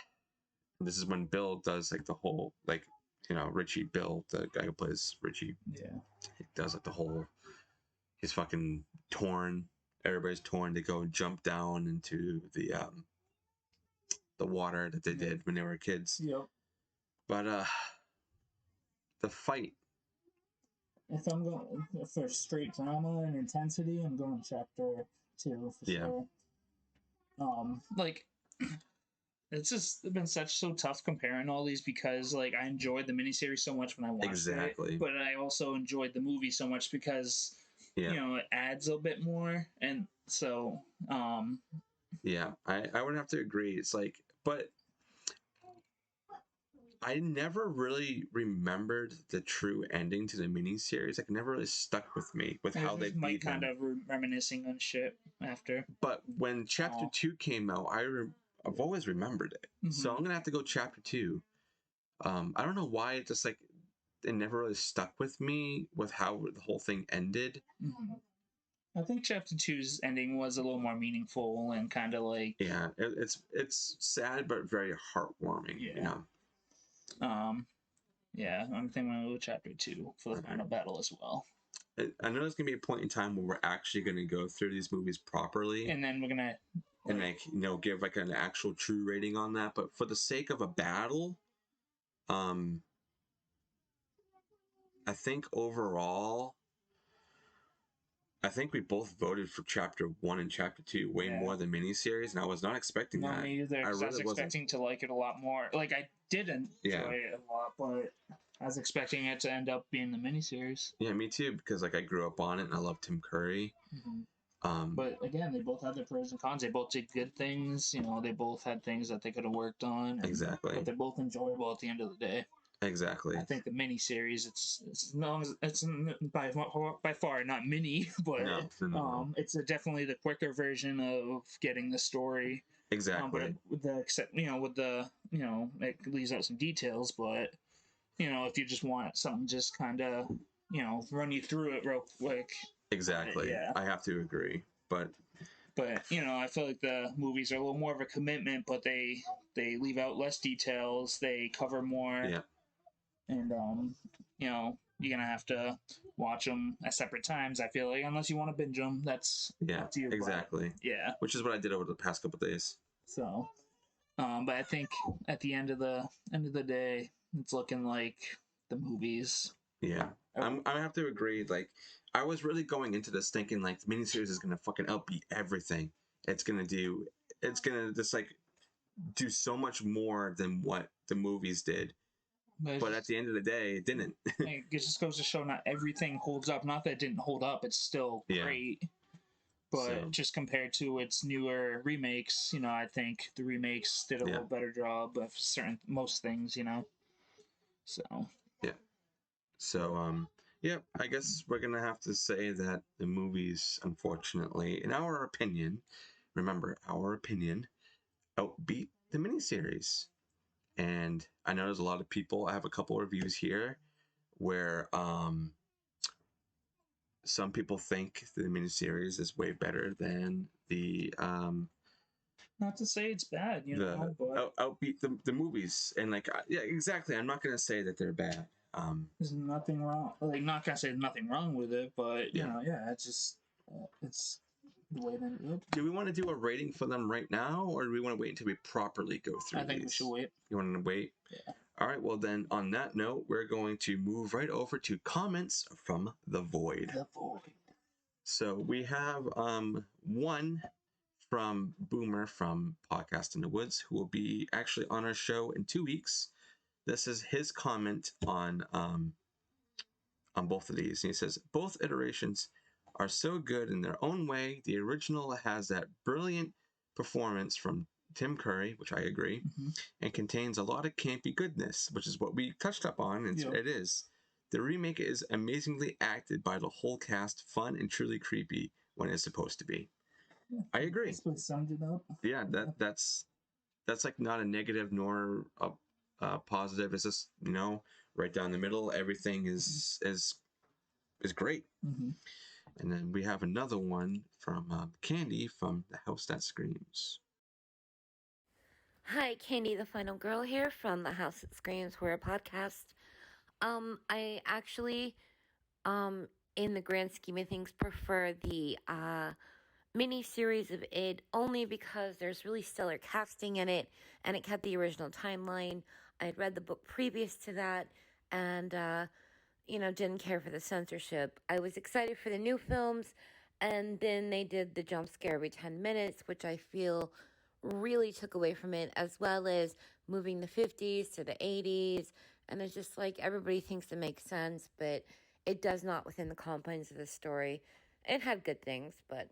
this is when Bill does like the whole, like, Bill, the guy who plays Richie. Yeah. He does like the whole, he's fucking torn. Everybody's torn. They go and jump down into the water that they did when they were kids. Yep. But the fight. If I'm going for straight drama and intensity, I'm going chapter 2 for sure. Like, it's been so tough comparing all these because like I enjoyed the miniseries so much when I watched it, but I also enjoyed the movie so much because it adds a bit more, and so yeah, I would have to agree. It's like, but I never really remembered the true ending to the miniseries. Like, it never really stuck with me with how they beat him. Kind of reminiscing on shit after. But when chapter 2 came out, I've always remembered it. Mm-hmm. So I'm gonna have to go chapter 2. I don't know why it just like it never really stuck with me with how the whole thing ended. Mm-hmm. I think chapter 2's ending was a little more meaningful and kind of like it's sad but very heartwarming. Yeah. Yeah, I'm thinking we'll go chapter 2 for the final battle as well. I know there's gonna be a point in time where we're actually gonna go through these movies properly, And then we're gonna and like give like an actual true rating on that. But for the sake of a battle, I think overall, I think we both voted for chapter 1 and chapter 2 way more than miniseries, and I was not expecting that. me either. I Because I was really expecting to like it a lot more. Like I didn't enjoy it a lot, but I was expecting it to end up being the miniseries. Yeah, me too. Because like I grew up on it, and I love Tim Curry. But again, they both had their pros and cons. They both did good things. You know, they both had things that they could have worked on. Exactly. But they're both enjoyable at the end of the day. Exactly. I think the miniseries, it's no, it's by far not mini, but no. it's definitely the quicker version of getting the story. Exactly. But with the it leaves out some details, but if you just want something just kind of run you through it real quick. Exactly. Yeah. I have to agree, but I feel like the movies are a little more of a commitment, but they leave out less details, they cover more. Yeah. And you're gonna have to watch them at separate times. I feel like, unless you want to binge them, that's up to you. Exactly. Yeah, which is what I did over the past couple of days. So, but I think at the end of the day, it's looking like the movies. Yeah, I have to agree. Like, I was really going into this thinking like the miniseries is gonna fucking outbeat everything. It's gonna just like do so much more than what the movies did. But at the end of the day, it didn't. It just goes to show not everything holds up. Not that it didn't hold up; it's still great. But just compared to its newer remakes, I think the remakes did a little better job of most things, So yeah. So I guess we're gonna have to say that the movies, unfortunately, in our opinion, remember our opinion, outbeat the miniseries. And I know there's a lot of people. I have a couple of reviews here where some people think the miniseries is way better than the not to say it's bad, but outbeat the movies. And like yeah, exactly. I'm not gonna say that they're bad. There's nothing wrong. Like, not gonna say there's nothing wrong with it, but it's just it's the way that it. Do we want to do a rating for them right now, or do we want to wait until we properly go through? I think we should wait. You want to wait? Yeah. All right. Well, then, on that note, we're going to move right over to comments from the Void. The Void. So we have one from Boomer from Podcast in the Woods, who will be actually on our show in 2 weeks. This is his comment on both of these. And he says, both iterations are so good in their own way. The original has that brilliant performance from Tim Curry, which I agree, and contains a lot of campy goodness, which is what we touched up on, and it is. The remake is amazingly acted by the whole cast, fun and truly creepy when it's supposed to be. Yeah, I agree. That's summed it up. Yeah, that's like not a negative nor a positive. It's just right down the middle. Everything is great. And then we have another one from Candy from The House That Screams. Hi, Candy, the final girl here from The House That Screams. We're a podcast. I actually, in the grand scheme of things, prefer the mini-series of it only because there's really stellar casting in it, and it kept the original timeline. I had read the book previous to that, and, didn't care for the censorship. I was excited for the new films, and then they did the jump scare every 10 minutes, which I feel really took away from it, as well as moving the 50s to the 80s, and it's just like everybody thinks it makes sense, but it does not within the confines of the story. It had good things, but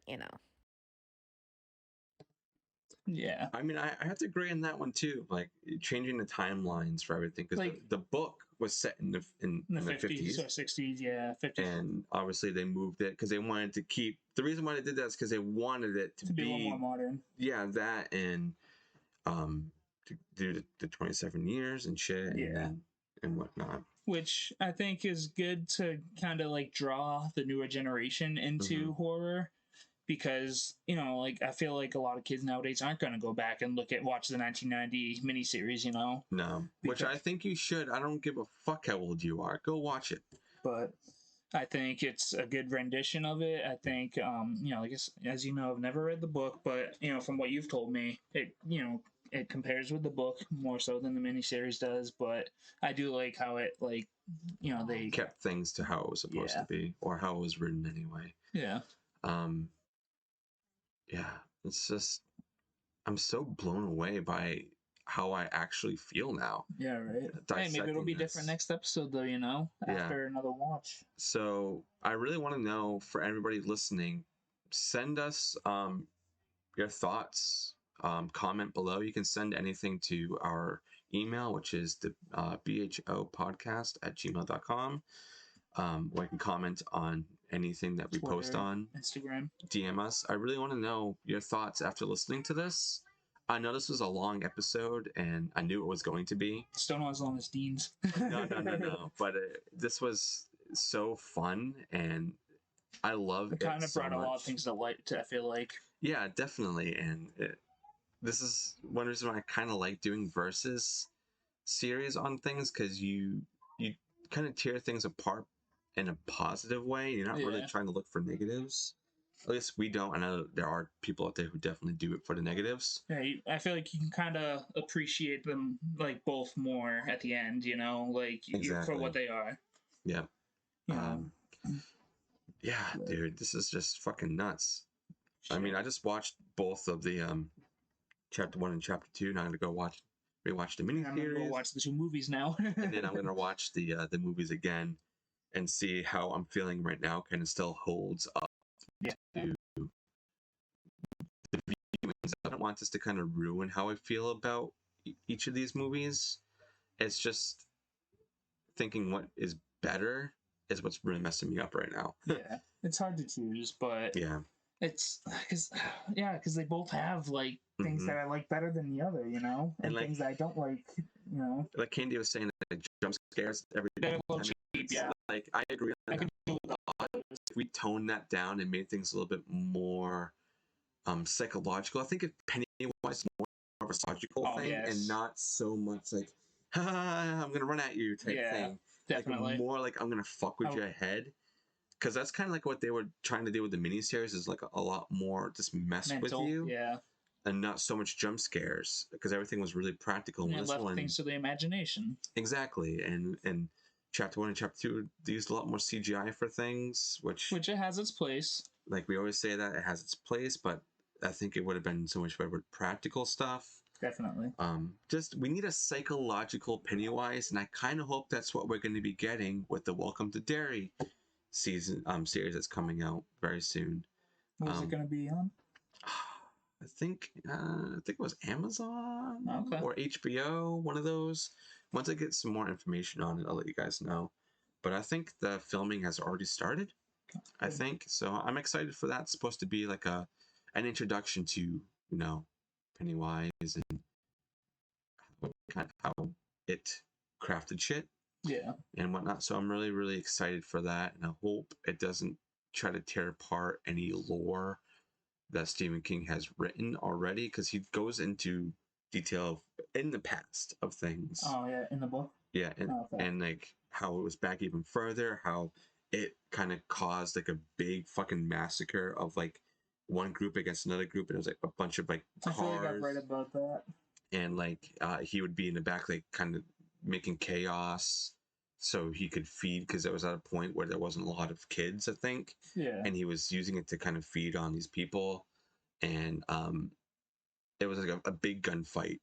Yeah. I mean, I have to agree on that one too. Like changing the timelines for everything, because the book was set in the 50s or 60s, 50s, and obviously they moved it because they wanted to keep. The reason why they did that is because they wanted it to be a little more modern. Yeah, that and to do the 27 years and shit, and whatnot. Which I think is good to kind of like draw the newer generation into horror. Because, I feel like a lot of kids nowadays aren't going to go back and watch the 1990 miniseries, No, which I think you should. I don't give a fuck how old you are. Go watch it. But I think it's a good rendition of it. I think, like as you know, I've never read the book, but from what you've told me, it compares with the book more so than the miniseries does. But I do like how it they kept things to how it was supposed to be, or how it was written anyway. Yeah. Yeah, it's just I'm so blown away by how I actually feel now. Yeah, right. Hey, maybe it'll be different next episode though, after another watch. So I really want to know, for everybody listening, send us your thoughts. Comment below. You can send anything to our email, which is the bhopodcast@gmail.com. Or you can comment on anything that we Twitter, post on Instagram. DM us. I really want to know your thoughts after listening to this. I know this was a long episode, and I knew it was going to be. Still not as long as Dean's. No. But this was so fun, and I love it. Kind of brought a lot of things to light, I feel like. Yeah, definitely. And this is one reason why I kind of like doing versus series on things, because you kind of tear things apart in a positive way. You're not really trying to look for negatives. At least we don't. I know there are people out there who definitely do it for the negatives. Yeah, I feel like you can kind of appreciate them both more at the end, for what they are. Yeah. Yeah, dude, this is just fucking nuts. Shit. I mean, I just watched both of the chapter 1 and chapter 2. Now I'm gonna go rewatch the miniseries. I'm gonna go watch the 2 movies now. And then I'm gonna watch the movies again and see how I'm feeling right now. Kind of still holds up to the viewings. I don't want this to kind of ruin how I feel about each of these movies. It's just thinking what is better is what's really messing me up right now. Yeah, it's hard to choose, but it's because they both have things that I like better than the other, and things that I don't like, Like Candy was saying, jump scares every day. Cheap, yeah. Like I agree on that. If we tone that down and made things a little bit more psychological, I think if Pennywise is more of a psychological thing and not so much like, I'm gonna run at you type thing. Definitely. Like more like I'm gonna fuck with your head. Because that's kind of like what they were trying to do with the miniseries, is like a lot more just mess with you. Yeah. And not so much jump scares, because everything was really practical. And left things to the imagination. Exactly. And chapter 1 and chapter 2, they used a lot more CGI for things, which it has its place. Like we always say that it has its place, but I think it would have been so much better with practical stuff. Definitely. Just we need a psychological Pennywise, and I kind of hope that's what we're going to be getting with the Welcome to Derry series that's coming out very soon. What's it going to be on? I think it was Amazon or HBO, one of those. Once I get some more information on it, I'll let you guys know. But I think the filming has already started. I think so. I'm excited for that. It's supposed to be like an introduction to Pennywise and how it crafted shit. Yeah. And whatnot. So I'm really, really excited for that, and I hope it doesn't try to tear apart any lore that Stephen King has written already, because he goes into detail in the past of things. Oh yeah, in the book. Yeah, and like how it was back even further, how it kind of caused like a big fucking massacre of like one group against another group, and it was like a bunch of like cars. I feel like I've read about that. And like he would be in the back, like kind of making chaos so he could feed, because it was at a point where there wasn't a lot of kids, I think. Yeah. And he was using it to kind of feed on these people. And it was like a big gunfight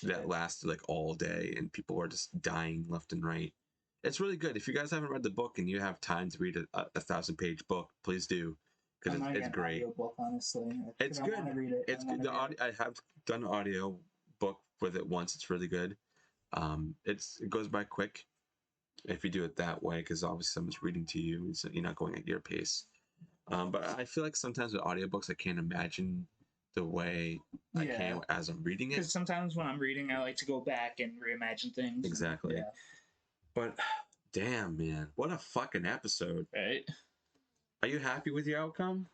that lasted like all day, and people were just dying left and right. It's really good. If you guys haven't read the book and you have time to read a 1,000-page book, please do, because it's great. Book, honestly. It's good. It's good. I have done an audio book with it once. It's really good. It goes by quick if you do it that way, because obviously someone's reading to you, so you're not going at your pace. But I feel like sometimes with audiobooks I can't imagine the way I can as I'm reading it. Because sometimes when I'm reading, I like to go back and reimagine things. Exactly. Yeah. But damn, man, what a fucking episode! Right? Are you happy with your outcome?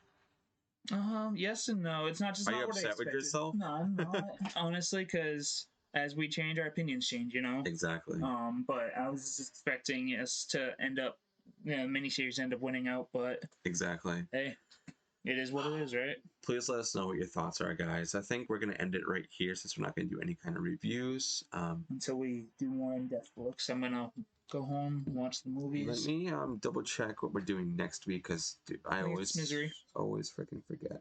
Yes and no. It's not just. Are not you what upset with yourself? No, I'm not. Honestly, because as we change, our opinions change. Exactly. But I was just expecting us to end up miniseries end up winning out, but Exactly. hey, it is what it is, right? Please let us know what your thoughts are, guys. I think we're going to end it right here since we're not going to do any kind of reviews. Until we do more in-depth looks, I'm gonna go home and watch the movies. Let me double check what we're doing next week because I It's Misery. always freaking forget.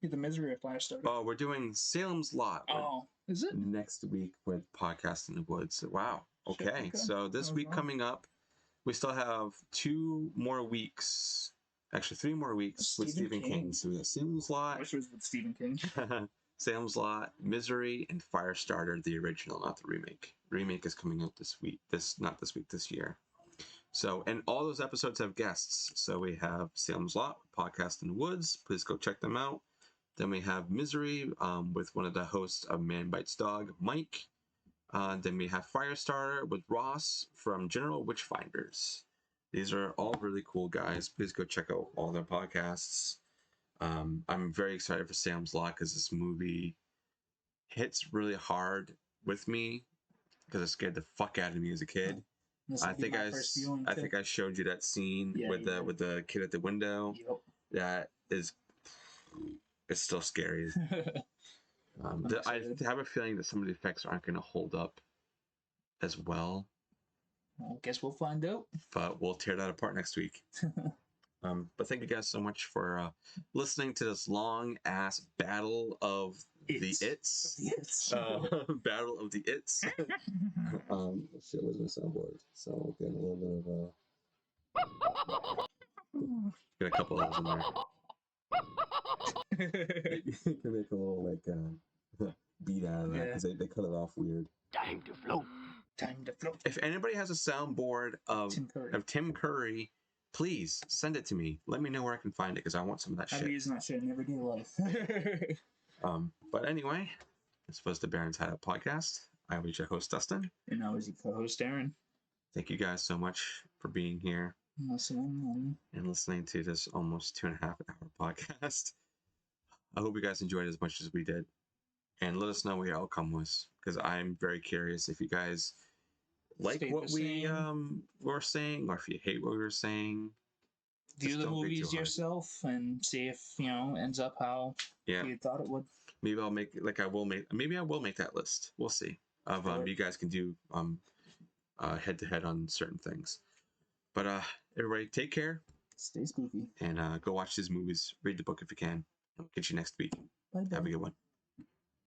Either Misery or Firestarter. Oh, we're doing Salem's Lot. Oh, is it? Next week with Podcast in the Woods. Wow. Okay. So this week coming up, we still have 2 more weeks. Actually, 3 more weeks with Stephen King. So we got Salem's Lot. I wish it was with Stephen King. Salem's Lot, Misery, and Firestarter, the original, not the remake. Remake is coming out this week. This year. So, and all those episodes have guests. So we have Salem's Lot, Podcast in the Woods. Please go check them out. Then we have Misery with one of the hosts of Man Bites Dog, Mike. Then we have Firestarter with Ross from General Witchfinders. These are all really cool guys. Please go check out all their podcasts. I'm very excited for Salem's Lot because this movie hits really hard with me because it scared the fuck out of me as a kid. I think I showed you that scene with the kid at the window. Yep. That is, it's still scary. I have a feeling that some of the effects aren't going to hold up as well. Well, I guess we'll find out. But we'll tear that apart next week. But thank you guys so much for listening to this long ass battle of the It's. Battle of the It's. Shit, where's my soundboard? So getting a little bit of get a couple of those in there. You can make a little like beat out of that because they cut it off weird. Time to float. Time to float. If anybody has a soundboard of Tim Curry, please send it to me. Let me know where I can find it because I want some of that shit. I'll be using that shit in everyday life. But anyway, this was the Baron's Hideout podcast. I was your host, Dustin. And I was your co-host, Aaron. Thank you guys so much for being here. And listening to this almost 2.5 hour podcast. I hope you guys enjoyed it as much as we did. And let us know what your outcome was, because I'm very curious if you guys like what we were saying, or if you hate what we were saying. View the movies yourself and see if ends up how you thought it would. Maybe I'll make maybe I will make that list. We'll see. Of you guys can do head to head on certain things. But everybody, take care. Stay spooky. And go watch these movies. Read the book if you can. I'll catch you next week. Bye-bye. Have a good one.